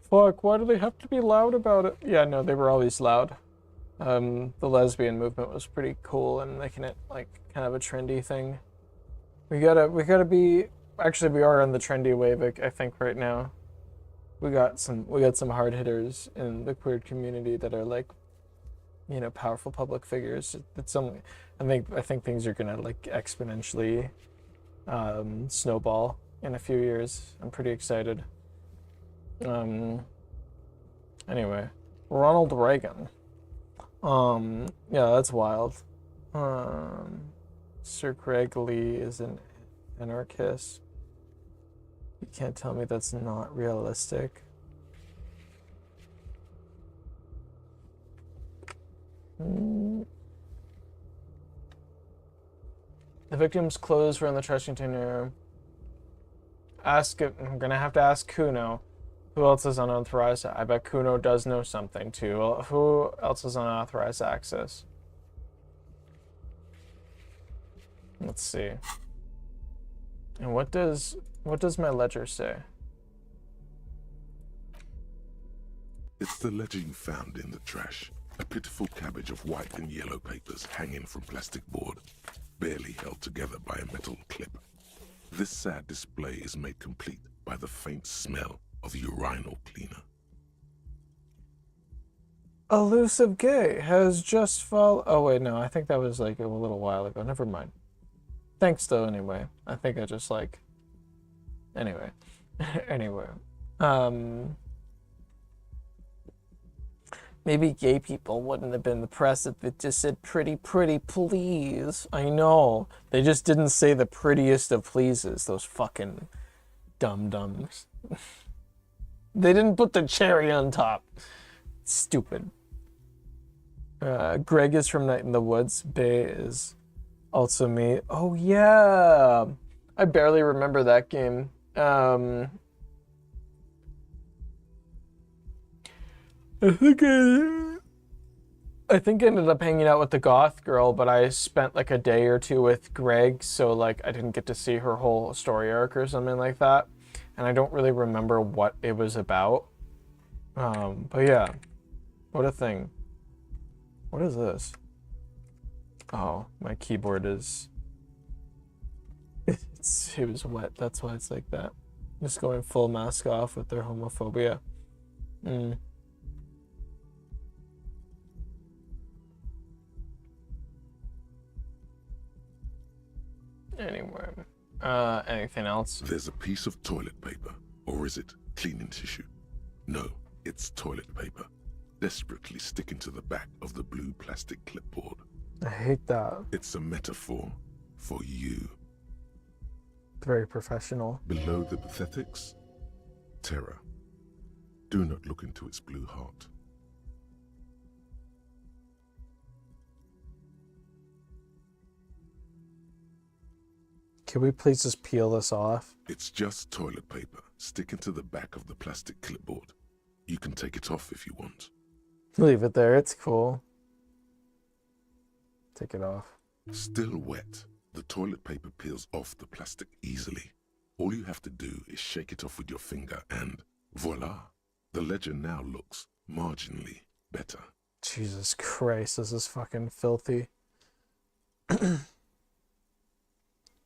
fuck. Why do they have to be loud about it? Yeah, no, they were always loud. The lesbian movement was pretty cool and making it like kind of a trendy thing. We gotta be. Actually, we are on the trendy wave, I think, right now. We got some hard hitters in the queer community that are like, you know, powerful public figures. It's only, I think things are gonna like exponentially snowball in a few years. I'm pretty excited. Anyway, Ronald Reagan. Yeah, that's wild. Sir Craig Lee is an anarchist. You can't tell me that's not realistic. The victim's clothes were in the trash container. I'm gonna have to ask Kuno. Who else is unauthorized? I bet Kuno does know something too. Well, who else is unauthorized access? Let's see. And what does my ledger say? It's the ledger you found in the trash. A pitiful cabbage of white and yellow papers hanging from plastic board, barely held together by a metal clip. This sad display is made complete by the faint smell of urinal cleaner. Elusive Gay has just fall. Oh wait, no, I think that was like a little while ago. Never mind. Thanks though, anyway. I think I just like... Anyway. Anyway. Maybe gay people wouldn't have been the press if it just said pretty, please. I know. They just didn't say the prettiest of pleases, those fucking dum-dums. They didn't put the cherry on top. Stupid. Greg is from Night in the Woods. Bay is also me. Oh, yeah. I barely remember that game. I think I ended up hanging out with the goth girl, but I spent like a day or two with Greg, so like I didn't get to see her whole story arc or something like that. And I don't really remember what it was about. But yeah. What a thing. What is this? Oh, my keyboard is... It was wet, that's why it's like that. Just going full mask off with their homophobia. Anyway, anything else? There's a piece of toilet paper, or is it cleaning tissue? No, it's toilet paper, desperately sticking to the back of the blue plastic clipboard. I hate that. It's a metaphor for you. Very professional. Below the pathetics, terror. Do not look into its blue heart. Can we please just peel this off? It's just toilet paper sticking to the back of the plastic clipboard. You can take it off if you want. Leave it there. It's cool. Take it off. Still wet, the toilet paper peels off the plastic easily. All you have to do is shake it off with your finger and voila! The ledger now looks marginally better. Jesus Christ, this is fucking filthy.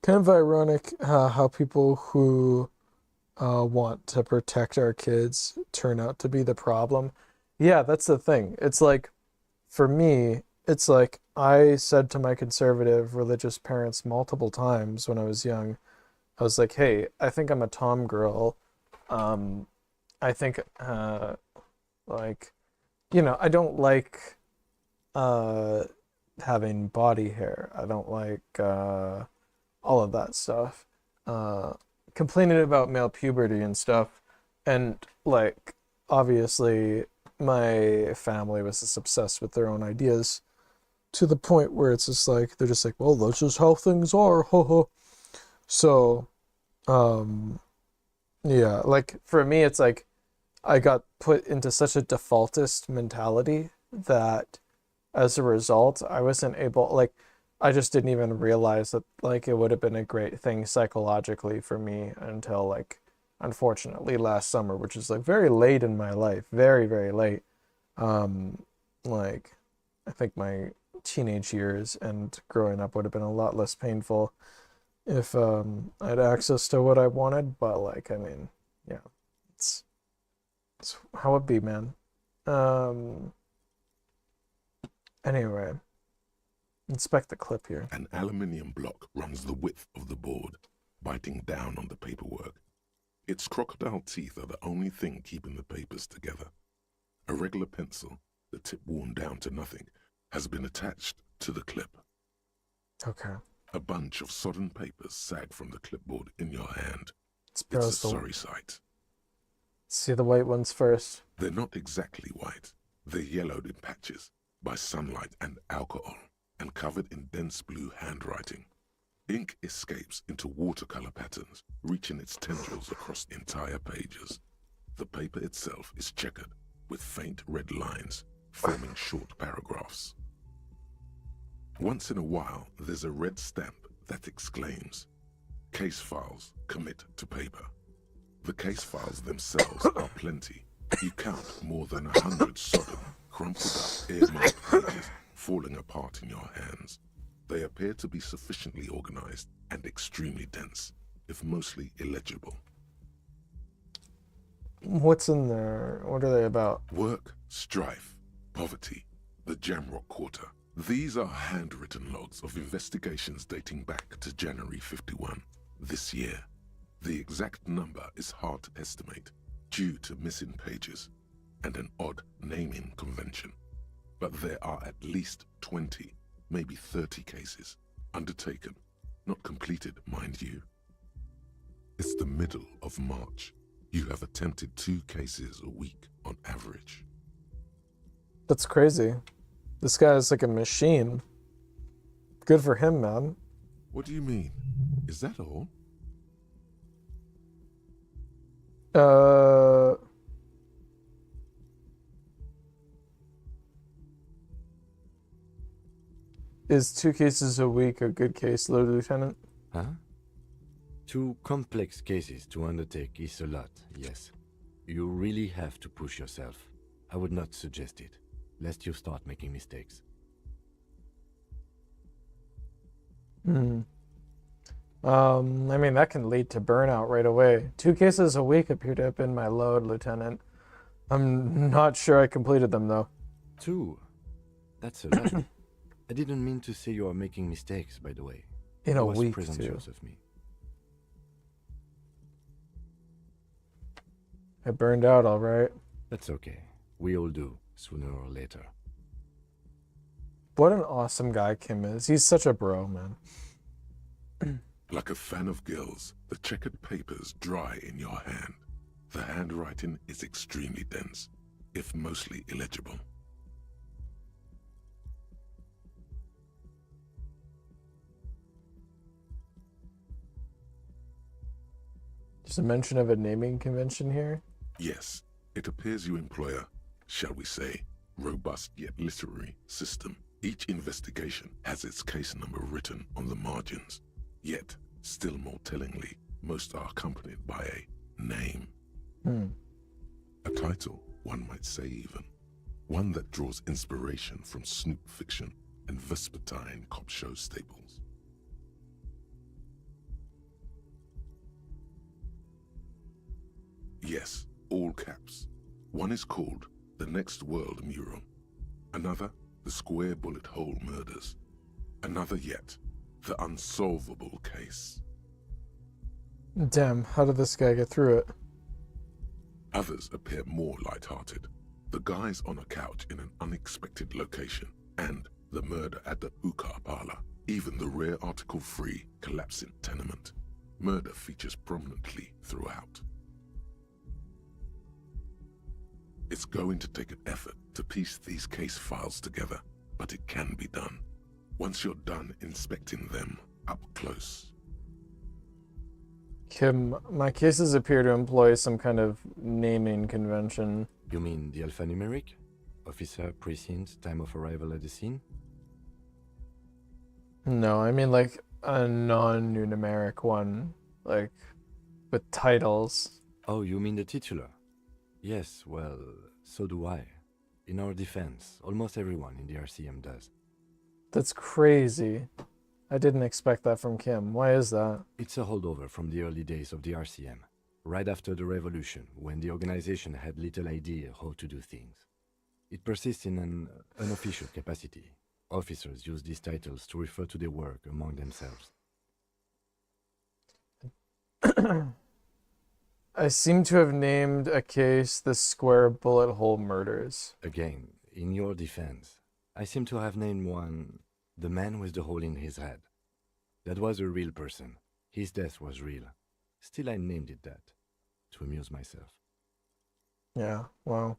Kind of ironic how people who want to protect our kids turn out to be the problem. Yeah, that's the thing. It's like, for me, it's like I said to my conservative religious parents multiple times when I was young, I was like, hey, I think I'm a tom girl. I think, like, you know, I don't like having body hair. I don't like all of that stuff. Complaining about male puberty and stuff. And, like, obviously, my family was just obsessed with their own ideas to the point where it's just like, they're just like, well, that's just how things are. Ho ho. So, yeah, like, for me, it's like, I got put into such a defaultist mentality that as a result, I wasn't able, like, I just didn't even realize that, like, it would have been a great thing psychologically for me until, like, unfortunately last summer, which is, like, very late in my life, very, very late. Like, I think my teenage years and growing up would have been a lot less painful if I had access to what I wanted, but, like, I mean, yeah, it's how it be, man. Anyway, inspect the clip here. An aluminium block runs the width of the board, biting down on the paperwork. Its crocodile teeth are the only thing keeping the papers together. A regular pencil, the tip worn down to nothing, has been attached to the clip. Okay. A bunch of sodden papers sag from the clipboard in your hand. It's a sorry sight. See the white ones first. They're not exactly white. They're yellowed in patches by sunlight and alcohol and covered in dense blue handwriting. Ink escapes into watercolor patterns, reaching its tendrils across entire pages. The paper itself is checkered with faint red lines forming short paragraphs. Once in a while, there's a red stamp that exclaims, "Case files commit to paper." The case files themselves are plenty. You count more than 100 sodden, crumpled up, earmarked pages falling apart in your hands. They appear to be sufficiently organized and extremely dense, if mostly illegible. What's in there? What are they about? Work, strife, poverty, the Jamrock Quarter. These are handwritten logs of investigations dating back to January 51, this year. The exact number is hard to estimate due to missing pages and an odd naming convention. But there are at least 20, maybe 30 cases undertaken, not completed, mind you. It's the middle of March. You have attempted 2 cases a week on average. That's crazy. This guy is like a machine. Good for him, man. What do you mean? Is that all? Is 2 cases a week a good caseload, Lieutenant? Huh? 2 complex cases to undertake is a lot, yes. You really have to push yourself. I would not suggest it, lest you start making mistakes. I mean, that can lead to burnout right away. 2 cases a week appear to have been my load, Lieutenant. I'm not sure I completed them, though. 2? That's a lot. I didn't mean to say you are making mistakes, by the way. In a It was week, presumptuous too. of me. I burned out, all right. That's okay. We all do, sooner or later. What an awesome guy Kim is. He's such a bro, man. Like a fan of gills, the checkered papers dry in your hand. The handwriting is extremely dense, if mostly illegible. There's a mention of a naming convention here. Yes, it appears you employ a, shall we say, robust yet literary system. Each investigation has its case number written on the margins. Yet, still more tellingly, most are accompanied by a name. A title, one might say even. One that draws inspiration from snoop fiction and vespertine cop show staples. Yes, all caps. One is called The Next World Mural. Another, The Square Bullet Hole Murders. Another yet, The Unsolvable Case. Damn, how did this guy get through it? Others appear more light-hearted. The guys on a couch in an unexpected location, and the murder at the hookah parlor. Even the rare article-free collapsing tenement. Murder features prominently throughout. It's going to take an effort to piece these case files together, but it can be done. Once you're done inspecting them up close. Kim, my cases appear to employ some kind of naming convention. You mean the alphanumeric? Officer, precinct, time of arrival at the scene? No, I mean like a non-numeric one, like with titles. Oh, you mean the titular? Yes, well, so do I. In our defense, almost everyone in the RCM does. That's crazy. I didn't expect that from Kim. Why is that? It's a holdover from the early days of the RCM, right after the revolution, when the organization had little idea how to do things. It persists in an unofficial capacity. Officers use these titles to refer to their work among themselves. I seem to have named a case the Square Bullet Hole Murders. Again, in your defense, I seem to have named one the man with the hole in his head. That was a real person. His death was real. Still, I named it that, to amuse myself. Yeah, wow.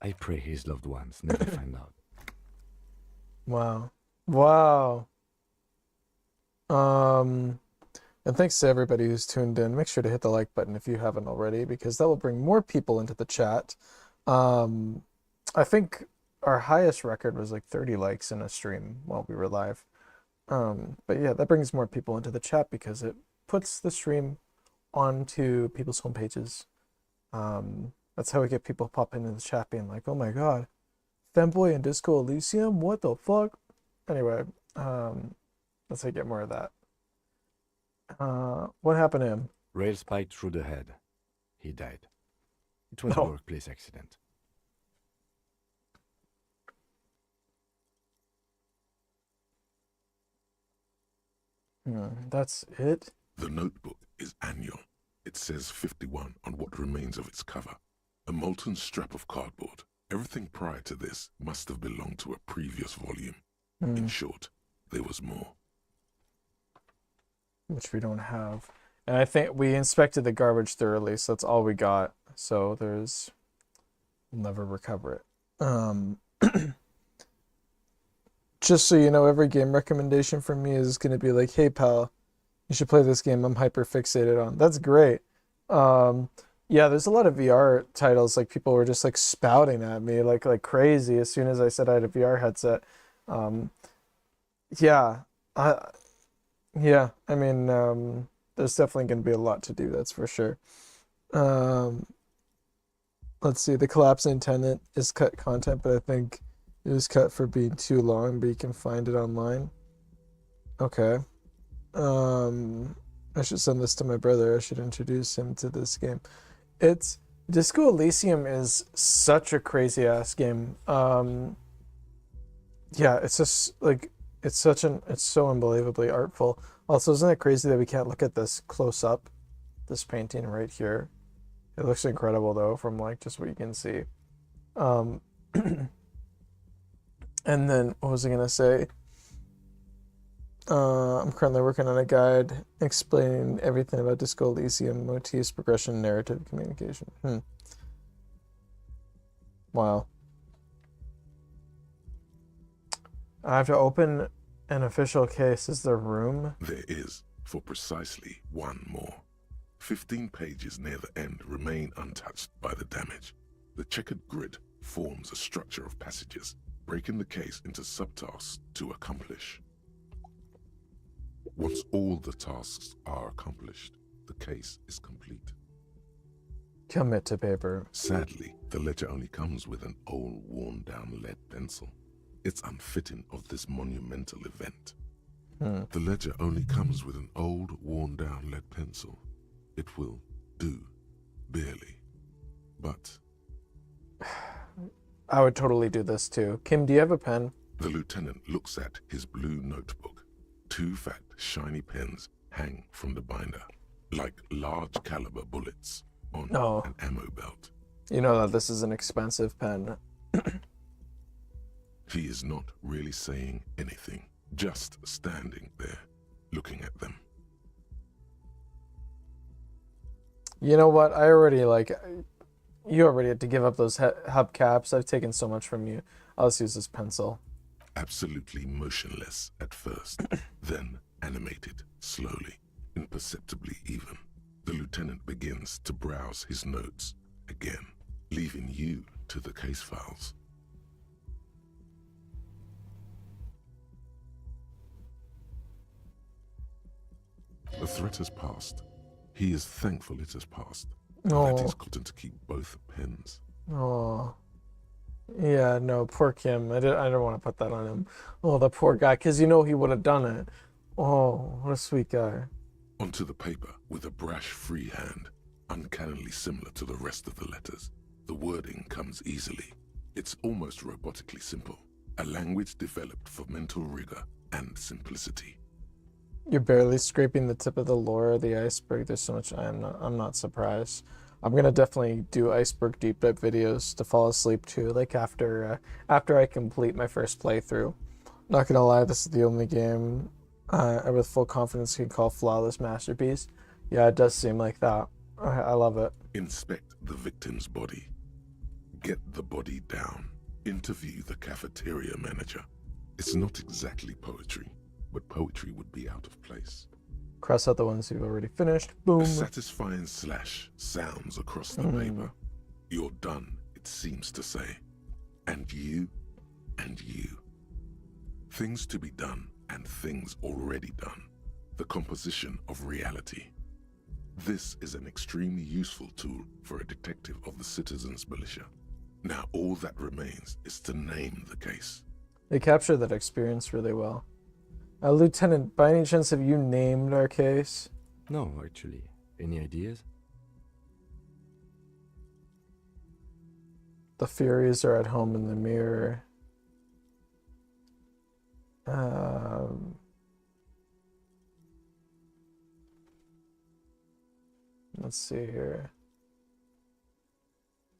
I pray his loved ones never find out. Wow. Wow. And thanks to everybody who's tuned in. Make sure to hit the like button if you haven't already, because that will bring more people into the chat. I think our highest record was like 30 likes in a stream while we were live. But yeah, that brings more people into the chat because it puts the stream onto people's homepages. That's how we get people popping in the chat being like, oh my god, Femboy and Disco Elysium? What the fuck? Anyway, let's get more of that. What happened to him? Rail spiked through the head. He died. It was a workplace accident. That's it? The notebook is annual. It says 51 on what remains of its cover. A molten strap of cardboard. Everything prior to this must have belonged to a previous volume. In short, there was more. Which we don't have. And I think we inspected the garbage thoroughly, so that's all we got. So we'll never recover it. Just so you know, every game recommendation from me is going to be like, hey pal, you should play this game I'm hyper fixated on. That's great. Yeah, there's a lot of VR titles, like people were just like spouting at me like crazy as soon as I said I had a VR headset. I mean, there's definitely going to be a lot to do, that's for sure. Let's see, the collapsing tenant is cut content, but I think it was cut for being too long, but you can find it online. Okay. I should send this to my brother. I should introduce him to this game. It's Disco Elysium is such a crazy ass game. Yeah, it's just like it's so unbelievably artful. Also, isn't it crazy that we can't look at this close up? This painting right here. It looks incredible though, from like just what you can see. And then what was I gonna say? I'm currently working on a guide explaining everything about Disco Elysium, motifs, progression, narrative, communication. Wow. I have to open an official case. Is there room? There is, for precisely one more. 15 pages near the end remain untouched by the damage. The checkered grid forms a structure of passages, breaking the case into subtasks to accomplish. Once all the tasks are accomplished, the case is complete. Commit to paper. Sadly, the ledger only comes with an old, worn-down lead pencil. It's unfitting of this monumental event. The ledger only comes with an old, worn-down lead pencil. It will do, barely. But I would totally do this too. Kim, do you have a pen? the lieutenant looks at his blue notebook. 2 fat, shiny pens hang from the binder, like large caliber bullets on an ammo belt. You know that this is an expensive pen. He is not really saying anything, just standing there, looking at them. You know what? You already had to give up those hubcaps. I've taken so much from you. I'll just use this pencil. Absolutely motionless at first, then animated, slowly, imperceptibly even. The lieutenant begins to browse his notes again, leaving you to the case files. The threat has passed. He is thankful it has passed. That he's gotten to keep both pens. Oh. Yeah, no, poor Kim. I don't want to put that on him. Oh, the poor guy, because you know he would have done it. Oh, what a sweet guy. Onto the paper with a brash free hand, uncannily similar to the rest of the letters. The wording comes easily. It's almost robotically simple. A language developed for mental rigor and simplicity. You're barely scraping the tip of the lore of the iceberg. There's so much. I'm not surprised. I'm gonna definitely do iceberg deep dive videos to fall asleep to, like after I complete my first playthrough. Not gonna lie, this is the only game I with full confidence can call flawless masterpiece. Yeah, it does seem like that. I love it. Inspect the victim's body. Get the body down. Interview the cafeteria manager. It's not exactly poetry, but poetry would be out of place. Cross out the ones you've already finished. Boom. A satisfying slash sounds across the paper. You're done, it seems to say. And you, and you. Things to be done and things already done. The composition of reality. This is an extremely useful tool for a detective of the Citizens Militia. Now all that remains is to name the case. They capture that experience really well. Lieutenant, by any chance have you named our case? No, actually. Any ideas? The Furies are at home in the mirror. Let's see here.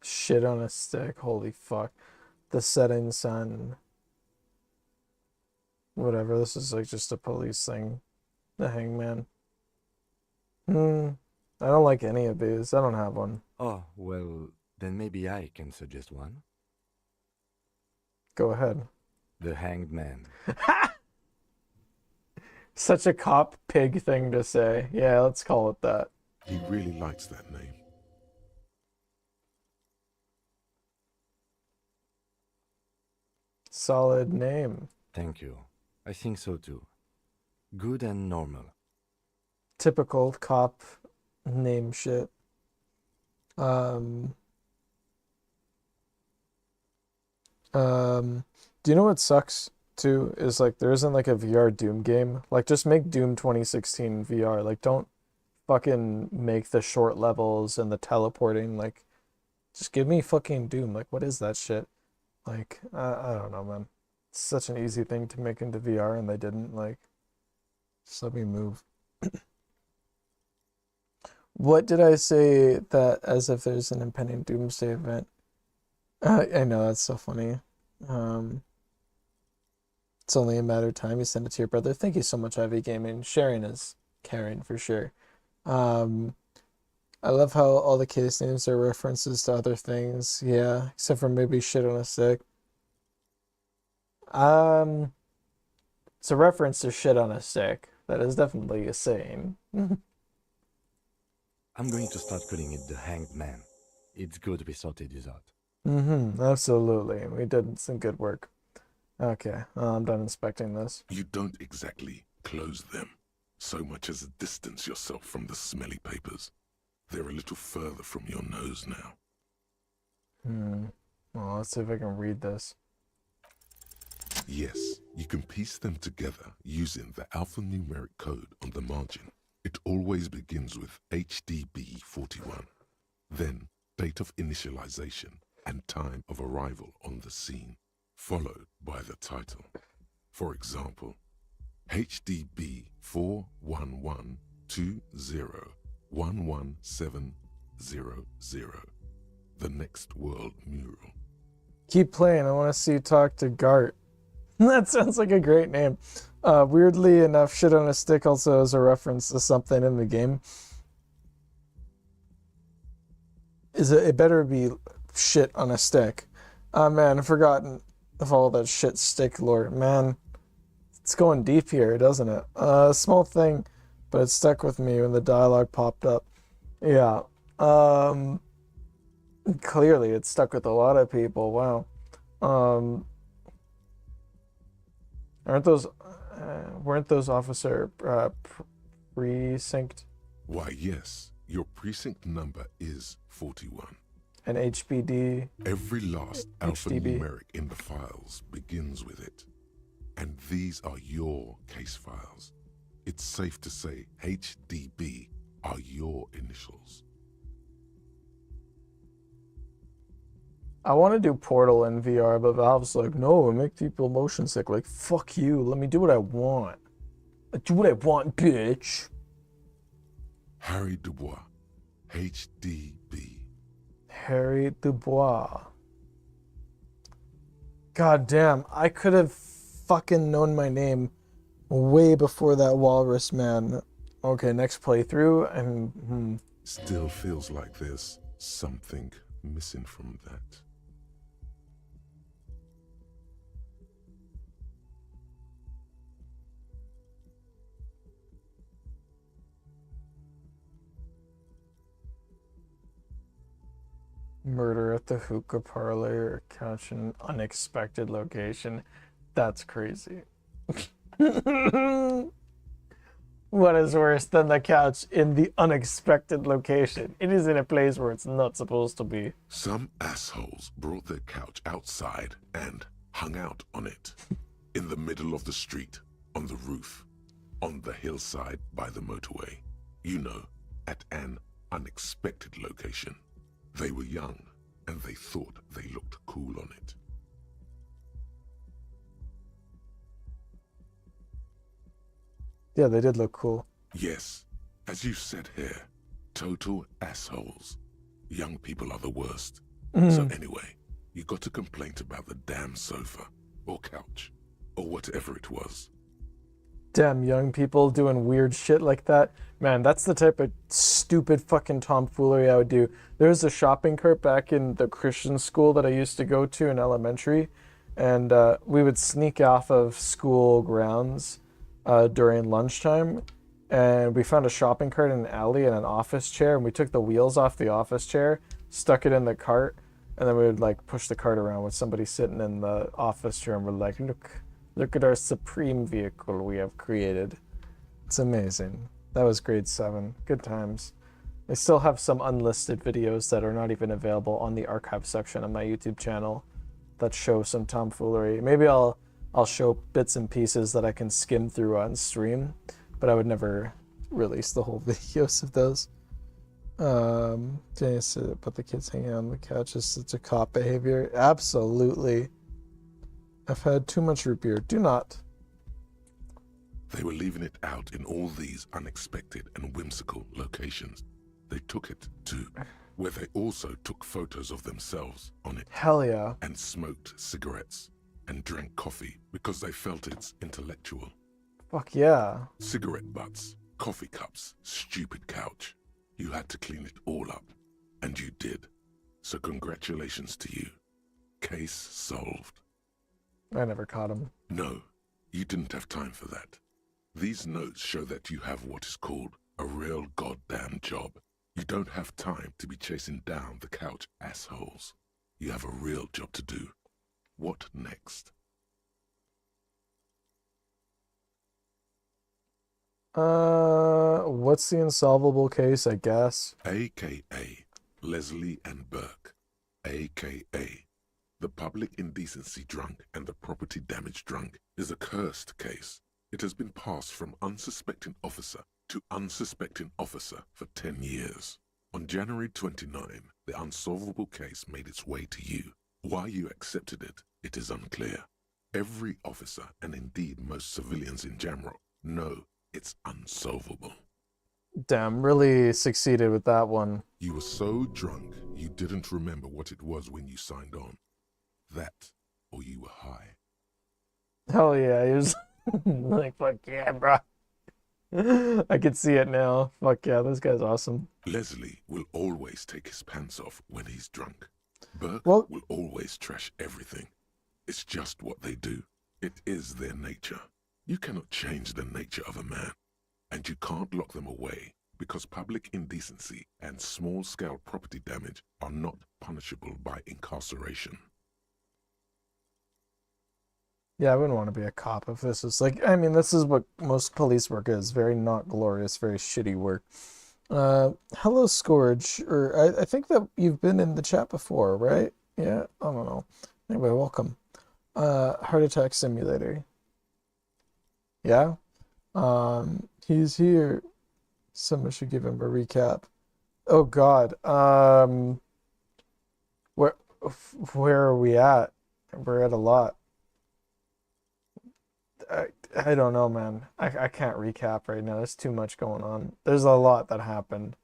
Shit on a stick, holy fuck. The setting sun. Whatever, this is like just a police thing. The hangman. I don't like any of these. I don't have one. Oh, well, then maybe I can suggest one. Go ahead. The Hanged Man. Such a cop pig thing to say. Yeah, let's call it that. He really likes that name. Solid name. Thank you. I think so too. Good and normal. Typical cop name shit. Do you know what sucks too? Is like there isn't like a VR Doom game. Like just make Doom 2016 VR. Like don't fucking make the short levels and the teleporting. Like just give me fucking Doom. Like what is that shit? Like I don't know, man. It's such an easy thing to make into VR and they didn't. Like just let me move. What did I say that as if there's an impending doomsday event? I know, that's so funny. It's only a matter of time. You send it to your brother. Thank you so much, Ivy Gaming. Sharing is caring for sure. I love how all the case names are references to other things. Yeah, except for maybe shit on a stick. It's a reference to shit on a stick. That is definitely a saying. I'm going to start calling it the Hanged Man. It's good we sorted this out. Absolutely. We did some good work. Okay, I'm done inspecting this. You don't exactly close them, so much as distance yourself from the smelly papers. They're a little further from your nose now. Well, let's see if I can read this. Yes, you can piece them together using the alphanumeric code on the margin. It always begins with HDB 41, then date of initialization and time of arrival on the scene, followed by the title. For example, HDB 41120111700, the Next World Mural. Keep playing. I want to see you talk to Gart. That sounds like a great name. Weirdly enough, shit on a stick also is a reference to something in the game. It better be shit on a stick. Man, I've forgotten of all that shit stick lore. Man, it's going deep here, doesn't it? Small thing, but it stuck with me when the dialogue popped up. Yeah. Clearly, it stuck with a lot of people. Wow. Weren't those officer precinct? Why, yes, your precinct number is 41. And HBD. Every last alphanumeric in the files begins with it. And these are your case files. It's safe to say HDB are your initials. I want to do Portal in VR, but Valve's like, no, it make people motion sick. Like, fuck you. Let me do what I want. I do what I want, bitch. Harry Dubois, HDB. Harry Dubois. God damn, I could have fucking known my name way before that walrus man. Okay, next playthrough, and Still feels like there's something missing from that. Murder at the hookah parlor, couch in an unexpected location. That's crazy. What is worse than the couch in the unexpected location? It is in a place where it's not supposed to be. Some assholes brought their couch outside and hung out on it. In the middle of the street, on the roof, on the hillside by the motorway. You know, at an unexpected location. They were young, and they thought they looked cool on it. Yeah, they did look cool. Yes, as you said here, total assholes. Young people are the worst. So anyway, you got a complaint about the damn sofa, or couch, or whatever it was. Damn young people doing weird shit like that. Man, that's the type of stupid fucking tomfoolery I would do. There was a shopping cart back in the Christian school that I used to go to in elementary, and we would sneak off of school grounds during lunchtime, and we found a shopping cart in an alley and an office chair, and we took the wheels off the office chair, stuck it in the cart, and then we would like push the cart around with somebody sitting in the office chair, and we're like, look at our supreme vehicle we have created. It's amazing. That was grade 7. Good times. I still have some unlisted videos that are not even available on the archive section of my YouTube channel that show some tomfoolery. Maybe I'll show bits and pieces that I can skim through on stream, but I would never release the whole videos of those. Jenny said, but the kids hanging on the couch is such a cop behavior. Absolutely. I've had too much root beer. Do not. They were leaving it out in all these unexpected and whimsical locations. They took it to where they also took photos of themselves on it. Hell yeah. And smoked cigarettes and drank coffee because they felt it's intellectual. Fuck yeah. Cigarette butts, coffee cups, stupid couch. You had to clean it all up. And you did. So congratulations to you. Case solved. I never caught him. No, you didn't have time for that. These notes show that you have what is called a real goddamn job. You don't have time to be chasing down the couch assholes. You have a real job to do. What next? What's the unsolvable case, I guess? AKA Leslie and Burke. AKA the public indecency drunk and the property damage drunk is a cursed case. It has been passed from unsuspecting officer to unsuspecting officer for 10 years. On January 29, the unsolvable case made its way to you. Why you accepted it, it is unclear. Every officer, and indeed most civilians in Jamrock, know it's unsolvable. Damn, really succeeded with that one. You were so drunk, you didn't remember what it was when you signed on. That, or you were high. Hell yeah, he was like, fuck yeah, bro. I can see it now. Fuck yeah, this guy's awesome. Leslie will always take his pants off when he's drunk. Burke Well- will always trash everything. It's just what they do. It is their nature. You cannot change the nature of a man. And you can't lock them away because public indecency and small-scale property damage are not punishable by incarceration. Yeah, I wouldn't want to be a cop if this is like, I mean, this is what most police work is. Very not glorious, very shitty work. Hello, Scourge. Or I think that you've been in the chat before, right? Yeah, I don't know. Anyway, welcome. Heart Attack Simulator. Yeah? He's here. Someone should give him a recap. Oh God. Where are we at? We're at a lot. I don't know, man. I can't recap right now. There's too much going on. There's a lot that happened.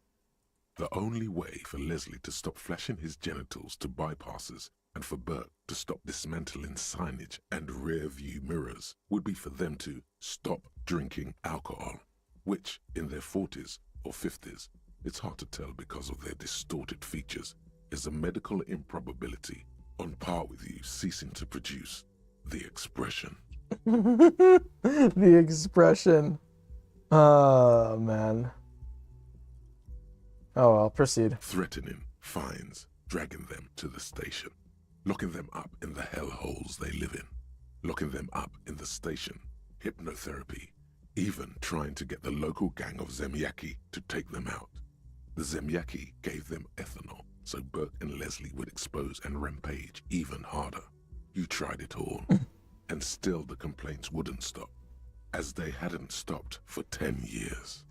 The only way for Leslie to stop flashing his genitals to bypassers and for Burke to stop dismantling signage and rear-view mirrors would be for them to stop drinking alcohol, which, in their 40s or 50s, it's hard to tell because of their distorted features, is a medical improbability on par with you ceasing to produce the expression. The expression. Oh, man. Oh, well, proceed. Threatening fines, dragging them to the station, locking them up in the hellholes they live in, locking them up in the station, hypnotherapy, even trying to get the local gang of Zemyaki to take them out. The Zemyaki gave them ethanol, so Burke and Leslie would expose and rampage even harder. You tried it all, and still the complaints wouldn't stop, as they hadn't stopped for 10 years.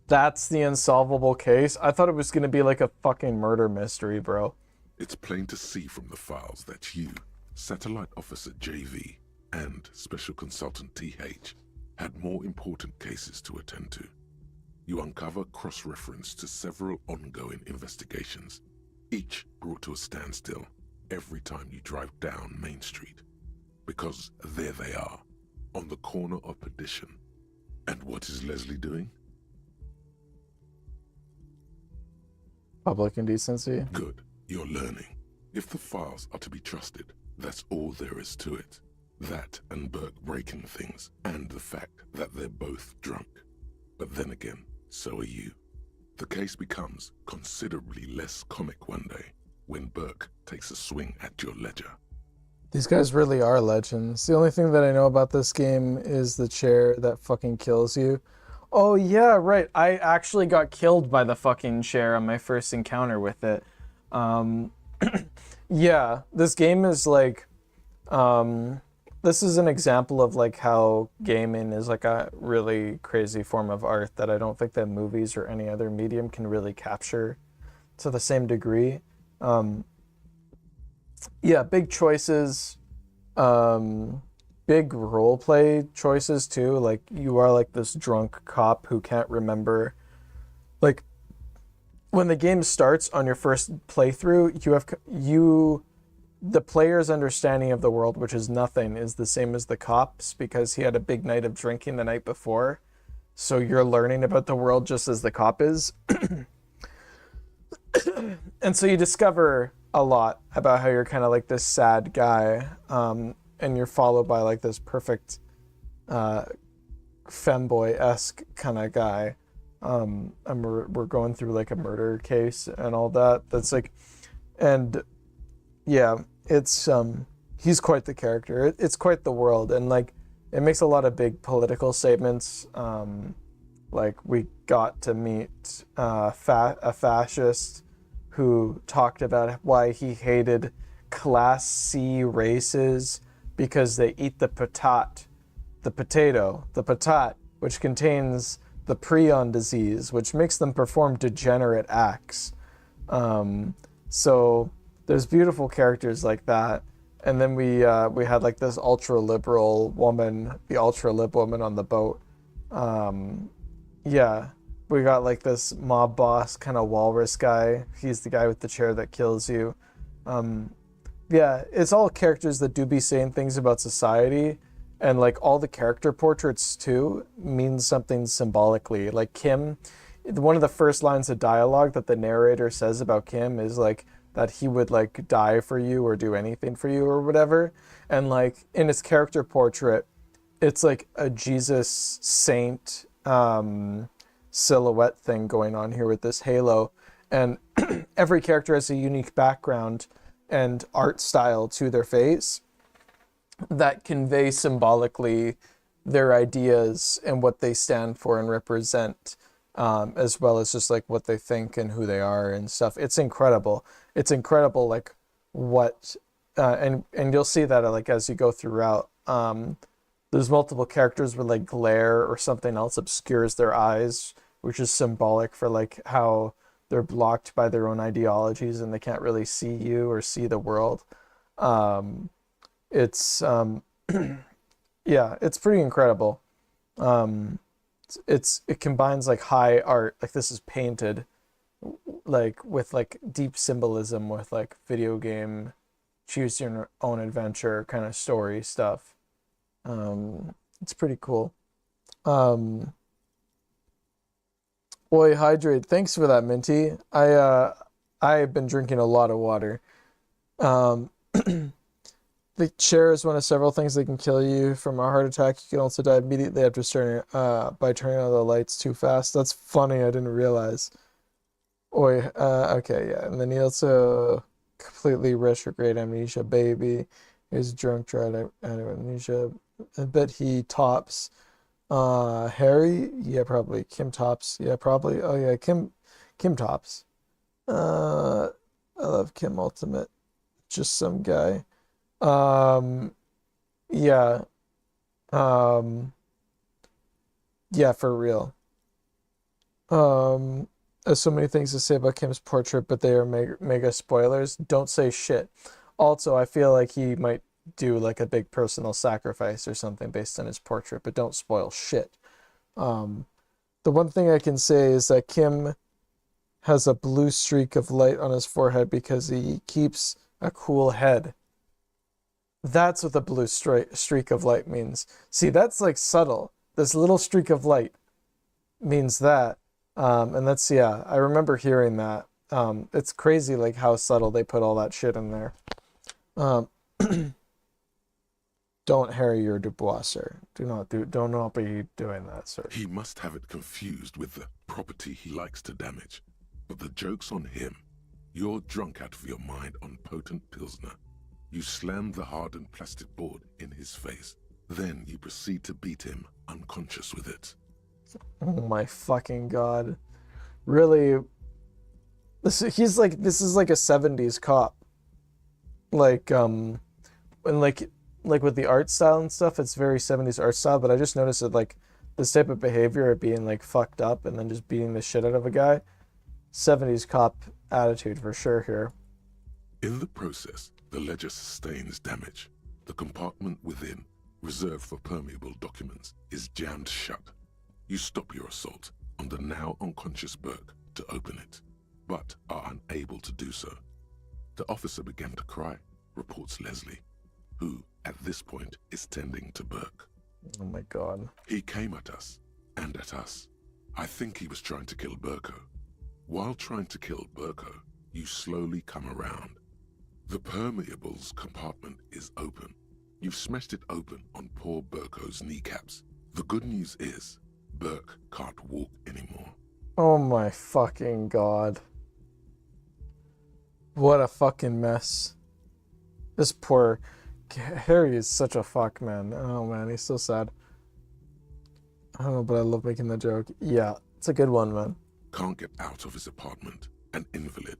That's the unsolvable case? I thought it was going to be like a fucking murder mystery, bro. It's plain to see from the files that you, Satellite Officer JV, and Special Consultant TH had more important cases to attend to. You uncover cross-reference to several ongoing investigations, each brought to a standstill every time you drive down Main Street. Because there they are, on the corner of Perdition. And what is Leslie doing? Public indecency. Good, you're learning. If the files are to be trusted, that's all there is to it. That and Burke breaking things, and the fact that they're both drunk. But then again, so are you. The case becomes considerably less comic one day when Burke takes a swing at your ledger. These guys really are legends. The only thing that I know about this game is the chair that fucking kills you. Oh yeah, right. I actually got killed by the fucking chair on my first encounter with it. Yeah, this game is like, this is an example of like how gaming is like a really crazy form of art that I don't think that movies or any other medium can really capture to the same degree. Yeah, big choices, big role play choices too. Like you are like this drunk cop who can't remember, like when the game starts on your first playthrough, the player's understanding of the world, which is nothing, is the same as the cop's because he had a big night of drinking the night before. So you're learning about the world just as the cop is. And so you discover a lot about how you're kind of like this sad guy, and you're followed by like this perfect Femboy-esque kind of guy. And we're going through like a murder case and all that. That's like, and yeah, it's he's quite the character. It's quite the world, and like it makes a lot of big political statements. Like we got to meet a fascist who talked about why he hated Class C races because they eat the patat, the potato, the patat, which contains the prion disease, which makes them perform degenerate acts. So there's beautiful characters like that. And then we had like this ultra liberal woman, the ultra lib woman on the boat. Yeah, we got like this mob boss kind of walrus guy. He's the guy with the chair that kills you. Yeah, it's all characters that do be saying things about society, and like all the character portraits too means something symbolically. Like Kim, one of the first lines of dialogue that the narrator says about Kim is like that he would like die for you or do anything for you or whatever. And like in his character portrait, it's like a Jesus saint silhouette thing going on here with this halo, and every character has a unique background and art style to their face that convey symbolically their ideas and what they stand for and represent, as well as just like what they think and who they are and stuff. It's incredible. It's incredible, like what and you'll see that like as you go throughout. There's multiple characters where like glare or something else obscures their eyes, which is symbolic for like how they're blocked by their own ideologies and they can't really see you or see the world. It's yeah, it's pretty incredible. It combines like high art, like this is painted, like with like deep symbolism with like video game, choose your own adventure kind of story stuff. It's pretty cool. Boy, hydrate. Thanks for that, Minty. I've been drinking a lot of water. The chair is one of several things that can kill you from a heart attack. You can also die immediately after starting by turning on the lights too fast. That's funny. I didn't realize. Oi, okay, yeah. And then he also completely retrograde amnesia baby. He's drunk, tried out of amnesia. I bet he tops Harry. Yeah, probably. Kim tops. Yeah, probably. Oh yeah, Kim tops. I love Kim Ultimate. Just some guy. Yeah. Yeah, for real. There's so many things to say about Kim's portrait, but they are mega spoilers. Don't say shit. Also, I feel like he might do like a big personal sacrifice or something based on his portrait, but don't spoil shit. The one thing I can say is that Kim has a blue streak of light on his forehead because he keeps a cool head. That's what the blue streak of light means. See, that's like subtle. This little streak of light means that. And that's, yeah, I remember hearing that. It's crazy like how subtle they put all that shit in there. Don't harry your Dubois, sir. Do not be doing that, sir. He must have it confused with the property he likes to damage. But the joke's on him. You're drunk out of your mind on potent Pilsner. You slam the hardened plastic board in his face. Then you proceed to beat him unconscious with it. Oh my fucking god. Really? This is like a 70s cop. Like, and like with the art style and stuff, it's very 70s art style, but I just noticed that like this type of behavior of being like fucked up and then just beating the shit out of a guy, 70s cop attitude for sure here. In the process, the ledger sustains damage. The compartment within, reserved for permeable documents, is jammed shut. You stop your assault on the now unconscious Burke to open it, but are unable to do so. The officer began to cry, reports Leslie, who, at this point, is tending to Burke. Oh my god. He came at us, and at us. I think he was trying to kill Burko. While trying to kill Burko, you slowly come around. The permeables compartment is open. You've smashed it open on poor Burko's kneecaps. The good news is, Burke can't walk anymore. Oh my fucking god. What a fucking mess. This poor Harry is such a fuck, man. Oh man, he's so sad. I don't know, but I love making the joke. Yeah, it's a good one, man. Can't get out of his apartment, an invalid.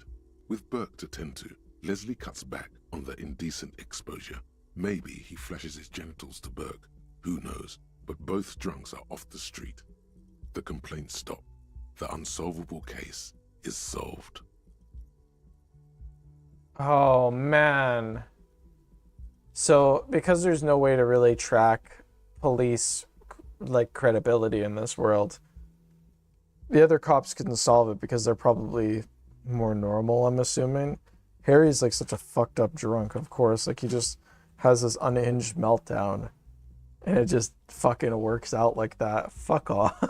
With Burke to tend to, Leslie cuts back on the indecent exposure. Maybe he flashes his genitals to Burke. Who knows? But both drunks are off the street. The complaints stop. The unsolvable case is solved. Oh man. So because there's no way to really track police like credibility in this world, the other cops can solve it because they're probably more normal, I'm assuming. Harry's like such a fucked up drunk, of course. Like he just has this unhinged meltdown and it just fucking works out like that. Fuck off.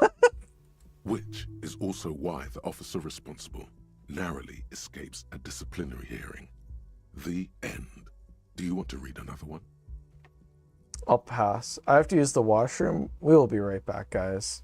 Which is also why the officer responsible narrowly escapes a disciplinary hearing. The end. Do you want to read another one? I'll pass. I have to use the washroom. We will be right back, guys.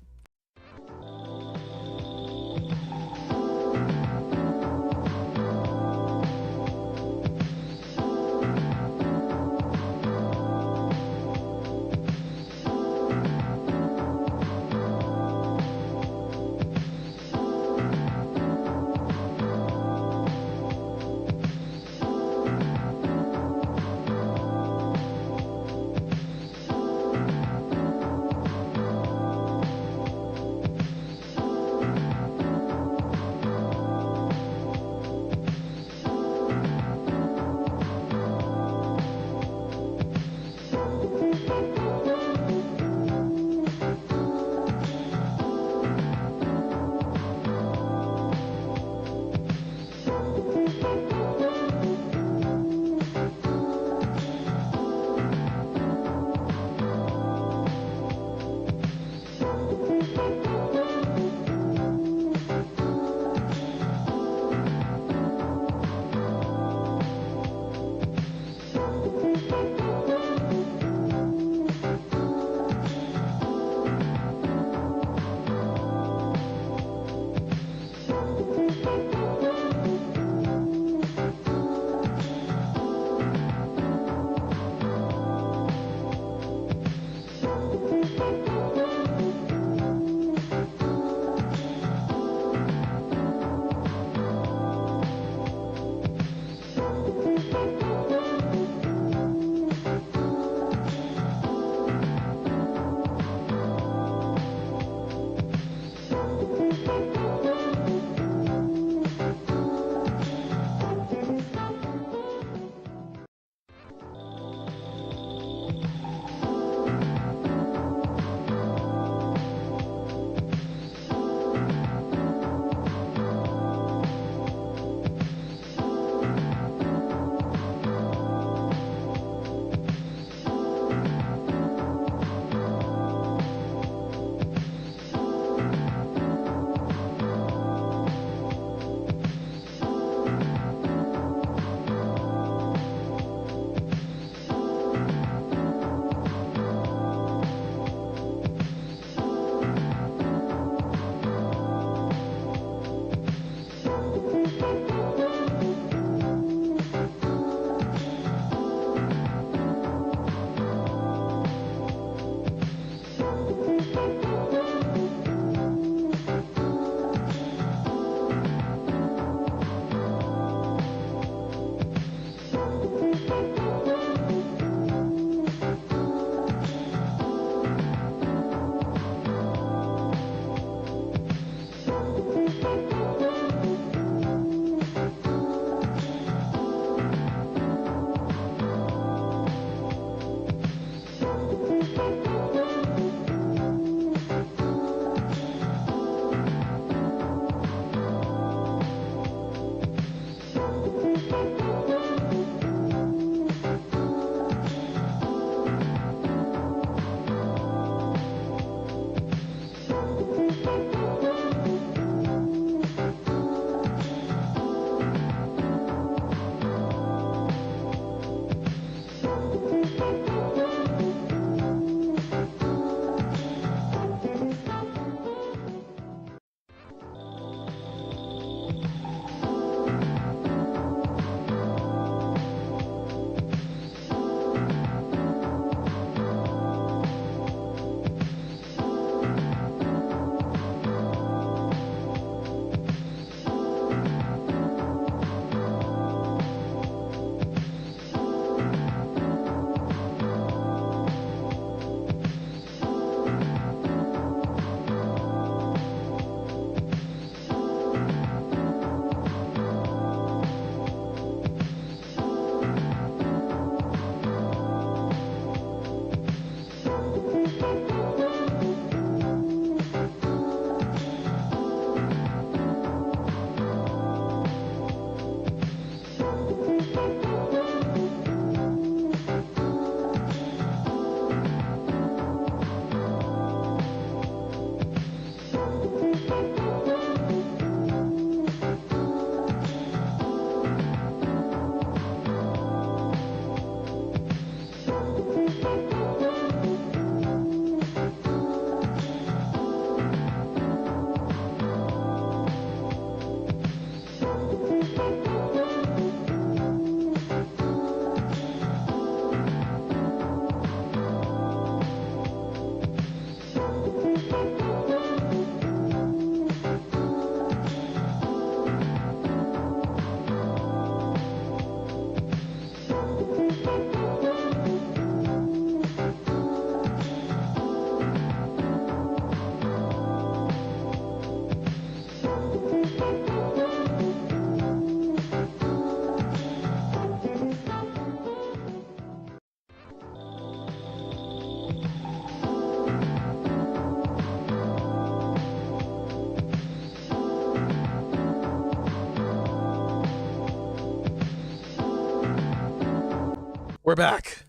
We're back.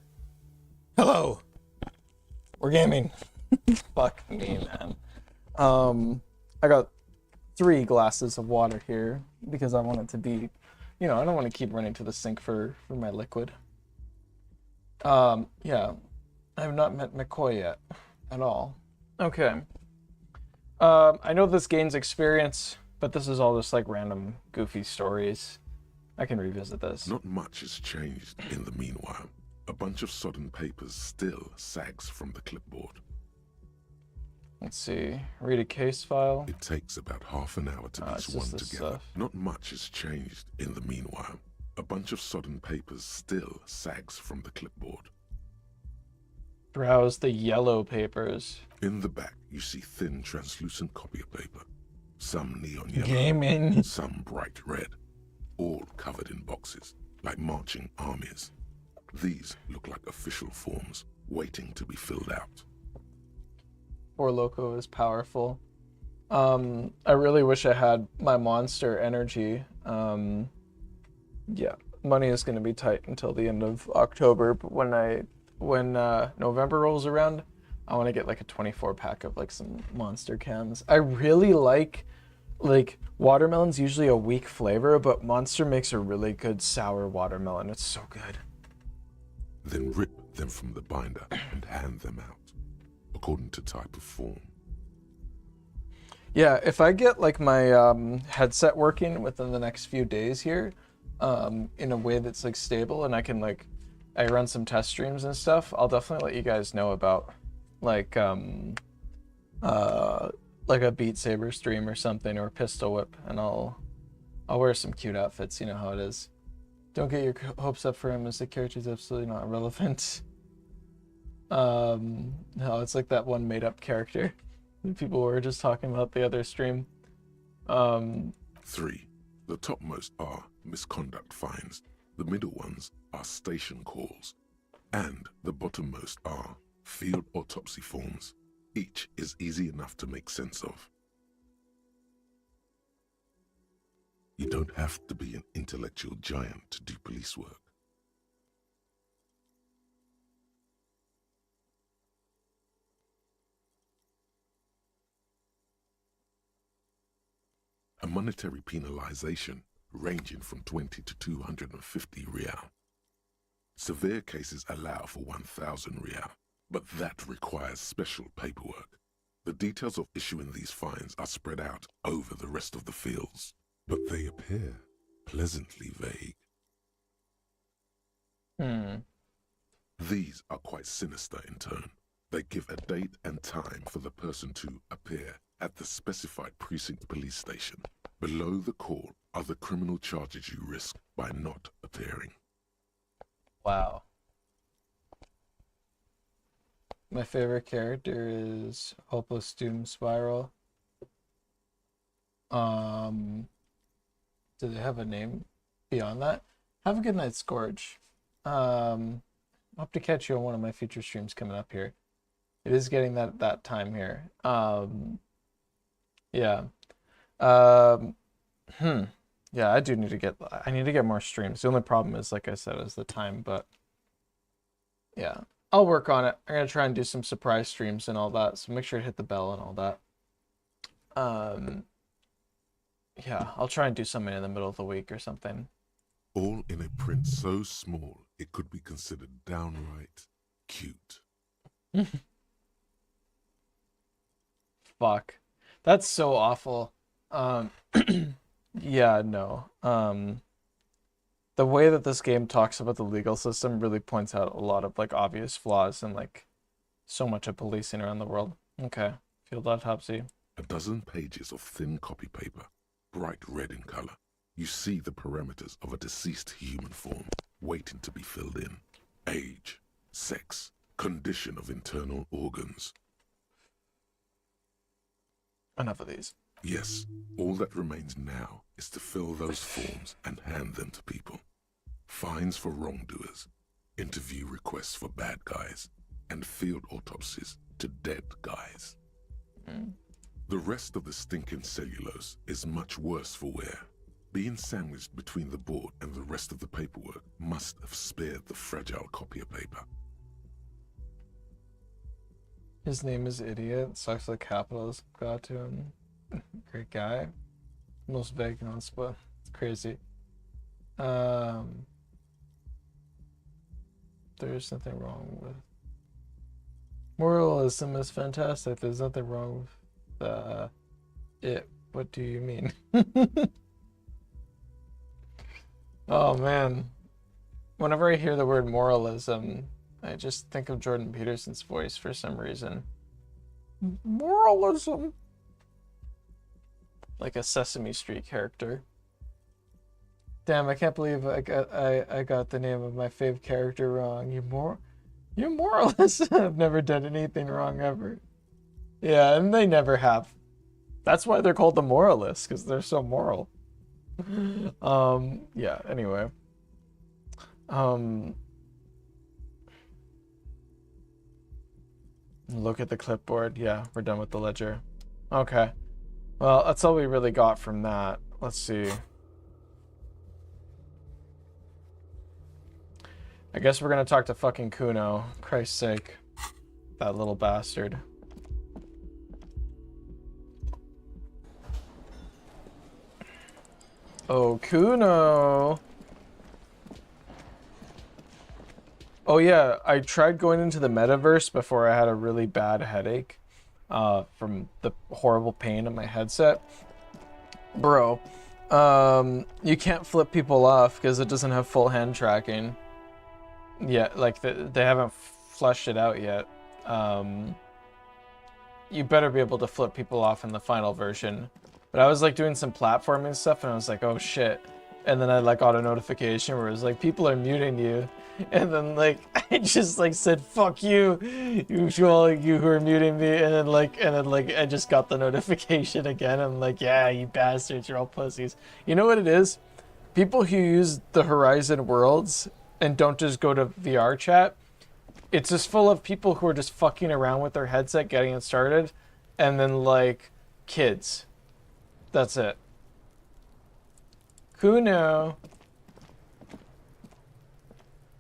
Hello. We're gaming. Fuck me, man. I got 3 glasses of water here because I want it to be, I don't want to keep running to the sink for my liquid. Yeah. I have not met McCoy yet at all. Okay. I know this gains experience, but this is all just like random goofy stories. I can revisit this. Not much has changed in the meanwhile. A bunch of sodden papers still sags from the clipboard. Let's see. Read a case file. It takes about half an hour to piece one together. Stuff. Not much has changed in the meanwhile. A bunch of sodden papers still sags from the clipboard. Browse the yellow papers. In the back, you see thin, translucent copy of paper. Some neon yellow, Gaming. some bright red, all covered in boxes, like marching armies. These look like official forms, waiting to be filled out. Four Loko is powerful. I really wish I had my monster energy. Yeah, money is going to be tight until the end of October, but when November rolls around, I want to get like a 24 pack of like some monster cans. I really like watermelon's usually a weak flavor, but Monster makes a really good sour watermelon. It's so good. Then rip them from the binder and hand them out, according to type of form. Yeah, if I get like my headset working within the next few days here, in a way that's like stable and I run some test streams and stuff, I'll definitely let you guys know about like a Beat Saber stream or something, or a pistol whip, and I'll wear some cute outfits. You know how it is. Don't get your hopes up for him, as the character is absolutely not relevant. No, it's like that one made-up character that people were just talking about the other stream. 3. The topmost are misconduct fines. The middle ones are station calls. And the bottommost are field autopsy forms. Each is easy enough to make sense of. You don't have to be an intellectual giant to do police work. A monetary penalization ranging from 20 to 250 real. Severe cases allow for 1,000 real, but that requires special paperwork. The details of issuing these fines are spread out over the rest of the fields, but they appear pleasantly vague. These are quite sinister in turn. They give a date and time for the person to appear at the specified precinct police station. Below the call are the criminal charges you risk by not appearing. Wow. My favorite character is Hopeless Doom Spiral. Do they have a name beyond that? Have a good night, Scourge. I'll have to catch you on one of my future streams coming up here. It is getting that time here. Yeah. Yeah, I need to get more streams. The only problem is, like I said, is the time, but yeah, I'll work on it. I'm gonna try and do some surprise streams and all that, so make sure to hit the bell and all that. Yeah, I'll try and do something in the middle of the week or something. All in a print so small it could be considered downright cute. Fuck. That's so awful. Yeah, no. The way that this game talks about the legal system really points out a lot of like obvious flaws in like so much of policing around the world. Okay, field autopsy. A dozen pages of thin copy paper, bright red in color. You see the parameters of a deceased human form waiting to be filled in. Age, sex, condition of internal organs. Enough of these. Yes, all that remains now is to fill those forms and hand them to people. Fines for wrongdoers, interview requests for bad guys, and field autopsies to dead guys. The rest of the stinking cellulose is much worse for wear. Being sandwiched between the board and the rest of the paperwork must have spared the fragile copy of paper. His name is Idiot. Sucks like capitalism got to him. Great guy. Most vague on split. It's crazy. There's nothing wrong with moralism is fantastic. There's nothing wrong with it. What do you mean? Oh man. Whenever I hear the word moralism, I just think of Jordan Peterson's voice for some reason. Moralism. Like a Sesame Street character. Damn, I can't believe I got the name of my fave character wrong. You're moralist. I've never done anything wrong ever. Yeah, and they never have. That's why they're called the moralists, because they're so moral. Yeah, anyway. Look at the clipboard. Yeah, we're done with the ledger. Okay. Well, that's all we really got from that. Let's see. I guess we're gonna talk to fucking Kuno. Christ's sake. That little bastard. Oh, Kuno. Oh yeah, I tried going into the metaverse before I had a really bad headache from the horrible pain in my headset. Bro, you can't flip people off because it doesn't have full hand tracking. Yeah, like they haven't fleshed it out yet. You better be able to flip people off in the final version. But I was like doing some platforming stuff and I was like, oh shit. And then I like got a notification where it was like, people are muting you. And then like, I just like said, fuck you, all you who are muting me. And then like, I just got the notification again. I'm like, yeah, you bastards, you're all pussies. You know what it is? People who use the Horizon Worlds and don't just go to VR chat, it's just full of people who are just fucking around with their headset, getting it started. And then like, kids. That's it. Kuno.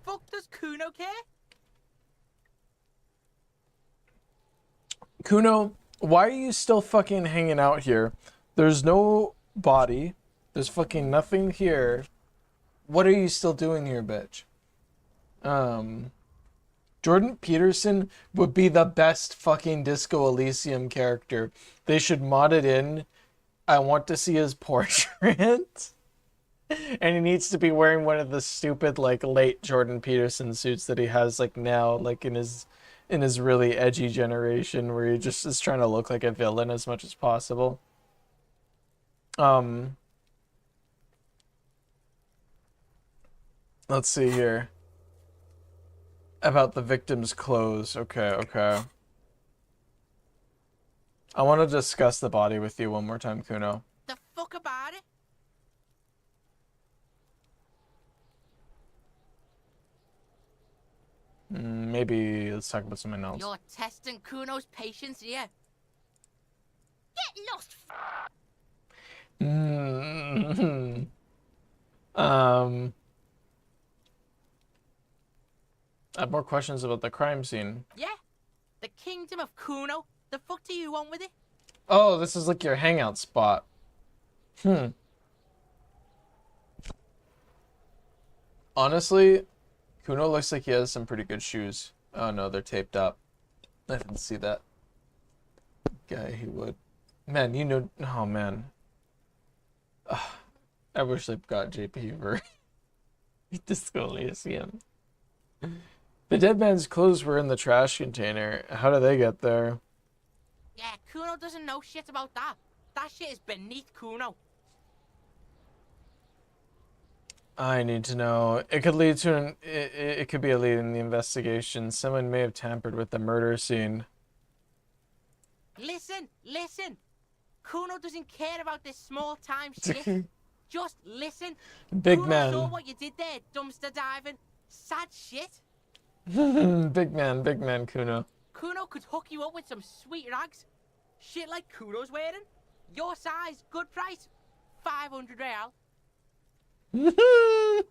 Fuck does Kuno care? Kuno, why are you still fucking hanging out here? There's no body. There's fucking nothing here. What are you still doing here, bitch? Jordan Peterson would be the best fucking Disco Elysium character. They should mod it in. I want to see his portrait. And he needs to be wearing one of the stupid like late Jordan Peterson suits that he has like now, like in his really edgy generation where he just is trying to look like a villain as much as possible. Let's see here. About the victim's clothes. Okay. I want to discuss the body with you one more time, Kuno. The fuck about it? Maybe let's talk about something else. You're testing Kuno's patience here. Get lost. I have more questions about the crime scene. Yeah? The kingdom of Kuno? The fuck do you want with it? Oh, this is like your hangout spot. Honestly, Kuno looks like he has some pretty good shoes. Oh no, they're taped up. I didn't see that. Guy, he would. Man, you know. Oh man. I wish I got JP for Disco Elysium. The dead man's clothes were in the trash container. How did they get there? Yeah, Kuno doesn't know shit about that. That shit is beneath Kuno. I need to know. It could lead to an. It could be a lead in the investigation. Someone may have tampered with the murder scene. Listen. Kuno doesn't care about this small-time shit. Just listen. Big Kuno man. saw what you did there, dumpster diving. Sad shit. Big man, Kuno. Kuno could hook you up with some sweet rags. Shit like Kuno's wearing. Your size, good price. 500 real. You'd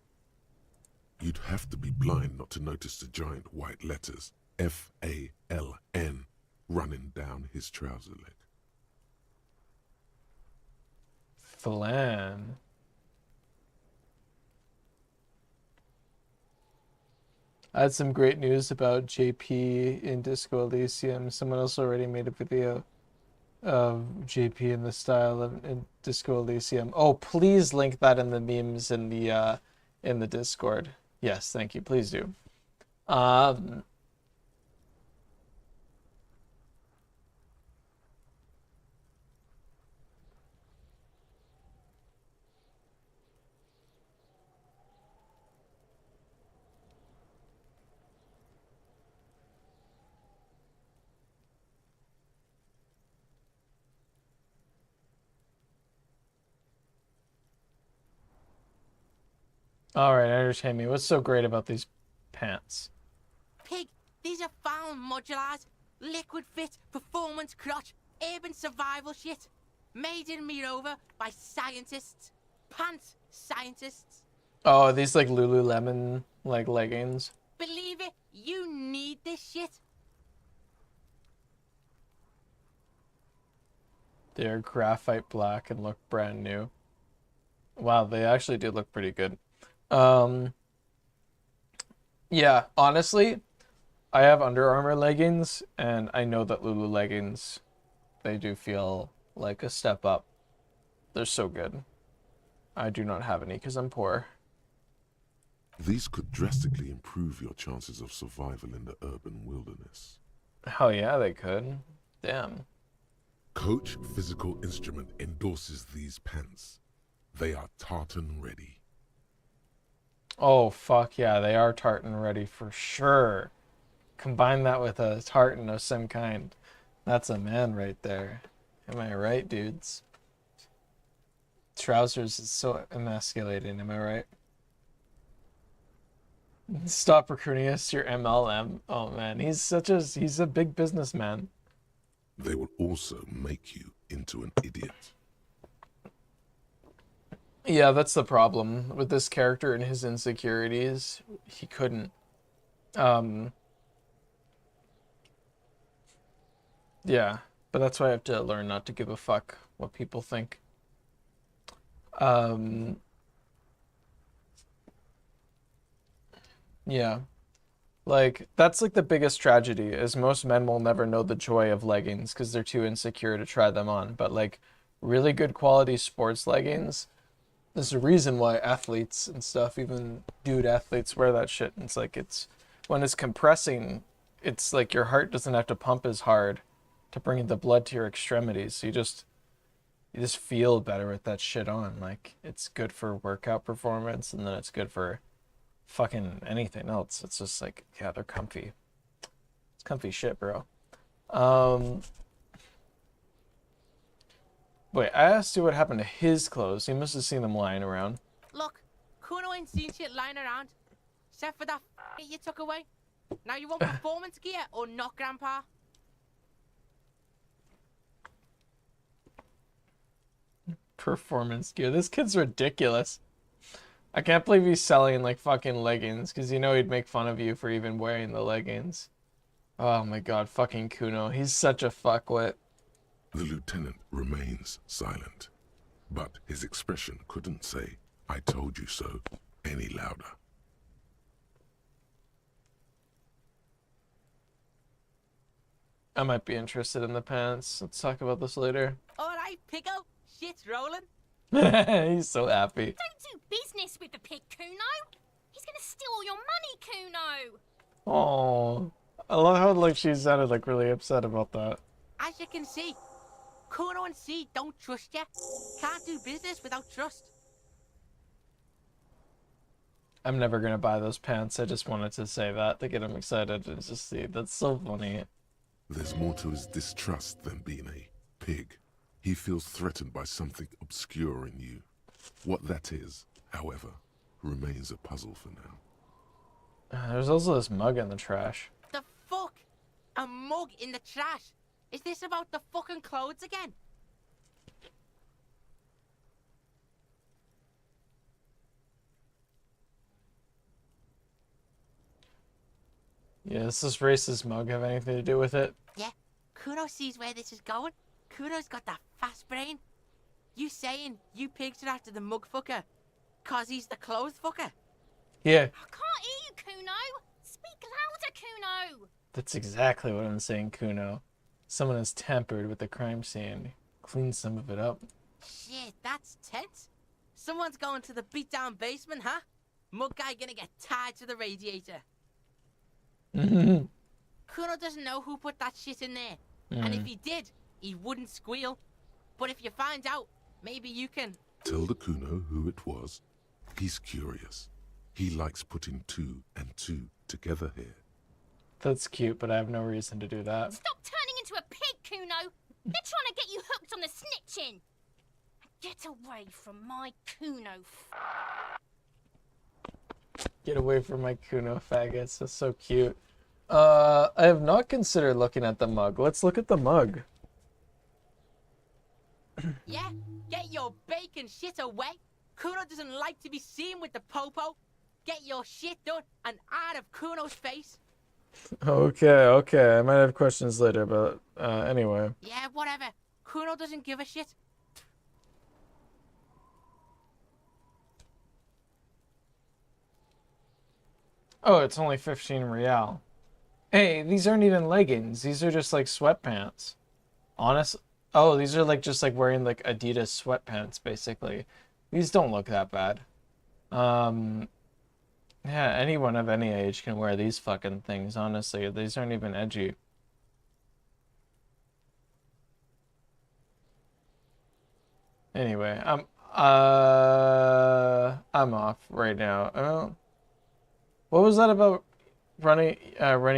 have to be blind not to notice the giant white letters FALN running down his trouser leg. Flan. I had some great news about JP in Disco Elysium. Someone else already made a video of JP in the style of in Disco Elysium. Oh, please link that in the memes in the Discord. Yes, thank you. Please do. All right, entertain me. What's so great about these pants? Pig, these are found modulars. Liquid fit, performance crotch, urban survival shit. Made in Mirova by scientists. Pants scientists. Oh, these like Lululemon like leggings. Believe it, you need this shit. They're graphite black and look brand new. Wow, they actually do look pretty good. Yeah, honestly, I have Under Armour leggings, and I know that Lulu leggings, they do feel like a step up. They're so good. I do not have any because I'm poor. These could drastically improve your chances of survival in the urban wilderness. Hell yeah, they could. Damn. Coach Physical Instrument endorses these pants. They are tartan ready. Oh, fuck yeah, they are tartan ready for sure. Combine that with a tartan of some kind. That's a man right there. Am I right, dudes? Trousers is so emasculating, am I right? Stop recruiting us to your MLM. Oh man, he's a big businessman. They will also make you into an idiot. Yeah, that's the problem with this character and his insecurities. He couldn't. Yeah, but that's why I have to learn not to give a fuck what people think. Yeah. Like, that's like the biggest tragedy, is most men will never know the joy of leggings because they're too insecure to try them on. But like, really good quality sports leggings, there's a reason why athletes and stuff, even dude athletes, wear that shit. It's like, it's when it's compressing, it's like your heart doesn't have to pump as hard to bring the blood to your extremities. So you just feel better with that shit on. Like, it's good for workout performance, and then it's good for fucking anything else. It's just like, yeah, they're comfy. It's comfy shit, bro. Wait, I asked you what happened to his clothes. He must have seen them lying around. Look, Kuno ain't seen shit lying around. Except for that you took away. Now you want performance gear or not, Grandpa? Performance gear. This kid's ridiculous. I can't believe he's selling like fucking leggings, because you know he'd make fun of you for even wearing the leggings. Oh my god, fucking Kuno. He's such a fuckwit. The lieutenant remains silent, but his expression couldn't say, "I told you so," any louder. I might be interested in the pants. Let's talk about this later. Alright, Pico. Shit's rolling. He's so happy. Don't do business with the pig, Kuno. He's gonna steal all your money, Kuno. Oh, I love how like she sounded like really upset about that. As you can see, Kuno and C don't trust you. Can't do business without trust. I'm never gonna buy those pants. I just wanted to say that to get him excited and just see. That's so funny. There's more to his distrust than being a pig. He feels threatened by something obscure in you. What that is, however, remains a puzzle for now. There's also this mug in the trash. The fuck? A mug in the trash? Is this about the fucking clothes again? Yeah, does this racist mug have anything to do with it? Yeah, Kuno sees where this is going. Kuno's got that fast brain. You saying you picked it after the mug fucker, 'cause he's the clothes fucker? Yeah, I can't hear you, Kuno. Speak louder, Kuno. that's exactly what I'm saying, Kuno. Someone has tampered with the crime scene. Clean some of it up. Shit, that's tense. Someone's going to the beat-down basement, huh? Mug guy gonna get tied to the radiator. Kuno doesn't know who put that shit in there. And if he did, he wouldn't squeal. But if you find out, maybe you can... Tell the Kuno who it was. He's curious. He likes putting 2 and 2 together here. That's cute, but I have no reason to do that. Stop turning into a pig, Kuno. They're trying to get you hooked on the snitching. Get away from my Kuno. Get away from my Kuno faggots. That's so cute. I have not considered looking at the mug. Let's look at the mug. Yeah, get your bacon shit away. Kuno doesn't like to be seen with the popo. Get your shit done and out of Kuno's face. Okay. I might have questions later, but anyway. Yeah, whatever. Kuno doesn't give a shit. Oh, it's only 15 real. Hey, these aren't even leggings. These are just like sweatpants. Honest. Oh, these are like just like wearing like Adidas sweatpants, basically. These don't look that bad. Yeah, anyone of any age can wear these fucking things, honestly. These aren't even edgy. Anyway, I'm off right now. What was that about running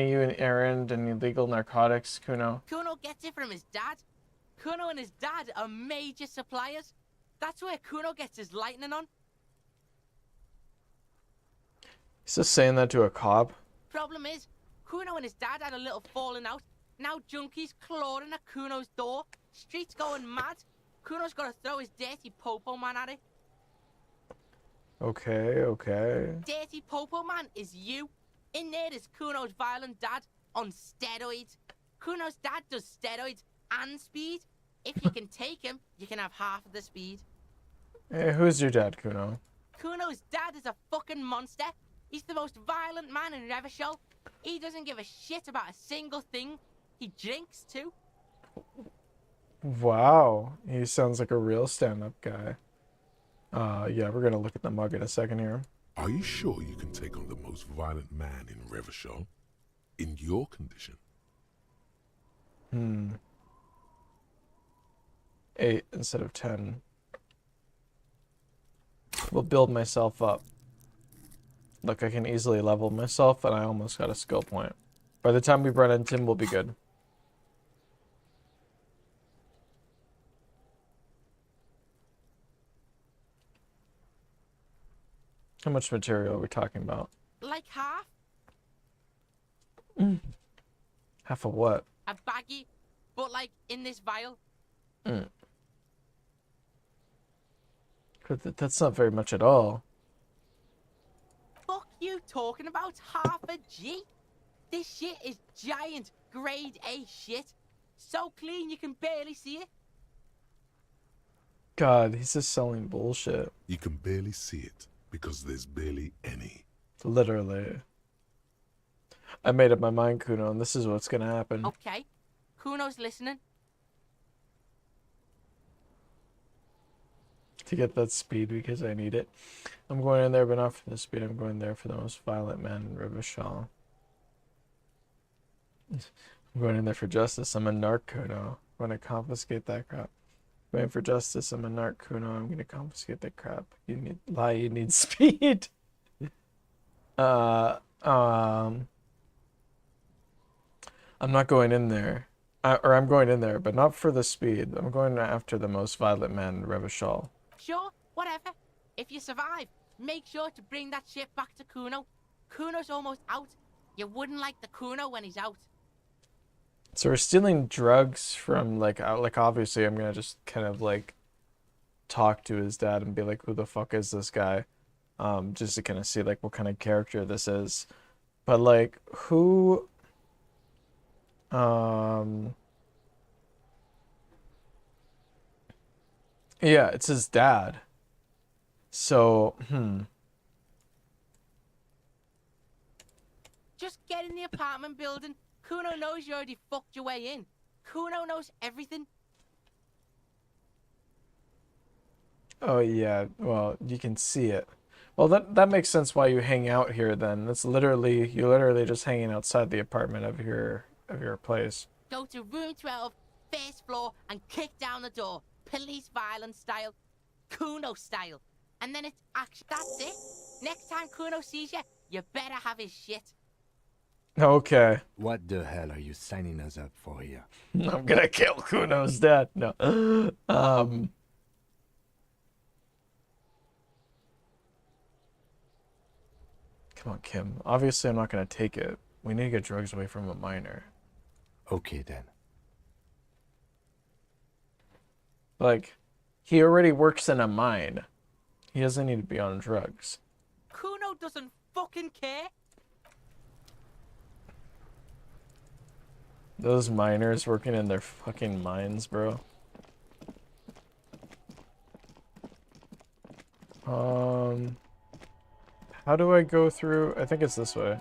you an errand and illegal narcotics, Kuno? Kuno gets it from his dad. Kuno and his dad are major suppliers. That's where Kuno gets his lightning on. He's just saying that to a cop. Problem is, Kuno and his dad had a little falling out. Now junkies clawing at Kuno's door. Streets going mad. Kuno's got to throw his dirty popo man at it. Okay. Dirty popo man is you. In there is Kuno's violent dad on steroids. Kuno's dad does steroids and speed. If you can take him, you can have half of the speed. Hey, who's your dad, Kuno? Kuno's dad is a fucking monster. He's the most violent man in Revachol. He doesn't give a shit about a single thing. He drinks too. Wow, he sounds like a real stand-up guy. Yeah, we're gonna look at the mug in a second here. Are you sure you can take on the most violent man in Revachol? In your condition? 8 instead of 10. We'll build myself up. Look, I can easily level myself, and I almost got a skill point. By the time we run into him, we'll be good. How much material are we talking about? Like half. Half of what? A baggie, but like in this vial. That's not very much at all. Fuck you talking about half a G? This shit is giant grade A shit. So clean you can barely see it. God, he's just selling bullshit. You can barely see it because there's barely any. Literally. I made up my mind, Kuno, and this is what's gonna happen. Okay, Kuno's listening. To get that speed because I need it. I'm going in there, but not for the speed. I'm going there for the most violent man in Revachol. I'm going in there for justice. I'm a narc, Kuno. I'm going to confiscate that crap. I'm going for justice. I'm a narc, Kuno. I'm going to confiscate that crap. You need speed. I'm not going in there. I'm going in there, but not for the speed. I'm going after the most violent man in Revachol. Sure, whatever. If you survive, make sure to bring that shit back to Kuno. Kuno's almost out. You wouldn't like the Kuno when he's out. So we're stealing drugs from, like obviously I'm gonna just kind of like talk to his dad and be like, who the fuck is this guy? Just to kind of see like what kind of character this is. But like, who? Yeah, it's his dad. So, Just get in the apartment building. Kuno knows you already fucked your way in. Kuno knows everything. Oh yeah, well, you can see it. Well, that makes sense why you hang out here then. That's literally you're literally just hanging outside the apartment of your place. Go to room 12, first floor, and kick down the door. Police violence style. Kuno style. And then it's actually, that's it. Next time Kuno sees you, you better have his shit. Okay. What the hell are you signing us up for here? I'm gonna kill Kuno's dad. No. Come on, Kim. Obviously, I'm not gonna take it. We need to get drugs away from a minor. Okay, then. Like, he already works in a mine. He doesn't need to be on drugs. Kuno doesn't fucking care. Those miners working in their fucking mines, bro. How do I go through? I think it's this way.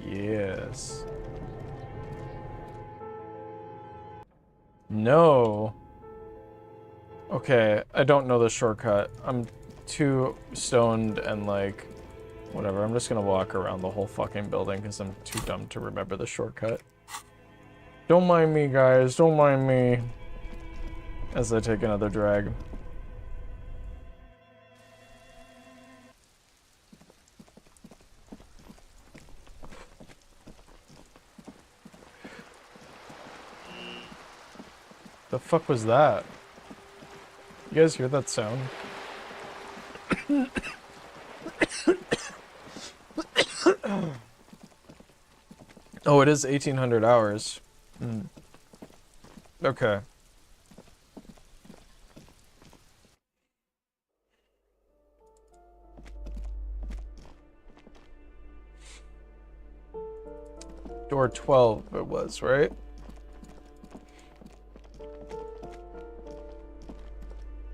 Yes. No. Okay, I don't know the shortcut. I'm too stoned and like, whatever. I'm just gonna walk around the whole fucking building because I'm too dumb to remember the shortcut. Don't mind me, guys. Don't mind me. As I take another drag. The fuck was that? You guys hear that sound? Oh, it is 1800 hours. Okay. Door 12 it was, right?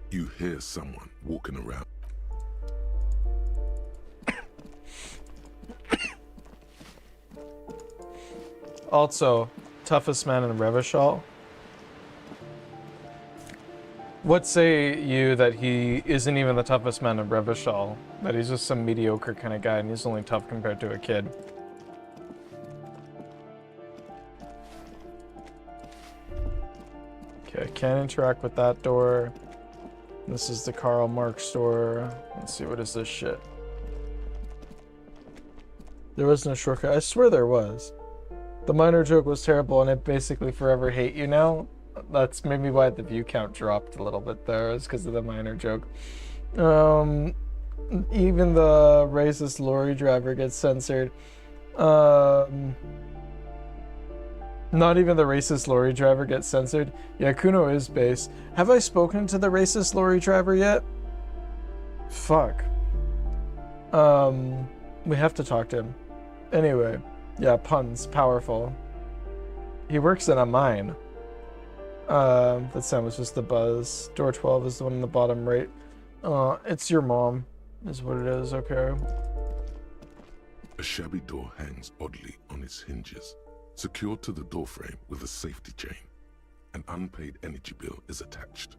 You hear someone walking around. Also, toughest man in Revachol. What say you that he isn't even the toughest man in Revachol? That he's just some mediocre kind of guy and he's only tough compared to a kid? Okay, can't interact with that door. This is the Karl Marx door. Let's see, what is this shit? There was no shortcut. I swear there was. The minor joke was terrible and I basically forever hate you now. That's maybe why the view count dropped a little bit there, is because of the minor joke. Even the racist lorry driver gets censored. Not even the racist lorry driver gets censored. Yeah, Kuno is base. Have I spoken to the racist lorry driver yet? Fuck. We have to talk to him. Anyway, yeah, puns, powerful. He works in a mine. That sound was just the buzz. Door 12 is the one in the bottom right. It's your mom, is what it is, okay. A shabby door hangs oddly on its hinges, secured to the doorframe with a safety chain. An unpaid energy bill is attached.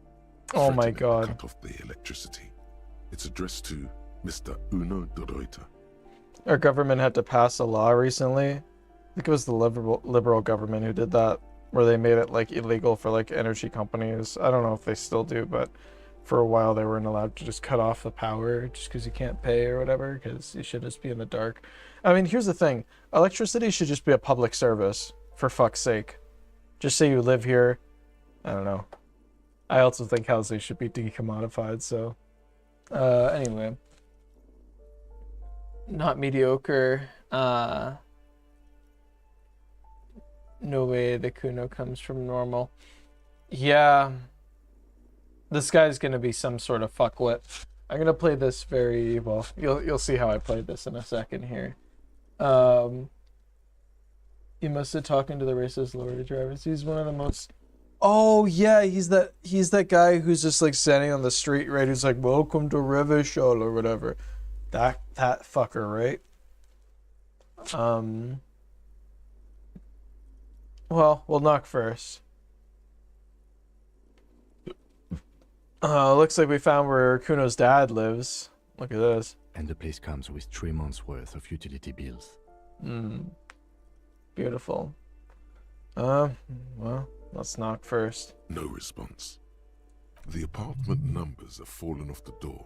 Oh my threatening to god. Cut off the electricity. It's addressed to Mr. Uno de Reuter. Our government had to pass a law recently. I think it was the liberal government who did that, where they made it like illegal for like energy companies. I don't know if they still do, but for a while they weren't allowed to just cut off the power just because you can't pay or whatever, because you should just be in the dark. I mean, here's the thing. Electricity should just be a public service, for fuck's sake. Just say you live here. I don't know. I also think housing should be decommodified, so... anyway. Not mediocre. No way the Kuno comes from normal. Yeah. This guy's gonna be some sort of fuckwit. I'm gonna play this very well. You'll see how I played this in a second here. You must have talking to the racist lorry drivers. He's one of the most. Oh yeah, he's that guy who's just like standing on the street, right? Who's like, "Welcome to Revachol" or whatever. That fucker, right? Well, we'll knock first. Looks like we found where Kuno's dad lives. Look at this. And the place comes with 3 months' worth of utility bills. Beautiful. Well, let's knock first. No response. The apartment numbers have fallen off the door,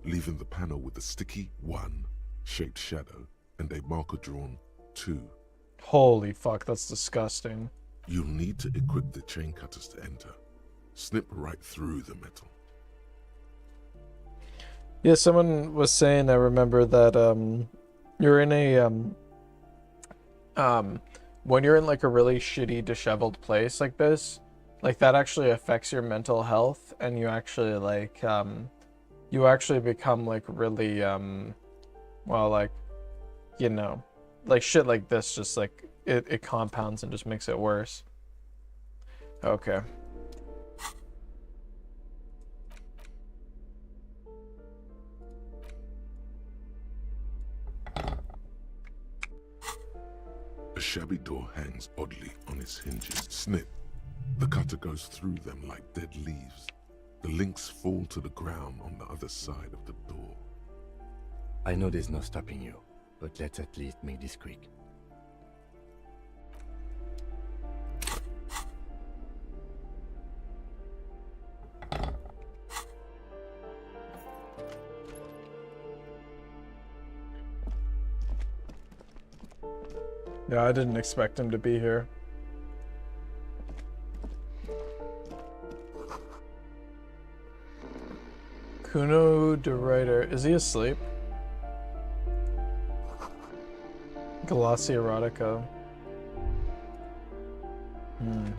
leaving the panel with a sticky 1 shaped shadow and a marker drawn 2. Holy fuck, that's disgusting. You'll need to equip the chain cutters to enter. Snip right through the metal. Yeah, someone was saying, I remember that you're in a when you're in like a really shitty, disheveled place like this, like that actually affects your mental health, and you actually like you actually become like really well, like, you know, like shit like this just like it compounds and just makes it worse. Okay. A shabby door hangs oddly on its hinges. Snip. The cutter goes through them like dead leaves. The links fall to the ground on the other side of the door. I know there's no stopping you, but let's at least make this quick. Yeah, I didn't expect him to be here. Kuno de Writer. Is he asleep? Glossy erotica.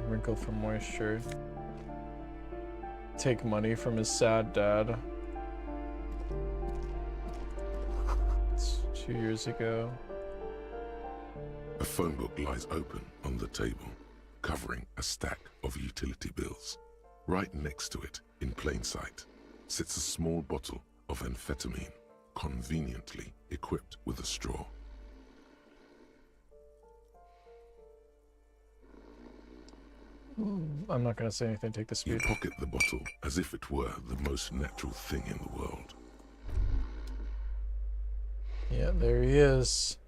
Wrinkle for moisture. Take money from his sad dad. It's 2 years ago. A phone book lies open on the table, covering a stack of utility bills. Right next to it, in plain sight, sits a small bottle of amphetamine, conveniently equipped with a straw. I'm not gonna say anything, take the speed. You pocket the bottle as if it were the most natural thing in the world. Yeah, there he is.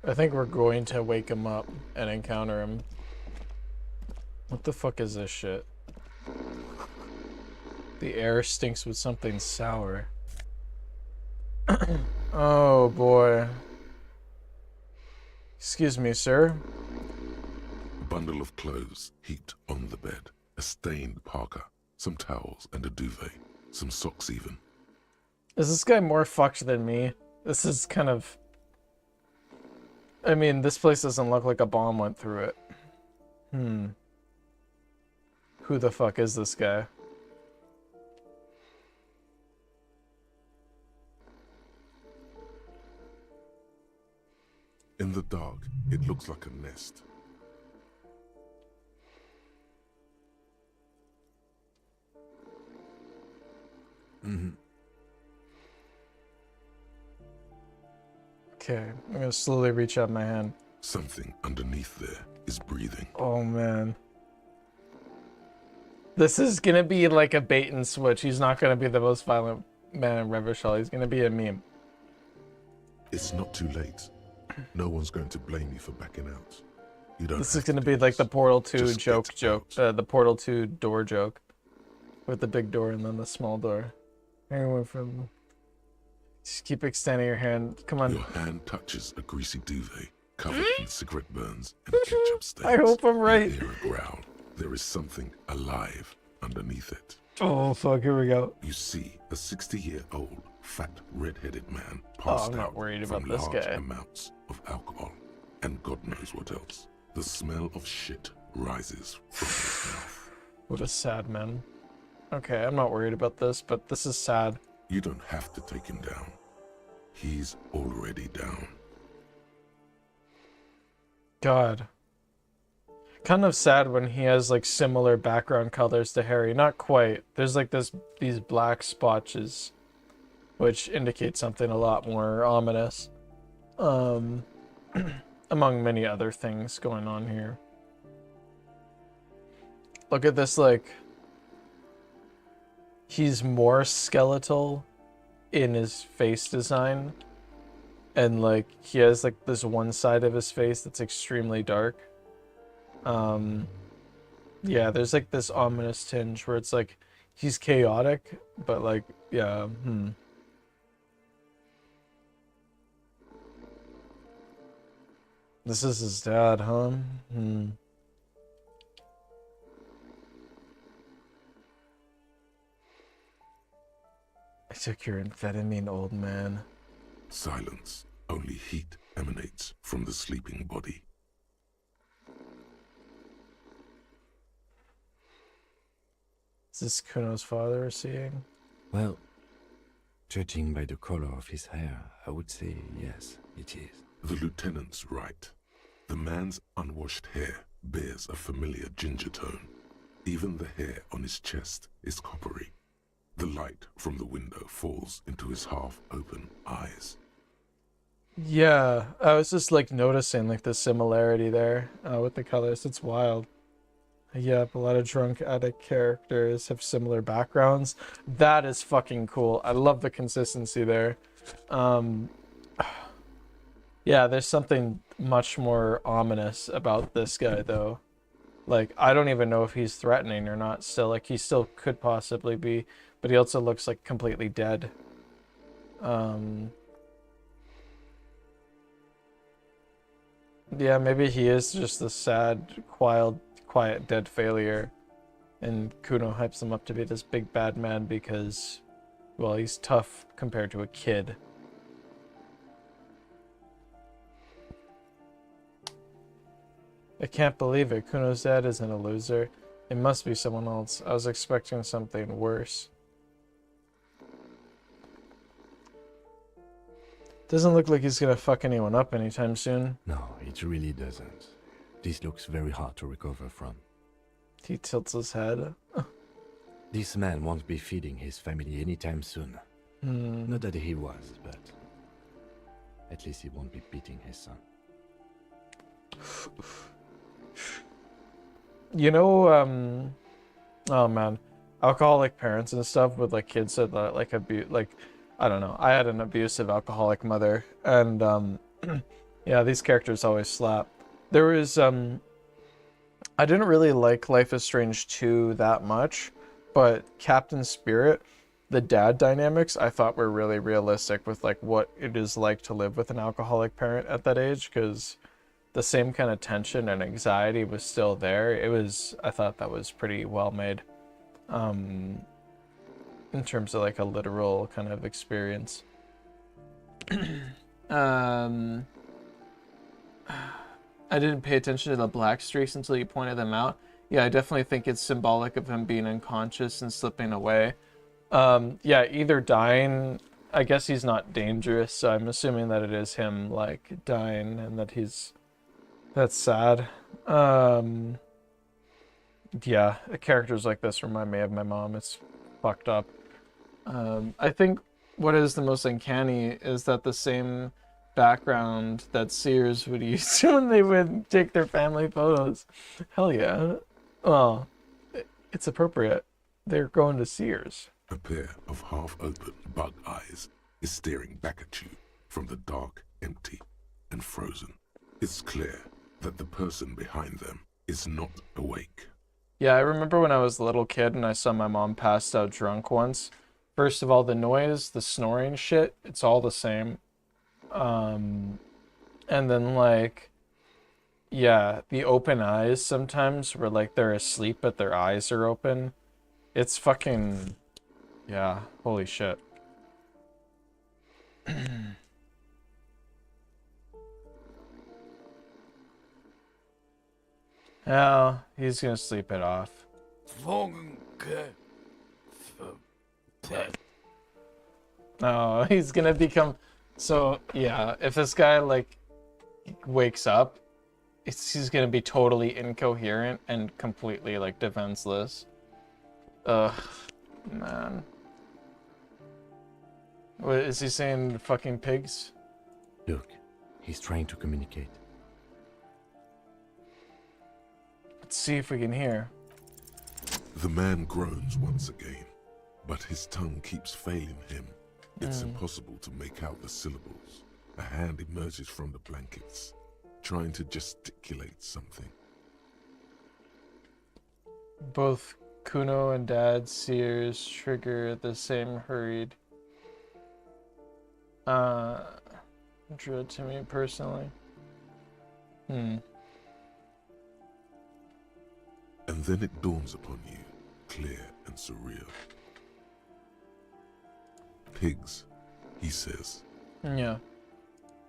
I think we're going to wake him up and encounter him. What the fuck is this shit? The air stinks with something sour. Oh boy. Excuse me, sir. A bundle of clothes heaped on the bed. A stained parka, some towels and a duvet. Some socks even. Is this guy more fucked than me? This is kind of... I mean, this place doesn't look like a bomb went through it. Who the fuck is this guy? In the dark, it looks like a nest. Okay, I'm gonna slowly reach out my hand. Something underneath there is breathing. Oh man. This is gonna be like a bait and switch. He's not gonna be the most violent man in Revachol. He's gonna be a meme. It's not too late. No one's going to blame you for backing out. You don't. This is gonna be like the Portal 2 Just joke. get The Portal 2 door joke. With the big door and then the small door. Anyone from... Just keep extending your hand. Come on. Your hand touches a greasy duvet covered in cigarette burns and ketchup stains. I hope I'm right. You hear a growl. There is something alive underneath it. Oh fuck, here we go. You see a 60-year-old fat red-headed man Oh, passed I'm not out worried from about this large guy. amounts of alcohol and God knows what else. The smell of shit rises from his mouth. What a sad man. Okay, I'm not worried about this, but this is sad. You don't have to take him down. He's already down. God. Kind of sad when he has like similar background colors to Harry. Not quite. There's like these black spotches, which indicate something a lot more ominous. Among many other things going on here. Look at this, like, he's more skeletal in his face design. And like he has like this one side of his face that's extremely dark. Yeah, there's like this ominous tinge where it's like he's chaotic, but like, yeah, This is his dad, huh? I took your amphetamine, old man. Silence. Only heat emanates from the sleeping body. Is this Kuno's father we're seeing? Well, judging by the color of his hair, I would say yes, it is. The lieutenant's right. The man's unwashed hair bears a familiar ginger tone. Even the hair on his chest is coppery. The light from the window falls into his half-open eyes. Yeah, I was just like noticing like the similarity there with the colors. It's wild. Yep, a lot of drunk addict characters have similar backgrounds. That is fucking cool. I love the consistency there. Yeah, there's something much more ominous about this guy though. Like, I don't even know if he's threatening or not still. Like, he still could possibly be, but he also looks like completely dead. Yeah, maybe he is just a sad, quiet dead failure, and Kuno hypes him up to be this big bad man because, well, he's tough compared to a kid. I can't believe it. Kuno's dad isn't a loser. It must be someone else. I was expecting something worse. Doesn't look like he's gonna fuck anyone up anytime soon. No, it really doesn't. This looks very hard to recover from. He tilts his head. This man won't be feeding his family anytime soon. Not that he was, but at least he won't be beating his son. You know, oh man, alcoholic parents and stuff with like kids that like I don't know. I had an abusive alcoholic mother, and yeah, these characters always slap. There was I didn't really like Life is Strange 2 that much, but Captain Spirit, the dad dynamics, I thought were really realistic with like what it is like to live with an alcoholic parent at that age, because the same kind of tension and anxiety was still there. I thought that was pretty well made. In terms of like a literal kind of experience. I didn't pay attention to the black streaks until you pointed them out. Yeah, I definitely think it's symbolic of him being unconscious and slipping away. Yeah, either dying, I guess he's not dangerous, so I'm assuming that it is him like dying and that that's sad. Yeah, characters like this remind me of my mom. It's fucked up. I think what is the most uncanny is that the same background that Sears would use when they would take their family photos. Hell yeah. Well, it's appropriate. They're going to Sears. A pair of half-open bug eyes is staring back at you from the dark, empty, and frozen. It's clear that the person behind them is not awake. Yeah, I remember when I was a little kid and I saw my mom passed out drunk once. First of all, the noise, the snoring shit, it's all the same. And then like, yeah, the open eyes sometimes where like they're asleep but their eyes are open. It's fucking, yeah, holy shit. Well, he's gonna sleep it off. Oh, he's gonna become... So, yeah, if this guy, like, wakes up, he's gonna be totally incoherent and completely, like, defenseless. Ugh, man. What, is he saying fucking pigs? Look, he's trying to communicate. Let's see if we can hear. The man groans once again, but his tongue keeps failing him. It's impossible to make out the syllables. A hand emerges from the blankets, trying to gesticulate something. Both Kuno and Dad's ears trigger the same hurried dread to me personally. And then it dawns upon you, clear and surreal. Pigs, he says. Yeah.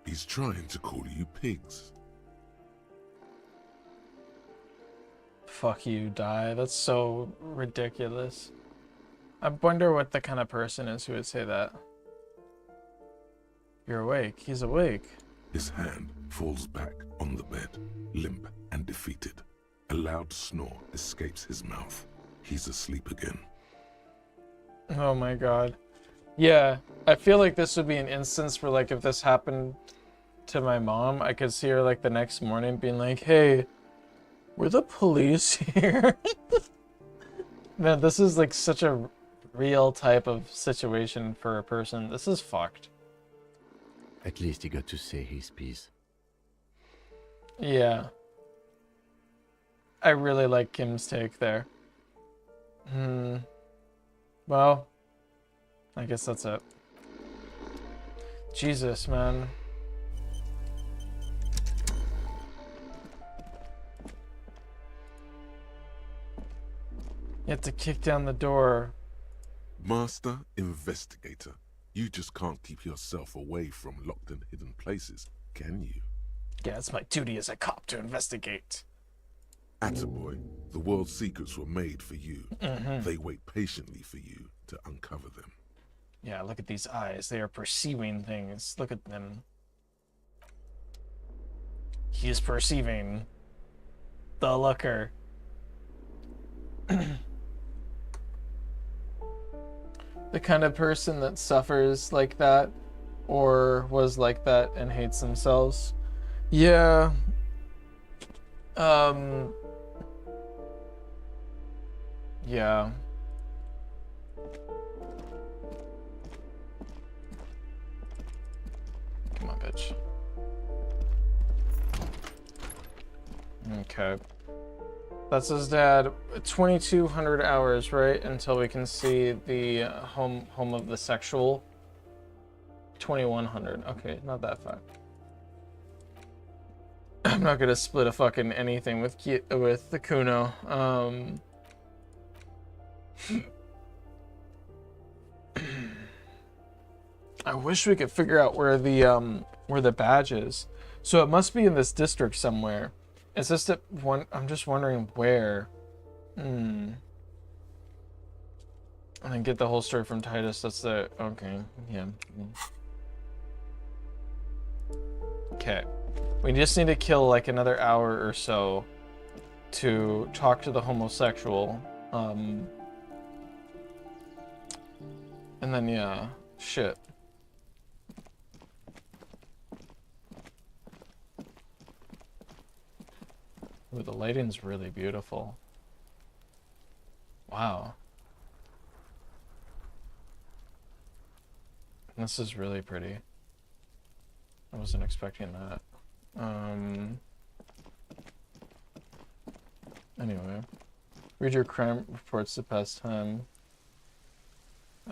He's trying to call you pigs. Fuck you, die. That's so ridiculous. I wonder what the kind of person is who would say that. You're awake. He's awake. His hand falls back on the bed, limp and defeated. A loud snore escapes his mouth. He's asleep again. Oh my god. Yeah, I feel like this would be an instance where, like, if this happened to my mom, I could see her, like, the next morning being like, hey, were the police here? Man, this is, like, such a real type of situation for a person. This is fucked. At least he got to say his piece. Yeah. I really like Kim's take there. Well, I guess that's it. Jesus, man. You have to kick down the door. Master Investigator, you just can't keep yourself away from locked and hidden places, can you? Yeah, it's my duty as a cop to investigate. Attaboy, the world's secrets were made for you. They wait patiently for you to uncover them. Yeah, look at these eyes. They are perceiving things. Look at them. He is perceiving. The looker. The kind of person that suffers like that or was like that and hates themselves. Yeah. Yeah. Come on, bitch. Okay. That's his dad. 2,200 hours, right? Until we can see the home of the sexual. 2,100. Okay, not that far. I'm not gonna split a fucking anything with the Kuno. I wish we could figure out where the badge is. So it must be in this district somewhere. It's just that one. I'm just wondering where. And then get the whole story from Titus. That's the okay. Yeah. Okay. We just need to kill like another hour or so to talk to the homosexual. And then yeah, shit. Ooh, the lighting's really beautiful. Wow. This is really pretty. I wasn't expecting that. Anyway. Read your crime reports to pass time.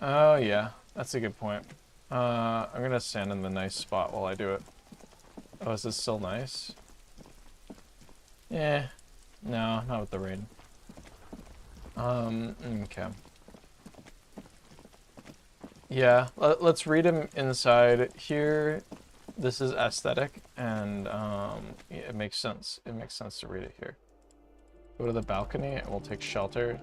Oh yeah, that's a good point. I'm gonna stand in the nice spot while I do it. Oh, is this still nice? Yeah. No, not with the rain. Okay. Yeah, let's read him inside here. This is aesthetic, and yeah, it makes sense. It makes sense to read it here. Go to the balcony and we'll take shelter.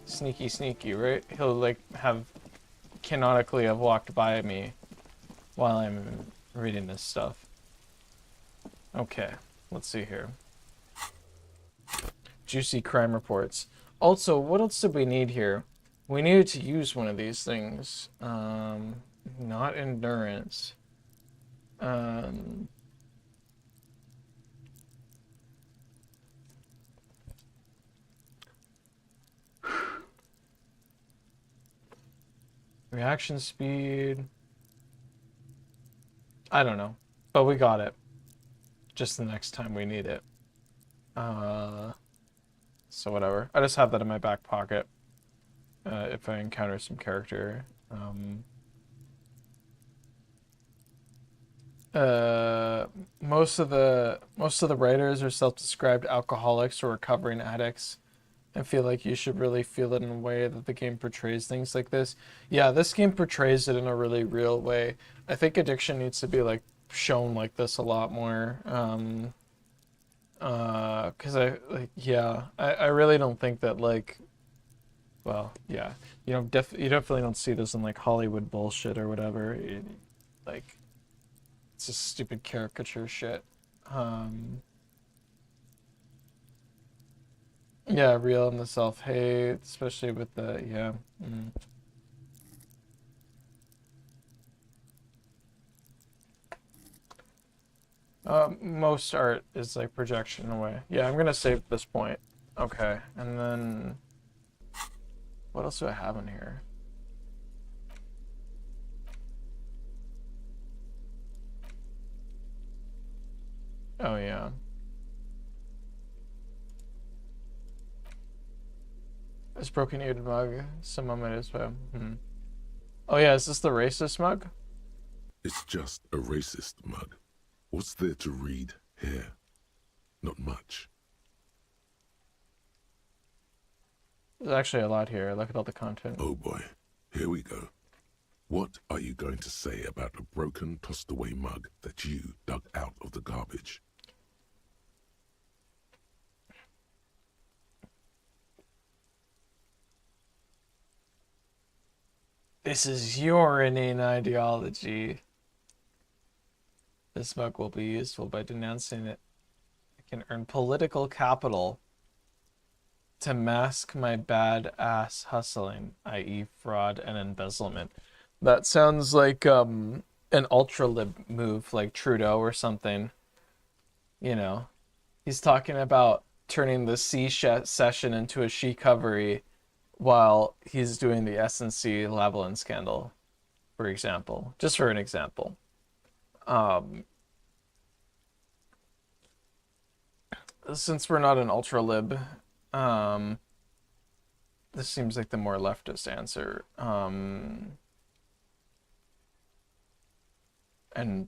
Sneaky, sneaky, right? He'll like have canonically have walked by me while I'm reading this stuff. Okay, let's see here. Juicy crime reports. Also, what else did we need here? We needed to use one of these things. Not endurance. Reaction speed. I don't know, but we got it. Just the next time we need it. So whatever. I just have that in my back pocket. If I encounter some character. Most of the writers are self-described alcoholics or recovering addicts. I feel like you should really feel it in a way that the game portrays things like this. Yeah, this game portrays it in a really real way. I think addiction needs to be like shown like this a lot more. Cause I really don't think that like, well, yeah, you definitely don't see this in like Hollywood bullshit or whatever. Like, it's just stupid caricature shit. Yeah, real in the self-hate, especially with the, yeah. Most art is like projection away. Yeah, I'm gonna save this point. Okay, and then what else do I have in here? Oh yeah. This broken-eared mug. Someone might as well. Oh yeah, is this the racist mug? It's just a racist mug. What's there to read here? Not much. There's actually a lot here. Look at all the content. Oh boy, here we go. What are you going to say about a broken, tossed-away mug that you dug out of the garbage? This is your inane ideology. This mug will be useful. By denouncing it, I can earn political capital to mask my bad-ass hustling, i.e. fraud and embezzlement. That sounds like an ultra-lib move, like Trudeau or something. You know, he's talking about turning the C session into a she-covery while he's doing the S&C Lavalin scandal, for example. Just for an example. Since we're not an ultra-lib, this seems like the more leftist answer. And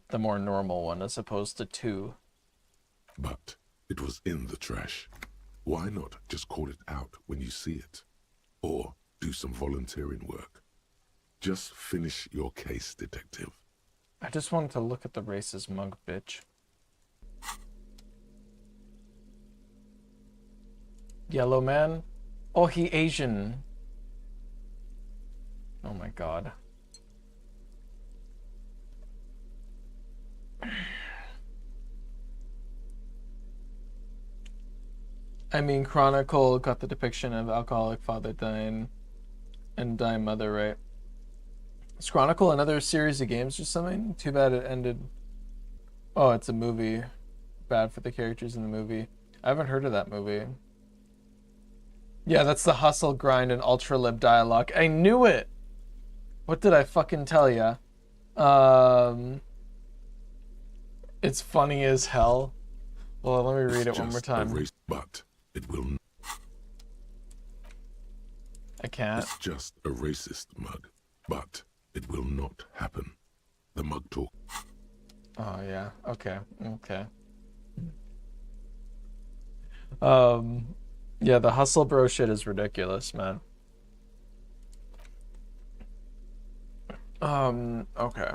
the more normal one, as opposed to two. But it was in the trash. Why not just call it out when you see it? Or do some volunteering work. Just finish your case, detective. I just wanted to look at the racist mug, bitch. Yellow man? Oh, he Asian. Oh my god. I mean, Chronicle got the depiction of alcoholic father dying and dying mother, right? Is Chronicle another series of games or something? Too bad it ended. Oh, it's a movie. Bad for the characters in the movie. I haven't heard of that movie. Yeah, that's the hustle, grind, and ultra-lib dialogue. I knew it! What did I fucking tell ya? It's funny as hell. Well, let me read it one more time. But it will not. I can't. It's just a racist mug, but it will not happen. The mug talk. Oh, yeah. Okay. Okay. Yeah, the hustle bro shit is ridiculous, man. Okay.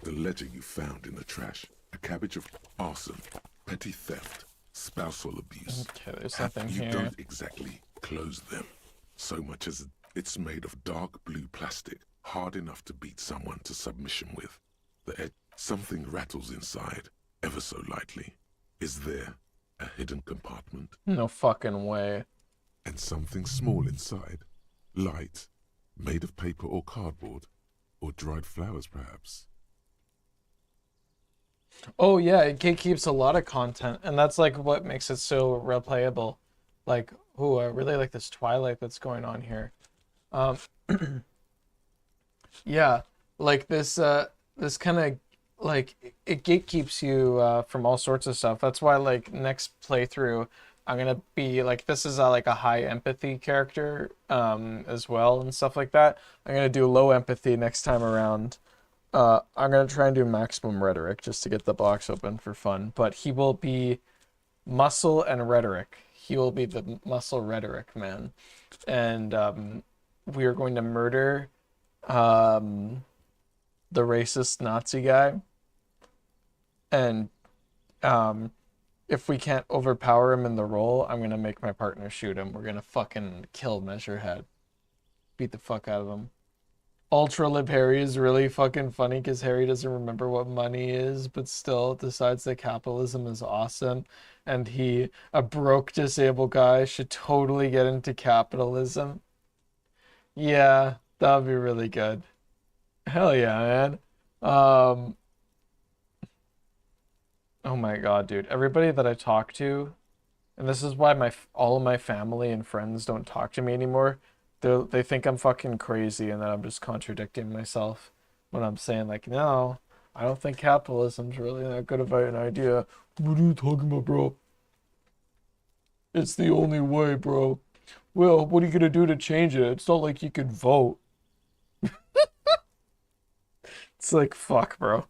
the ledger you found in the trash. A cabbage of arson, petty theft, spousal abuse. Okay, there's nothing You here. don't exactly close them, so much as it's made of dark blue plastic, hard enough to beat someone to submission with. Something rattles inside, ever so lightly. Is there a hidden compartment? No fucking way. And something small inside, light, made of paper or cardboard, or dried flowers perhaps. Oh yeah, it keeps a lot of content, and that's like what makes it so replayable. Like, oh, I really like this Twilight that's going on here. Yeah, like this kind of like it gatekeeps you from all sorts of stuff. That's why like next playthrough I'm gonna be like, this is like a high empathy character as well and stuff like that. I'm gonna do low empathy next time around. I'm gonna try and do maximum rhetoric just to get the box open for fun. But he will be muscle and rhetoric. He will be the muscle rhetoric man, and we are going to murder the racist Nazi guy. And if we can't overpower him in the role, I'm gonna make my partner shoot him. We're gonna fucking kill Measurehead. Beat the fuck out of him. Ultra Lib Harry is really fucking funny because Harry doesn't remember what money is, but still decides that capitalism is awesome. And a broke disabled guy, should totally get into capitalism. Yeah, that would be really good. Hell yeah, man. Oh my god, dude. Everybody that I talk to, and this is why all of my family and friends don't talk to me anymore. They think I'm fucking crazy and that I'm just contradicting myself when I'm saying like, no, I don't think capitalism's really that good of an idea. What are you talking about, bro? It's the only way, bro. Well, what are you gonna do to change it? It's not like you could vote. It's like, fuck, bro.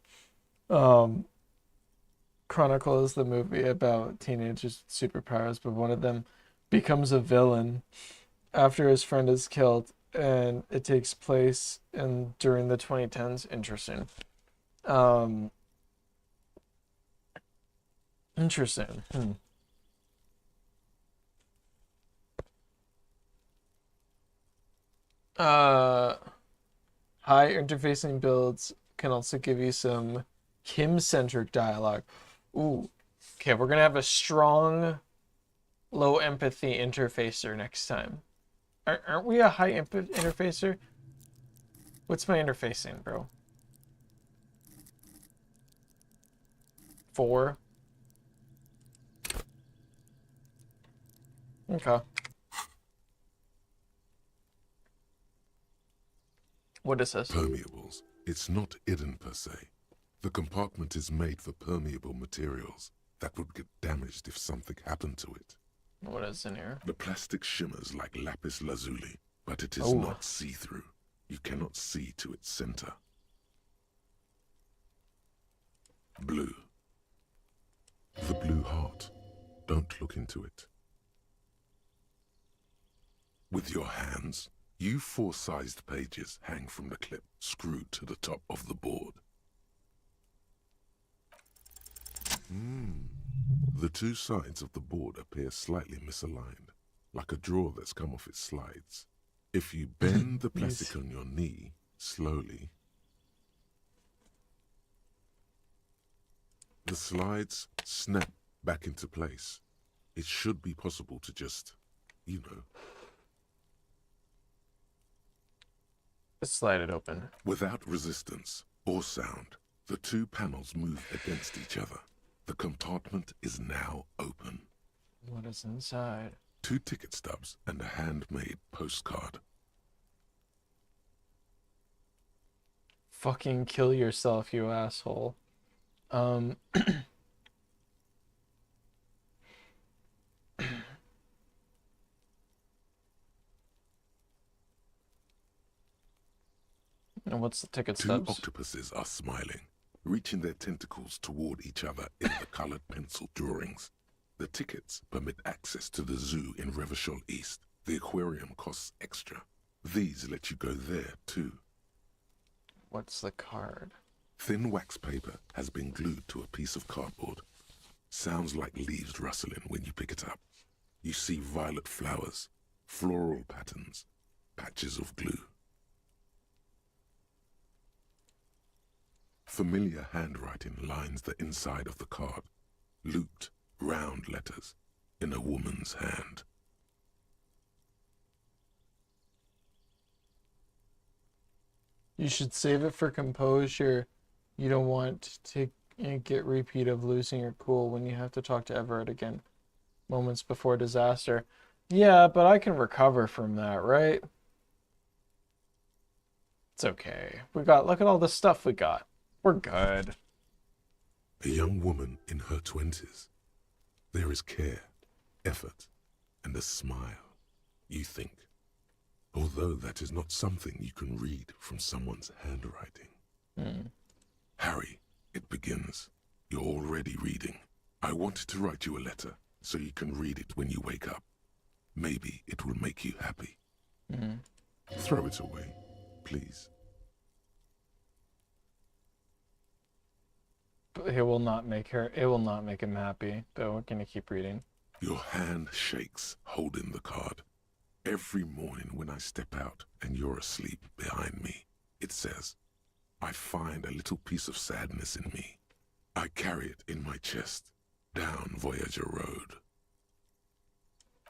Chronicle is the movie about teenagers with superpowers, but one of them becomes a villain after his friend is killed, and it takes place during the 2010s. Interesting. Interesting. High interfacing builds can also give you some Kim-centric dialogue. Ooh. Okay, we're gonna have a strong low empathy interfacer next time. Aren't we a high interfacer? What's my interfacing, bro? 4. Okay. What is this? Permeables. It's not hidden per se. The compartment is made for permeable materials that would get damaged if something happened to it. What is in here? The plastic shimmers like lapis lazuli, but it is not see-through. You cannot see to its center. Blue. The blue heart. Don't look into it. With your hands, you 4-sized pages hang from the clip screwed to the top of the board. The 2 sides of the board appear slightly misaligned, like a drawer that's come off its slides. If you bend the plastic on your knee slowly, the slides snap back into place. It should be possible to just, slide it open. Without resistance or sound, the 2 panels move against each other. The compartment is now open. What is inside? 2 ticket stubs and a handmade postcard. Fucking kill yourself, you asshole. And what's the ticket 2 stubs? octopuses are smiling, reaching their tentacles toward each other in the colored pencil drawings. The tickets permit access to the zoo in Revachol East. The aquarium costs extra. These let you go there, too. What's the card? Thin wax paper has been glued to a piece of cardboard. Sounds like leaves rustling when you pick it up. You see violet flowers, floral patterns, patches of glue. Familiar handwriting lines the inside of the card. Looped, round letters in a woman's hand. You should save it for composure. You don't want to get repeat of losing your cool when you have to talk to Everett again. Moments before disaster. Yeah, but I can recover from that, right? It's okay. Look at all the stuff we got. We're good. A young woman in her 20s. There is care, effort, and a smile, you think. Although that is not something you can read from someone's handwriting. Harry, it begins. You're already reading. I wanted to write you a letter so you can read it when you wake up. Maybe it will make you happy. Throw it away, please. But it will not make him happy, but we're gonna keep reading. Your hand shakes holding the card. Every morning when I step out and you're asleep behind me, it says, I find a little piece of sadness in me. I carry it in my chest, down Voyager Road.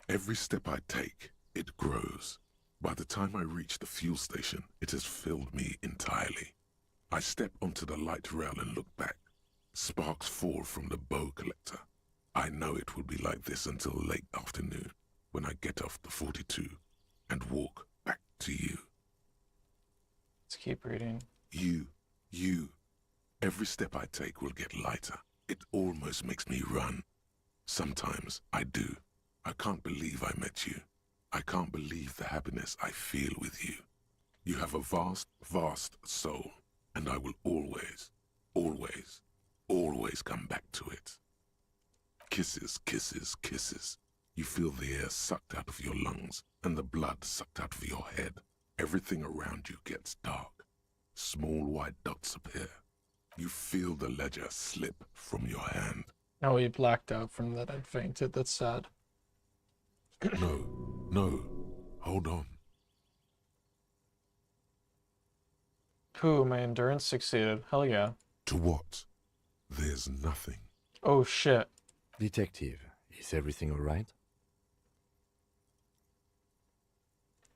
Every step I take, it grows. By the time I reach the fuel station, it has filled me entirely. I step onto the light rail and look back. Sparks fall from the bow collector. I know it will be like this until late afternoon, when I get off the 42 and walk back to you. Let's keep reading. You. Every step I take will get lighter. It almost makes me run. Sometimes I do. I can't believe I met you. I can't believe the happiness I feel with you. You have a vast, vast soul, and I will always, always, always come back to it. Kisses, kisses, kisses. You feel the air sucked out of your lungs and the blood sucked out of your head. Everything around you gets dark. Small white dots appear. You feel the ledger slip from your hand. Oh, he blacked out from that. I'd fainted. That's sad. No. Hold on. Pooh, my endurance succeeded. Hell yeah. To what? There's nothing. Oh shit. Detective, is everything all right?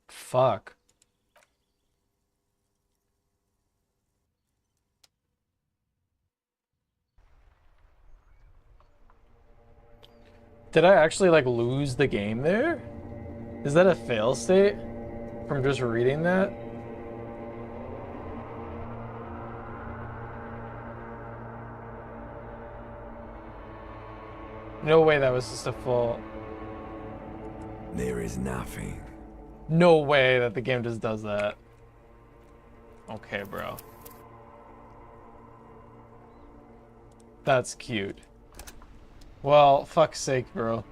Fuck. Did I actually like lose the game there? Is that a fail state from just reading that? No way that was just a full... There is nothing. No way that the game just does that. Okay, bro. That's cute. Well, fuck's sake, bro.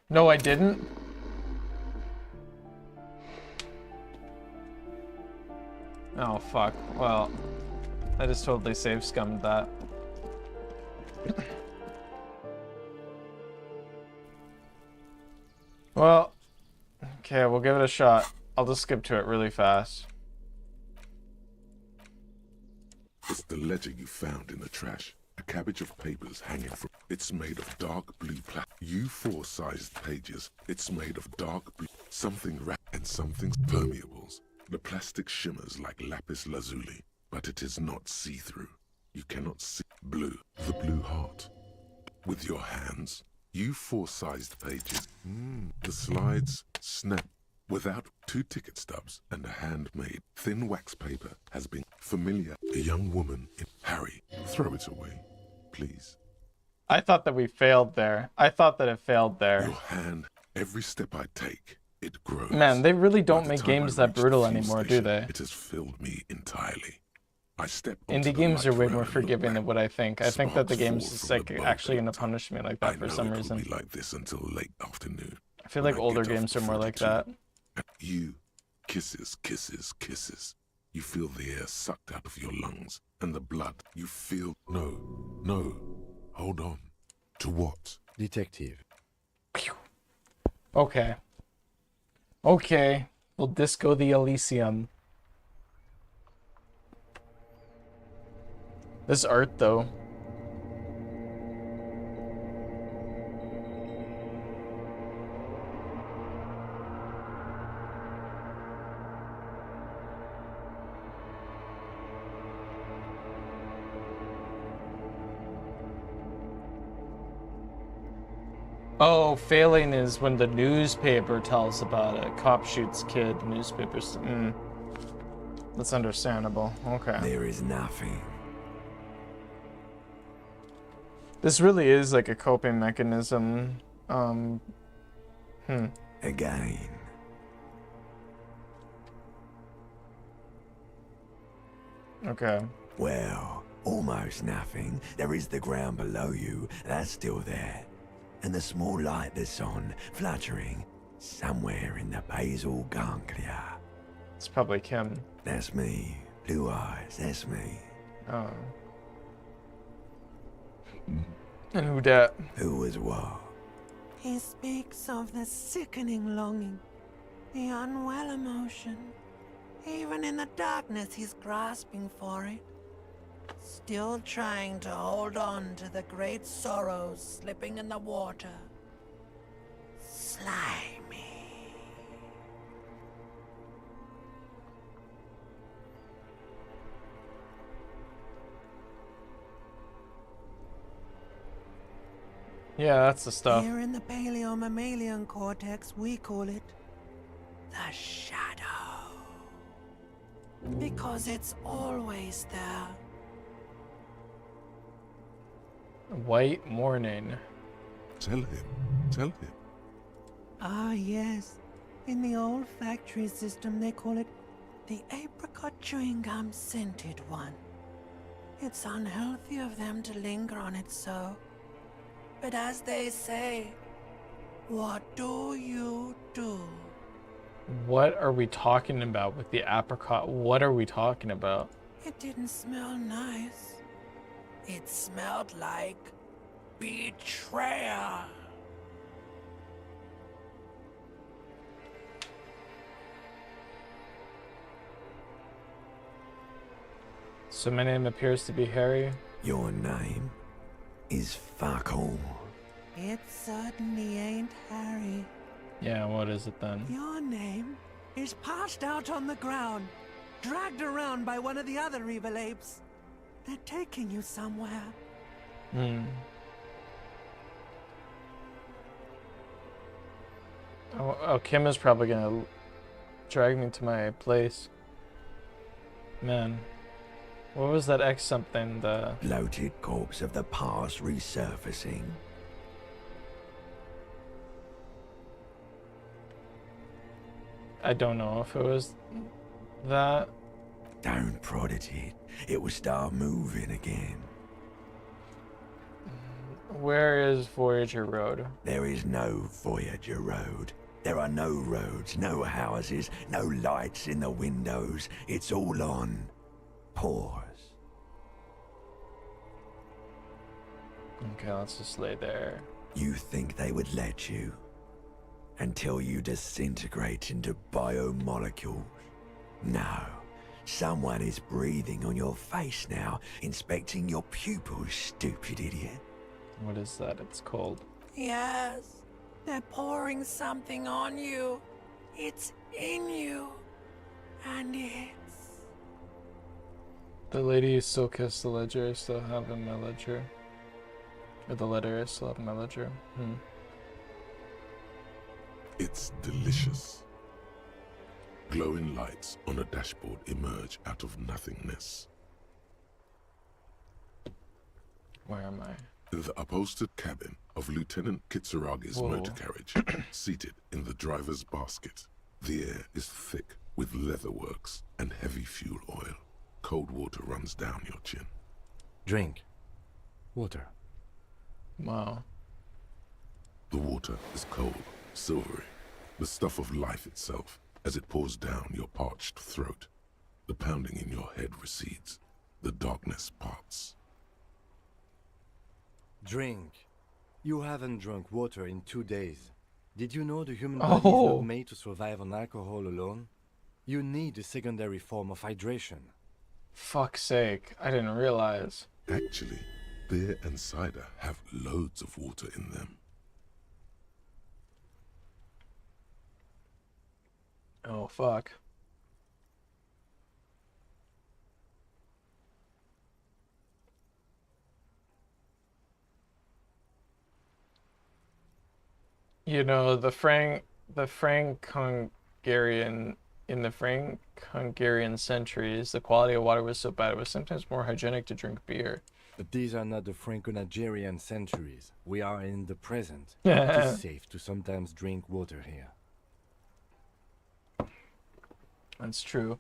No, I didn't. Oh, fuck. Well, I just totally save scummed that. Well, okay, we'll give it a shot. I'll just skip to it really fast. It's the ledger you found in the trash. A cabbage of papers hanging from... It's made of dark blue plastic. U4-sized pages. It's made of dark blue... Something wrapped and something permeables. The plastic shimmers like lapis lazuli, but it is not see-through. You cannot see blue. The blue heart. With your hands, U4-sized pages. The slides snap. Without 2 ticket stubs and a handmade thin wax paper has been familiar. A young woman in... Harry, throw it away, please. I thought that we failed there. I thought that it failed there. Your hand, every step I take, it grows. Man, they really don't By the make time games I that reach brutal the fuel anymore, do station, they? It has filled me entirely. I step Indie games are way more forgiving than what I think. I think that the game's Sparks just fall like from the actually bow gonna collector. punish me like I that for know some it will reason. be like this until late afternoon. I feel when like I older get off games the are more like 42. that. You, kisses, kisses, kisses. You feel the air sucked out of your lungs, and the blood. You feel... No. Hold on. To what? Detective. Okay. Okay. We'll Disco the Elysium. This art, though. Oh, failing is when the newspaper tells about it. Cop shoots kid, newspapers. That's understandable. Okay. There is nothing. This really is like a coping mechanism. Again. Okay. Well, almost nothing. There is the ground below you. That's still there. And the small light that's on, fluttering, somewhere in the basal ganglia. It's probably Kim. That's me. Blue eyes, that's me. Oh. And who dat? Who was what? He speaks of the sickening longing, the unwell emotion. Even in the darkness, he's grasping for it. Still trying to hold on to the great sorrows slipping in the water. Slimy. Yeah, that's the stuff. Here in the paleo-mammalian cortex, we call it the shadow. Because it's always there. White morning. Tell him. Ah, yes. In the olfactory system, they call it the apricot chewing gum scented one. It's unhealthy of them to linger on it so. But as they say, what do you do? What are we talking about with the apricot? What are we talking about? It didn't smell nice. It smelled like betrayal. So my name appears to be Harry. Your name is fuck all. It certainly ain't Harry. Yeah, what is it then? Your name is passed out on the ground, dragged around by one of the other evil apes. They're taking you somewhere. Oh, Kim is probably gonna drag me to my place. Man. What was that X something? The Bloated corpse of the past resurfacing. I don't know if it was that. Don't prod at it. It will start moving again. Where is Voyager Road? There is no Voyager Road. There are no roads, no houses, no lights in the windows. It's all on pause. Okay, let's just lay there. You think they would let you? Until you disintegrate into biomolecules? No. Someone is breathing on your face now, inspecting your pupils, stupid idiot. What is that? It's cold. Yes, they're pouring something on you. It's in you. And it's... The lady who still kissed the ledger I still have in my ledger. Or the letter I still have in my ledger. It's delicious. Glowing lights on a dashboard emerge out of nothingness. Where am I? In the upholstered cabin of Lieutenant Kitsuragi's motor carriage, seated in the driver's basket. The air is thick with leatherworks and heavy fuel oil. Cold water runs down your chin. Drink. Water. Wow. The water is cold, silvery, the stuff of life itself, as it pours down your parched throat. The pounding in your head recedes. The darkness parts. Drink. You haven't drunk water in 2 days. Did you know the human body is not made to survive on alcohol alone? You need a secondary form of hydration. Fuck's sake, I didn't realize. Actually, beer and cider have loads of water in them. Oh, fuck. You know, the Frank-Hungarian in the Frank-Hungarian centuries, the quality of water was so bad it was sometimes more hygienic to drink beer. But these are not the Franco-Nigerian centuries. We are in the present. Yeah. It is safe to sometimes drink water here. That's true.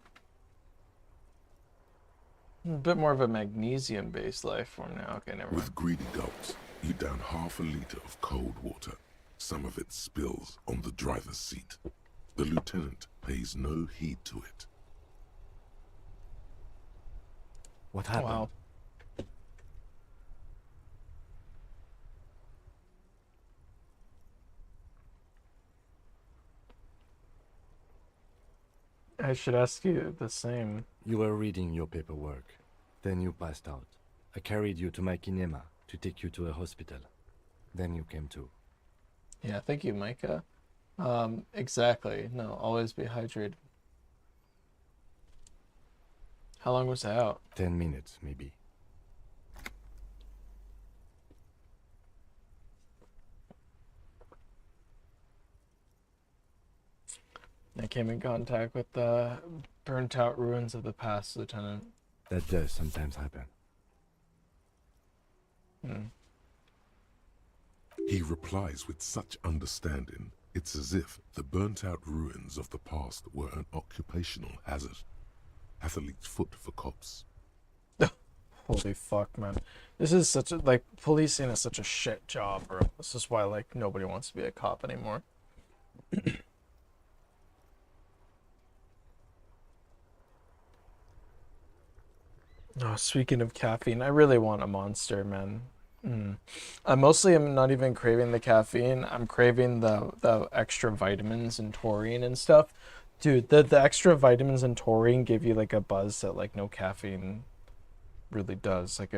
A bit more of a magnesium-based life form now. Okay, never mind. With greedy gulps, you down half a liter of cold water. Some of it spills on the driver's seat. The lieutenant pays no heed to it. What happened? Wow. I should ask you the same. You were reading your paperwork. Then you passed out. I carried you to my kinema to take you to a hospital. Then you came to. Yeah, thank you, Micah. Exactly. No, always be hydrated. How long was I out? 10 minutes, maybe. I came in contact with the burnt-out ruins of the past, Lieutenant. That does sometimes happen. He replies with such understanding, it's as if the burnt-out ruins of the past were an occupational hazard. Athlete's foot for cops. Holy fuck, man. This is such a, like, policing is such a shit job, bro. This is why, like, nobody wants to be a cop anymore. Oh, speaking of caffeine, I really want a Monster, man. I mostly am not even craving the caffeine. I'm craving the extra vitamins and taurine and stuff. Dude, the extra vitamins and taurine give you like a buzz that like no caffeine really does. Like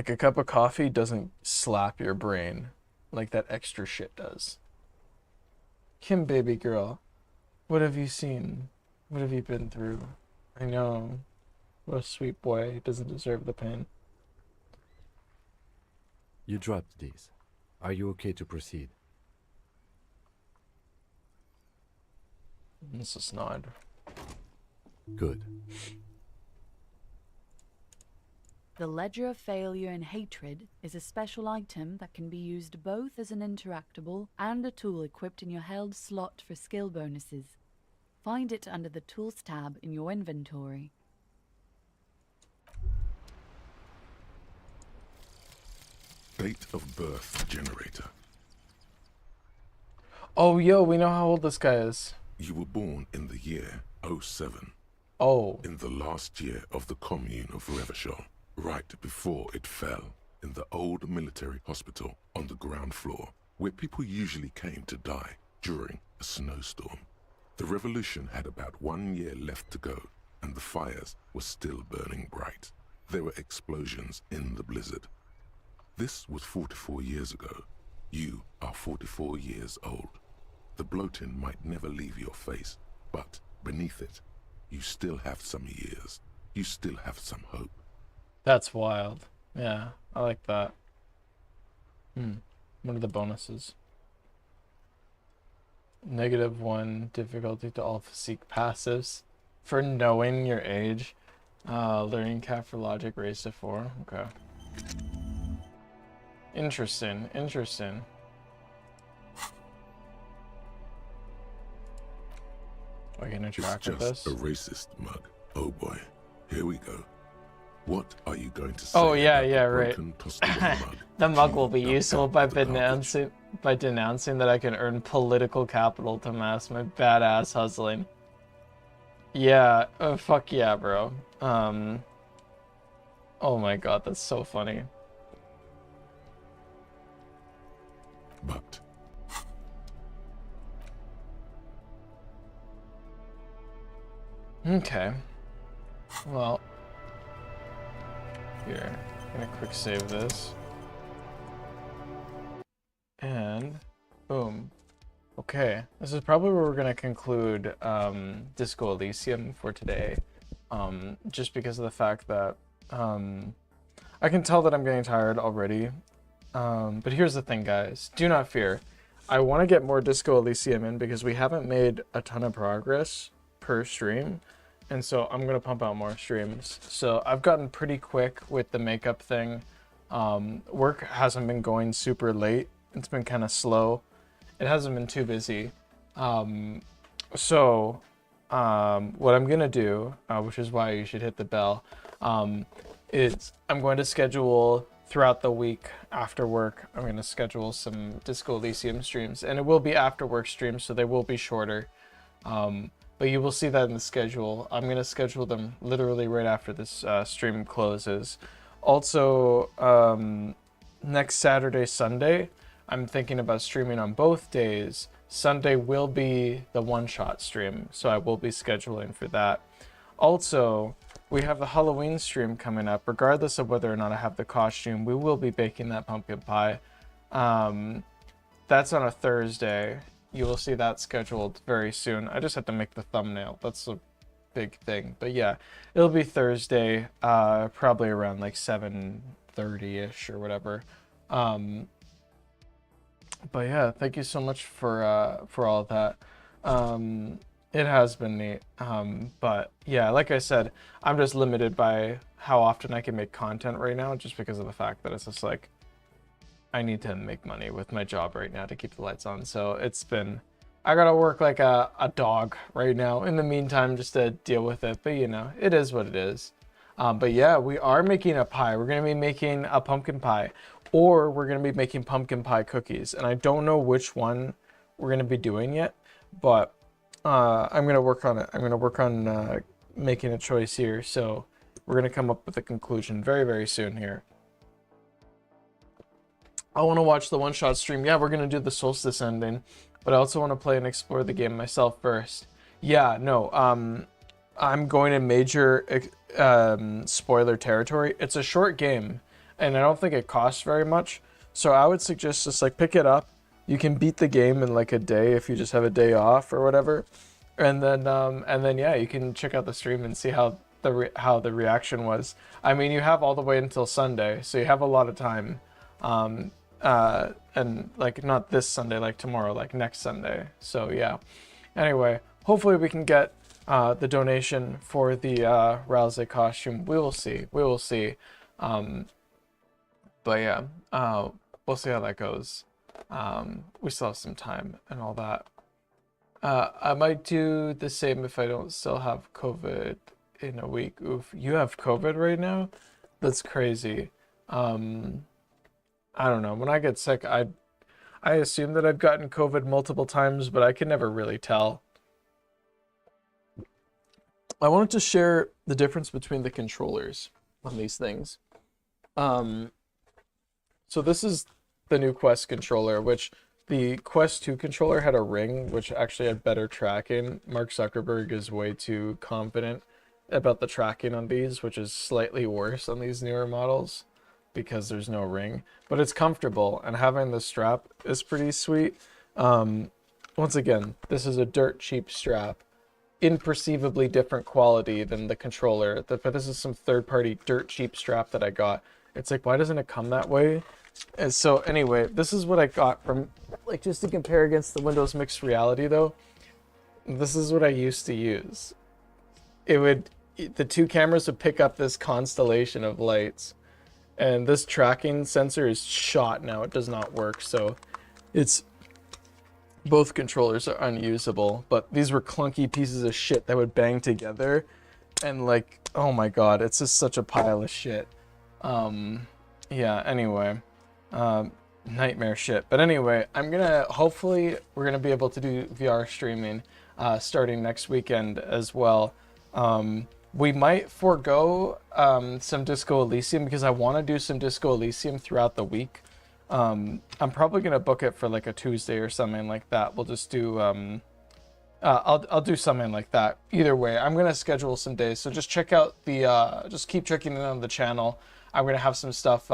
a cup of coffee doesn't slap your brain like that extra shit does. Kim, baby girl, what have you seen? What have you been through? I know. What a sweet boy. He doesn't deserve the pain. You dropped these. Are you okay to proceed? This is nod. Good. The Ledger of Failure and Hatred is a special item that can be used both as an interactable and a tool equipped in your held slot for skill bonuses. Find it under the Tools tab in your inventory. Date of birth generator. Oh, yo, we know how old this guy is. You were born in the year 07. Oh. In the last year of the commune of Revachol, right before it fell, in the old military hospital on the ground floor, where people usually came to die during a snowstorm. The revolution had about 1 year left to go, and the fires were still burning bright. There were explosions in the blizzard. This was 44 years ago. You are 44 years old. The bloating might never leave your face, but beneath it, you still have some years. You still have some hope. That's wild. Yeah, I like that. What are the bonuses? -1 difficulty to all physique passives for knowing your age. Learning cap for logic raised to 4. Okay. Interesting. Interesting. I can interact with It's this. just a racist mug. Oh boy, here we go. What are you going to say? Oh yeah, about yeah, the right. broken Toscano mug? The mug will be Dumped useful out by of the garbage? denouncing that I can earn political capital to mask my badass hustling. Yeah, fuck yeah, bro. Oh my god, that's so funny. But Okay. Well, here, I'm gonna quick save this. And boom. Okay, this is probably where we're gonna conclude Disco Elysium for today. Just because of the fact that I can tell that I'm getting tired already. But here's the thing, guys. Do not fear. I want to get more Disco Elysium in because we haven't made a ton of progress per stream. And so I'm going to pump out more streams. So I've gotten pretty quick with the makeup thing. Work hasn't been going super late. It's been kind of slow. It hasn't been too busy. What I'm going to do, which is why you should hit the bell, is I'm going to schedule throughout the week after work. I'm going to schedule some Disco Elysium streams. And it will be after work streams, so they will be shorter. But you will see that in the schedule. I'm going to schedule them literally right after this stream closes. Also, next Saturday, Sunday, I'm thinking about streaming on both days. Sunday will be the one-shot stream, so I will be scheduling for that. Also, we have the Halloween stream coming up. Regardless of whether or not I have the costume, we will be baking that pumpkin pie. That's on a Thursday. You will see that scheduled very soon. I just have to make the thumbnail. That's a big thing. But yeah, it'll be Thursday, probably around like 7:30-ish or whatever. But yeah, thank you so much for all of that. It has been neat. But yeah, like I said, I'm just limited by how often I can make content right now, just because of the fact that it's just like, I need to make money with my job right now to keep the lights on. So it's been, I gotta work like a dog right now in the meantime just to deal with it. But you know, it is what it is. But yeah, we are making a pie. We're gonna be making a pumpkin pie, or we're gonna be making pumpkin pie cookies. And I don't know which one we're gonna be doing yet, but I'm gonna work on it. I'm gonna work on making a choice here. So we're gonna come up with a conclusion very, very soon here. I want to watch the one-shot stream. Yeah, we're going to do the Solstice ending, but I also want to play and explore the game myself first. Yeah, no, I'm going in major spoiler territory. It's a short game, and I don't think it costs very much, so I would suggest just like pick it up. You can beat the game in like a day if you just have a day off or whatever, and then yeah, you can check out the stream and see how the reaction was. I mean, you have all the way until Sunday, so you have a lot of time. And like not this Sunday, like tomorrow, like next Sunday. So yeah, anyway, hopefully we can get the donation for the Rouse costume. We will see, but yeah, we'll see how that goes. We still have some time and all that. I might do the same if I don't still have COVID in a week. Oof, you have COVID right now? That's crazy. I don't know. When I get sick, I assume that I've gotten COVID multiple times, but I can never really tell. I wanted to share the difference between the controllers on these things. So this is the new Quest controller, which the Quest 2 controller had a ring, which actually had better tracking. Mark Zuckerberg is way too confident about the tracking on these, which is slightly worse on these newer models, because there's no ring, but it's comfortable, and having the strap is pretty sweet. Once again, this is a dirt cheap strap, imperceivably different quality than the controller, but this is some third-party dirt cheap strap that I got. It's like, why doesn't it come that way? And so anyway, this is what I got from, like, just to compare against the Windows Mixed Reality though, this is what I used to use. The two cameras would pick up this constellation of lights. And this tracking sensor is shot now. It does not work. So it's, both controllers are unusable, but these were clunky pieces of shit that would bang together. And like, oh my God, it's just such a pile of shit. Yeah, anyway, nightmare shit. But anyway, hopefully we're gonna be able to do VR streaming, starting next weekend as well. We might forego some Disco Elysium because I want to do some Disco Elysium throughout the week. I'm probably gonna book it for like a Tuesday or something like that. We'll just do I'll do something like that. Either way, I'm gonna schedule some days, so just check out the just keep checking in on the channel. I'm gonna have some stuff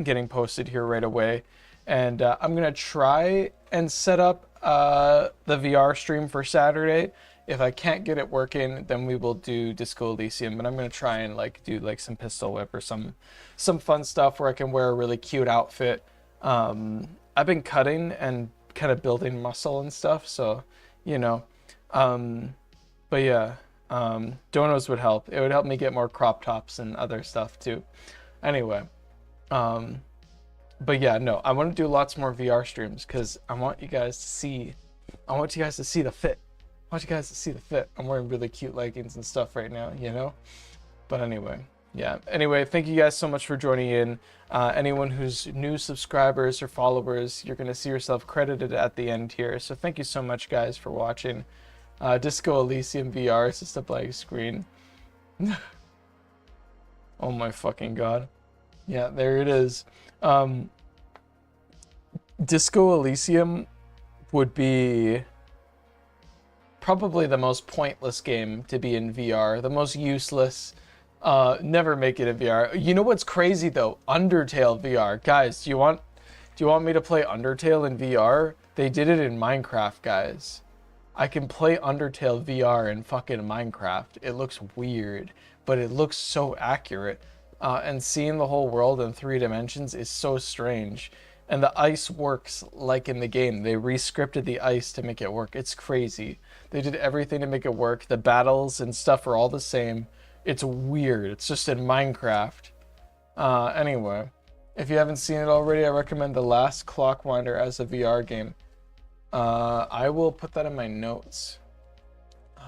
getting posted here right away, and I'm gonna try and set up the VR stream for Saturday. If I can't get it working, then we will do Disco Elysium, but I'm gonna try and like do like some pistol whip or some fun stuff where I can wear a really cute outfit. I've been cutting and kind of building muscle and stuff, so you know. But yeah, donos would help. It would help me get more crop tops and other stuff too. Anyway, but yeah, no, I want to do lots more VR streams because I want you guys to see the fit. I want you guys to see the fit. I'm wearing really cute leggings and stuff right now, you know? But anyway, yeah. Anyway, thank you guys so much for joining in. Anyone who's new subscribers or followers, you're going to see yourself credited at the end here. So thank you so much, guys, for watching. Disco Elysium VR, it's just a blank screen. Oh my fucking god. Yeah, there it is. Disco Elysium would be probably the most pointless game to be in VR, the most useless. Never make it in VR. You know what's crazy though? Undertale VR. Guys, do you want me to play Undertale in VR? They did it in Minecraft, guys. I can play Undertale VR in fucking Minecraft. It looks weird, but it looks so accurate. And seeing the whole world in 3 dimensions is so strange. And the ice works like in the game. They re-scripted the ice to make it work. It's crazy. They did everything to make it work. The battles and stuff are all the same. It's weird. It's just in Minecraft. Anyway, if you haven't seen it already, I recommend The Last Clockwinder as a VR game. I will put that in my notes.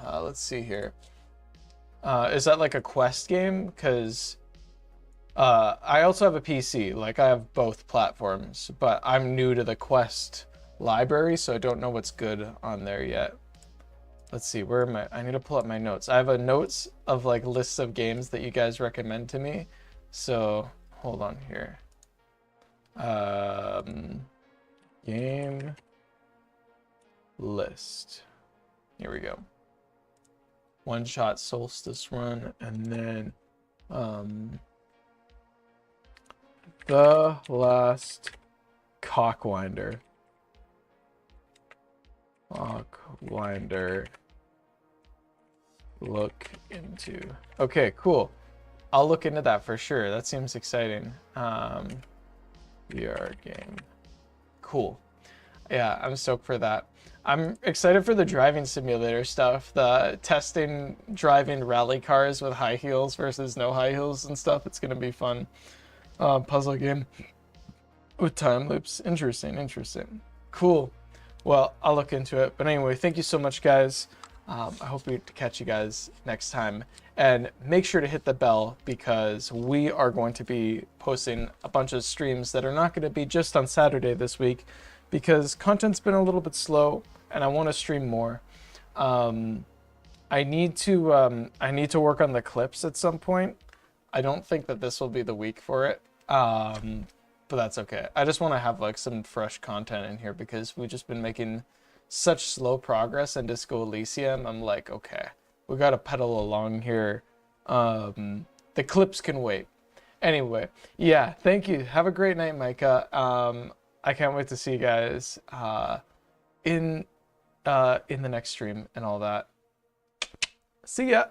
Let's see here. Is that like a Quest game? Because I also have a PC. Like, I have both platforms, but I'm new to the Quest library, so I don't know what's good on there yet. Let's see, where am I? I need to pull up my notes. I have a notes of like lists of games that you guys recommend to me. So hold on here. Game list. Here we go. One Shot Solstice Run, and then The Last Clockwinder. Clockwinder. Look into. Okay, cool. I'll look into that for sure. That seems exciting. VR game. Cool. Yeah, I'm stoked for that. I'm excited for the driving simulator stuff. The testing driving rally cars with high heels versus no high heels and stuff. It's gonna be fun. Puzzle game with time loops. Interesting. Cool. Well, I'll look into it. But anyway, thank you so much, guys. I hope we catch you guys next time. And make sure to hit the bell because we are going to be posting a bunch of streams that are not going to be just on Saturday this week because content's been a little bit slow and I want to stream more. I need to work on the clips at some point. I don't think that this will be the week for it. But that's okay. I just want to have like some fresh content in here because we've just been making such slow progress in Disco Elysium. I'm like, okay, we got to pedal along here. The clips can wait. Anyway, yeah, thank you. Have a great night, Micah. I can't wait to see you guys in the next stream and all that. See ya.